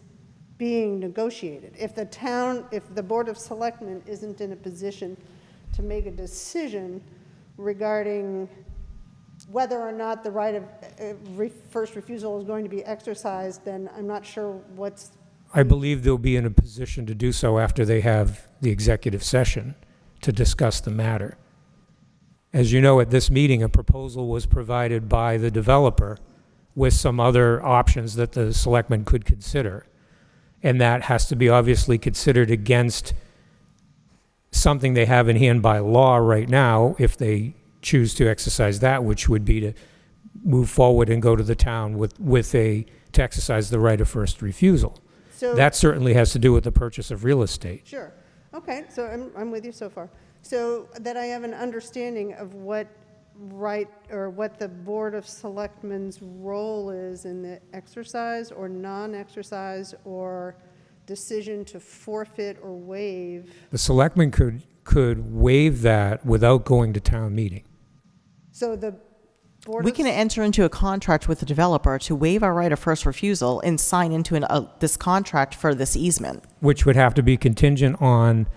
being negotiated? If the Board of Selectmen isn't in a position to make a decision regarding whether or not the right of first refusal is going to be exercised, then I'm not sure what's... I believe they'll be in a position to do so after they have the executive session to discuss the matter. As you know, at this meeting, a proposal was provided by the developer with some other options that the selectmen could consider. And that has to be obviously considered against something they have in hand by law right now, if they choose to exercise that, which would be to move forward and go to the town to exercise the right of first refusal. So- That certainly has to do with the purchase of real estate. Sure. Okay, so I'm with you so far. So that I have an understanding of what what the Board of Selectmen's role is in the exercise or non-exercise or decision to forfeit or waive. The selectmen could waive that without going to town meeting. So the Board We of can enter into a contract with the developer to waive our right of first refusal and sign into this contract for this easement. Which would have to be contingent on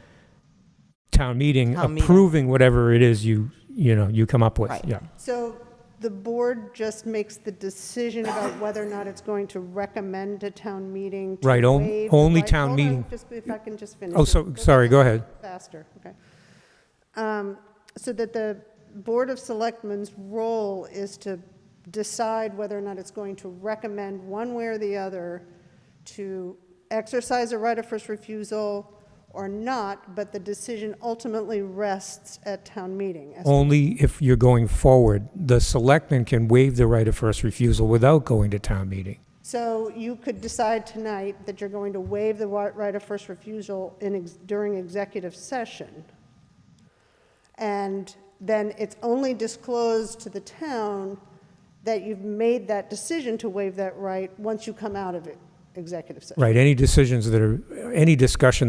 town meeting approving whatever it is you come up with. Right. Yeah. So the board just makes the decision about whether or not it's going to recommend to town meeting to Right, waive the only right- town hold on, meeting. just if I can just finish. Oh, it. so, sorry, go ahead. Faster, okay. So that the Board of Selectmen's role is to decide whether or not it's going to recommend one way or the other to exercise a right of first refusal or not, but the decision ultimately rests at town meeting. as to- Only if you're going forward. The selectmen can waive the right of first refusal without going to town meeting. So you could decide tonight that you're going to waive the right of first refusal during executive session. And then it's only disclosed to the town that you've made that decision to waive that right once you come out of it, executive session. Right, any discussion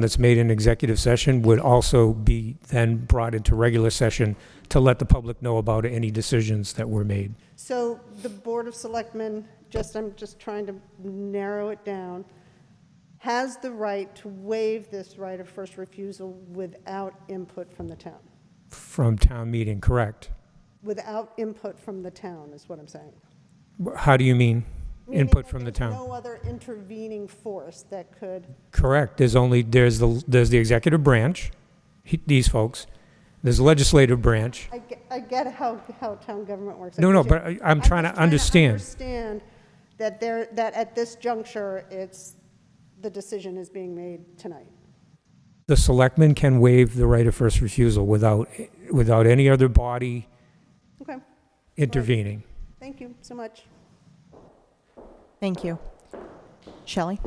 that's made in executive session would also be then brought into regular session to let the public know about any decisions that were made. So the Board of Selectmen, I'm just trying to narrow it down, has the right to waive this right of first refusal without input from the town. From town meeting, correct. Without input from the town, is what I'm saying. How do you mean, Meaning input that from the there's town? no other intervening force that could, Correct, there's the executive branch, these folks, there's the legislative branch. I get how town government works. No, I but I'm trying to understand. understand that that at this juncture, the decision is being made tonight. The selectmen can waive the right of first refusal without any other body Okay. intervening. Thank you so much. Thank you. Shelley?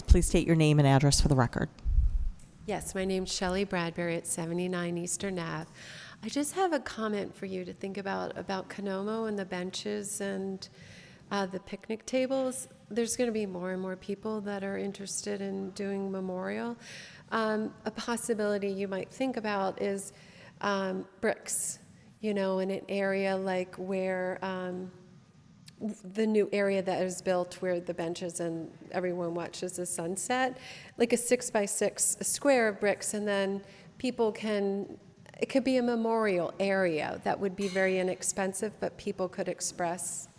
Please state your name and address for the record. Yes, my name's Shelley Bradbury at 79 Eastern Ave. I just have a comment for you to think about Canomo and the benches and the picnic tables. There's going to be more and more people that are interested in doing memorial. A possibility you might think about is bricks, in an area like where the new area that is built where the benches and everyone watches the sunset, like a 6x6 square of bricks, and then it could be a memorial area that would be very inexpensive, but people could express,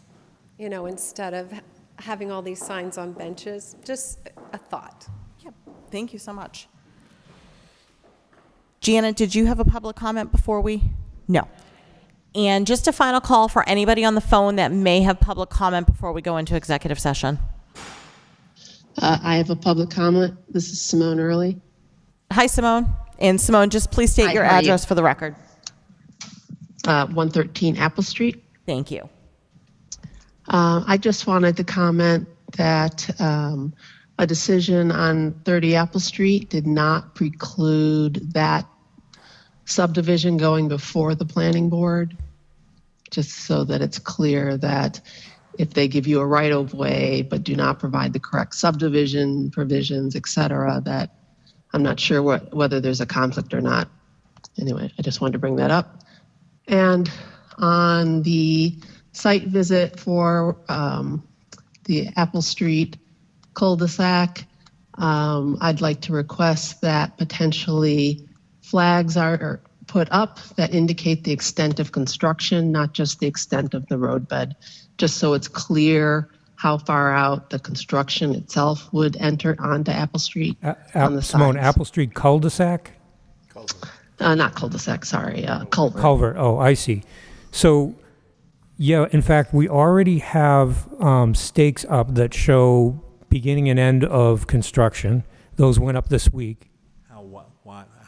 instead of having all these signs on benches. Just a thought. Yep. Thank you so much. Janet, did you have a public comment before we? No. And just a final call for anybody on the phone that may have public comment before we go into executive session. I have a public comment. This is Simone Early. Hi, Simone. And Simone, just please state Hi, your how are you? address for the record. 113 Apple Street. Thank you. I just wanted to comment that a decision on 30 Apple Street did not preclude that subdivision going before the planning board, just so that it's clear that if they give you a right-of-way but do not provide the correct subdivision provisions, et cetera, that I'm not sure whether there's a conflict or not. Anyway, I just wanted to bring that up. And on the site visit for the Apple Street cul-de-sac, I'd like to request that potentially flags are put up that indicate the extent of construction, not just the extent of the roadbed, just so it's clear how far out the construction itself would enter onto Apple Street on the Simone, sides. Apple Street cul-de-sac? Not cul-de-sac, sorry, culvert. Culvert, oh, I see. So, yeah, in fact, we already have stakes up that show beginning and end of construction. Those went up this week.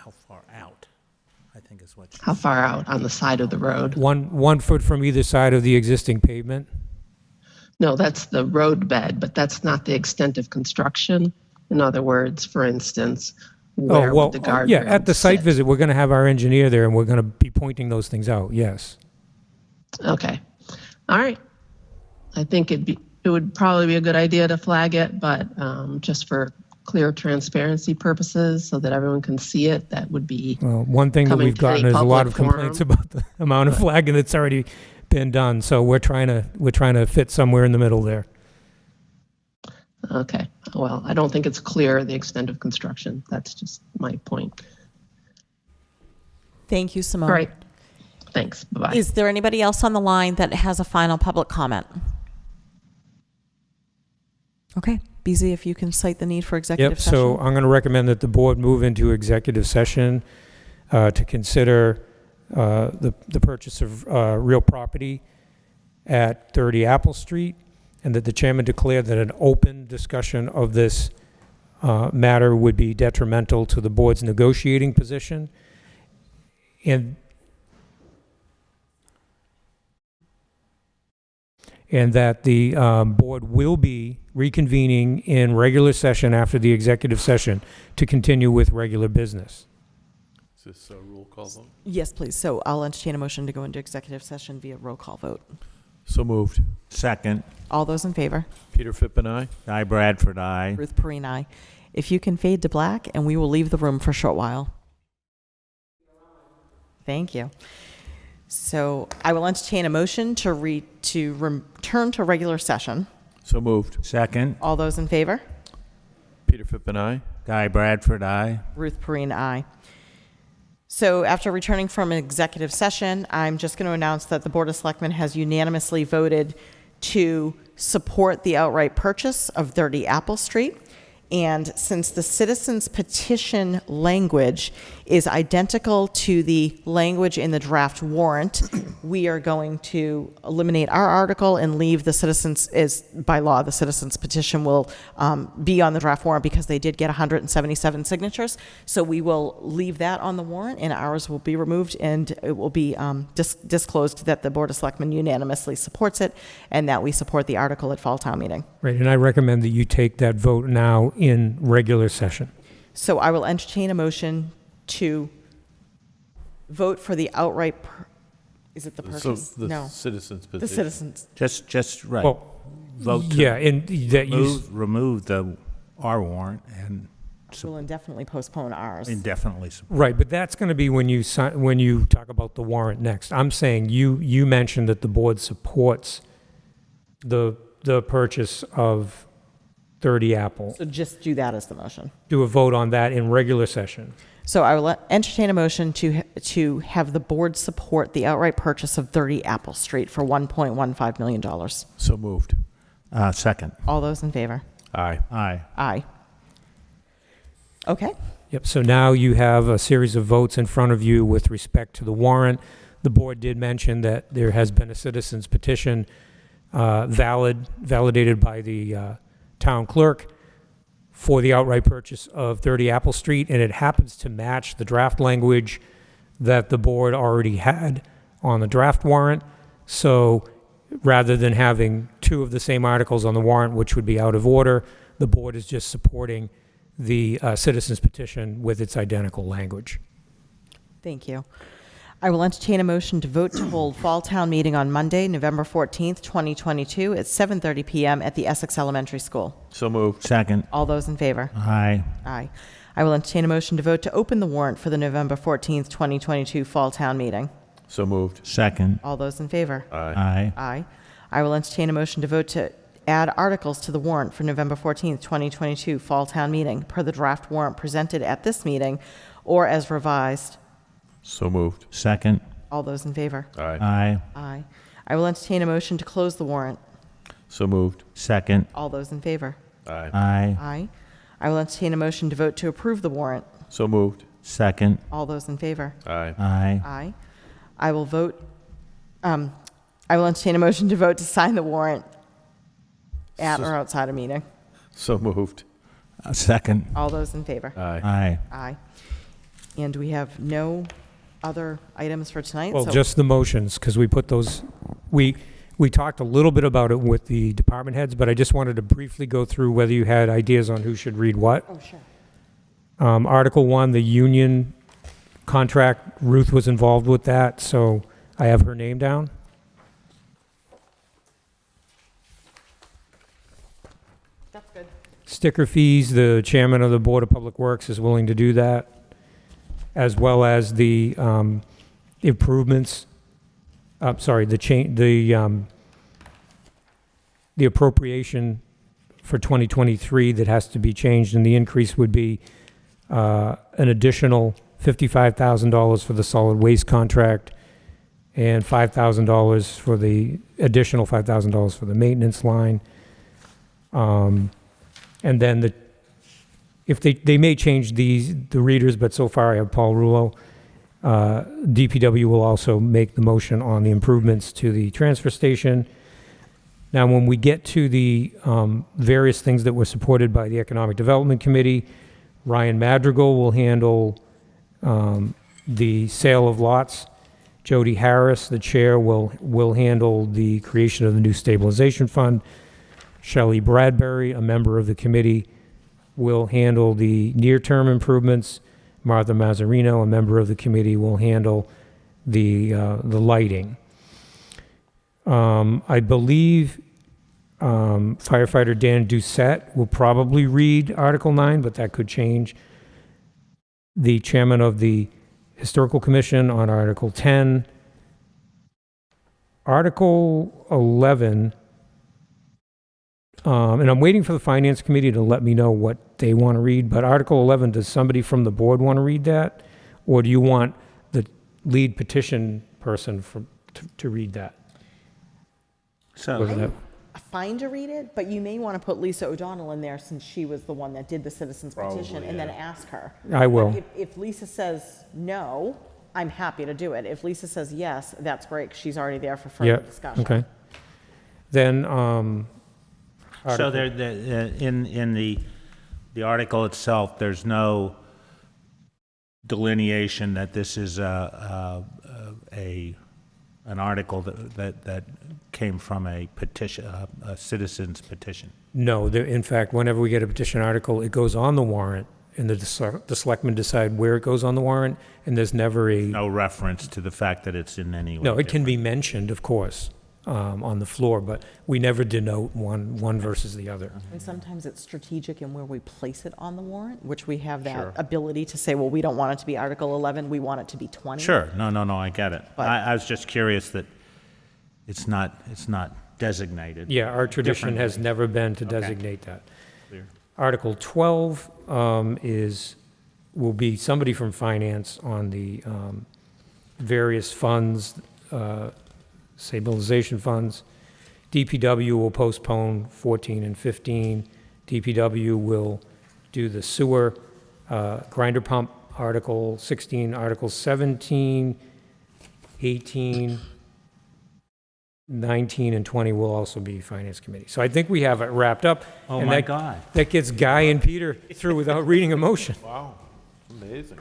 How far out, I think is what How far out on the side of the road? 1 foot from either side of the existing pavement. No, that's the road bed, but that's not the extent of construction. In other words, for instance, where would the guardrail yeah, at the site sit? visit, we're going to have our engineer there, and we're going to be pointing those things out, yes. Okay. All right. I think it would probably be a good idea to flag it, but just for clear transparency purposes so that everyone can see it, that would be Well, one thing that coming we've to any gotten is a lot of public complaints forum. about the amount of flagging that's already been done, so we're trying to fit somewhere in the middle there. Okay. Well, I don't think it's clear the extent of construction. That's just my point. Thank you, Simone. All right. Thanks. Bye-bye. Is there anybody else on the line that has a final public comment? Okay, BZ, if you can cite the need for executive Yep, session. so I'm going to recommend that the board move into executive session to consider the purchase of real property at 30 Apple Street, and that the chairman declare that an open discussion of this matter would be detrimental to the board's negotiating position, and that the board will be reconvening in regular session after the executive session to continue with regular business. Is this a roll call vote? Yes, please. So I'll entertain a motion to go into executive session via roll call vote. So moved. Second. All those in favor? Peter Phippen, aye. Guy Bradford, aye. Ruth Perrine, aye. If you can fade to black, and we will leave the room for a short while. Thank you. So I will entertain a motion to return to regular session. So moved. Second. All those in favor? Peter Phippen, aye. Guy Bradford, aye. Ruth Perrine, aye. So after returning from an executive session, I'm just going to announce that the Board of Selectmen has unanimously voted to support the outright purchase of 30 Apple Street. And since the citizens petition language is identical to the language in the draft warrant, we are going to eliminate our article and leave the citizens, as by law, the citizens petition will be on the draft warrant because they did get 177 signatures. So we will leave that on the warrant and ours will be removed, and it will be disclosed that the Board of Selectmen unanimously supports it and that we support the article at fall town meeting. Right, and I recommend that you take that vote now in regular session. So I will entertain a motion to vote for the outright, is it the purchase? So the No, citizens petition. the citizens. Just right. Well, Vote to yeah, and that you, remove the R warrant and We'll indefinitely postpone ours. indefinitely support. right, but that's going to be when you talk about the warrant next. I'm saying you mentioned that the board supports the purchase of 30 Apple. So just do that as the motion. Do a vote on that in regular session. So I will entertain a motion to have the board support the outright purchase of 30 Apple Street for $1.15 million. So moved. Second. All those in favor? Aye. Aye. Aye. Okay. Yep, so now you have a series of votes in front of you with respect to the warrant. The board did mention that there has been a citizen's petition validated by the town clerk for the outright purchase of 30 Apple Street, and it happens to match the draft language that the board already had on the draft warrant. So rather than having two of the same articles on the warrant, which would be out of order, the board is just supporting the citizen's petition with its identical language. Thank you. I will entertain a motion to vote to hold fall town meeting on Monday, November 14th, 2022 at 7:30 p.m. at the Essex Elementary School. So moved. Second. All those in favor? Aye. Aye. I will entertain a motion to vote to open the warrant for the November 14th, 2022 fall town meeting. So moved. Second. All those in favor? Aye. Aye. Aye. I will entertain a motion to vote to add articles to the warrant for November 14th, 2022 fall town meeting per the draft warrant presented at this meeting or as revised. So moved. Second. All those in favor? Aye. Aye. Aye. I will entertain a motion to close the warrant. So moved. Second. All those in favor? Aye. Aye. Aye. I will entertain a motion to vote to approve the warrant. So moved. Second. All those in favor? Aye. Aye. Aye. I will entertain a motion to vote to sign the warrant at or outside a meeting. So moved. Second. All those in favor? Aye. Aye. Aye. And we have no other items for tonight. Well, so just the motions, because we put those, we we talked a little bit about it with the department heads, but I just wanted to briefly go through whether you had ideas on who should read what. Oh, sure. Article 1, the union contract, Ruth was involved with that, so I have her name down. That's good. Sticker fees, the chairman of the Board of Public Works is willing to do that, as well as the improvements, the appropriation for 2023 that has to be changed, and the increase would be an additional $55,000 for the solid waste contract and $5,000 for the additional $5,000 for the maintenance line. And then if they may change the readers, but so far I have Paul Rulo. DPW will also make the motion on the improvements to the transfer station. Now, when we get to the various things that were supported by the Economic Development Committee, Ryan Madrigal will handle the sale of lots. Jody Harris, the chair, will handle the creation of the new stabilization fund. Shelley Bradbury, a member of the committee, will handle the near-term improvements. Martha Mazzarino, a member of the committee, will handle the lighting. I believe firefighter Dan Doucette will probably read Article 9, but that could change. The chairman of the Historical Commission on Article 10. Article 11, and I'm waiting for the Finance Committee to let me know what they want to read, but Article 11, does somebody from the board want to read that? Or do you want the lead petition person to read that? So, Was that- Fine to read it, but you may want to put Lisa O'Donnell in there since she was the one that did the citizens petition, Probably, and then yeah. ask her. I will. But if Lisa says no, I'm happy to do it. If Lisa says yes, that's great, 'cause she's already there for further Yeah, discussion. okay. Then, so Article- in the article itself, there's no delineation that this is an article that came from a petition, a citizen's petition. No, in fact, whenever we get a petition article, it goes on the warrant, and the selectmen decide where it goes on the warrant, and there's never a... No reference to the fact that it's in any way No, it can different. be mentioned, of course, on the floor, but we never denote one versus the other. And sometimes it's strategic in where we place it on the warrant, which we have that Sure. ability to say, well, we don't want it to be Article 11, we want it to be 20. Sure, no, I get it. But- I was just curious that it's not designated. Yeah, our tradition has differently. never been to Okay. designate that. Clear. Article 12 will be somebody from finance on the various funds, stabilization funds. DPW will postpone 14 and 15. DPW will do the sewer grinder pump, Article 16, Article 17, 18, 19, and 20 will also be Finance Committee. So I think we have it wrapped up. Oh, and my that- God. That gets Guy and Peter through without reading a motion. Wow, amazing.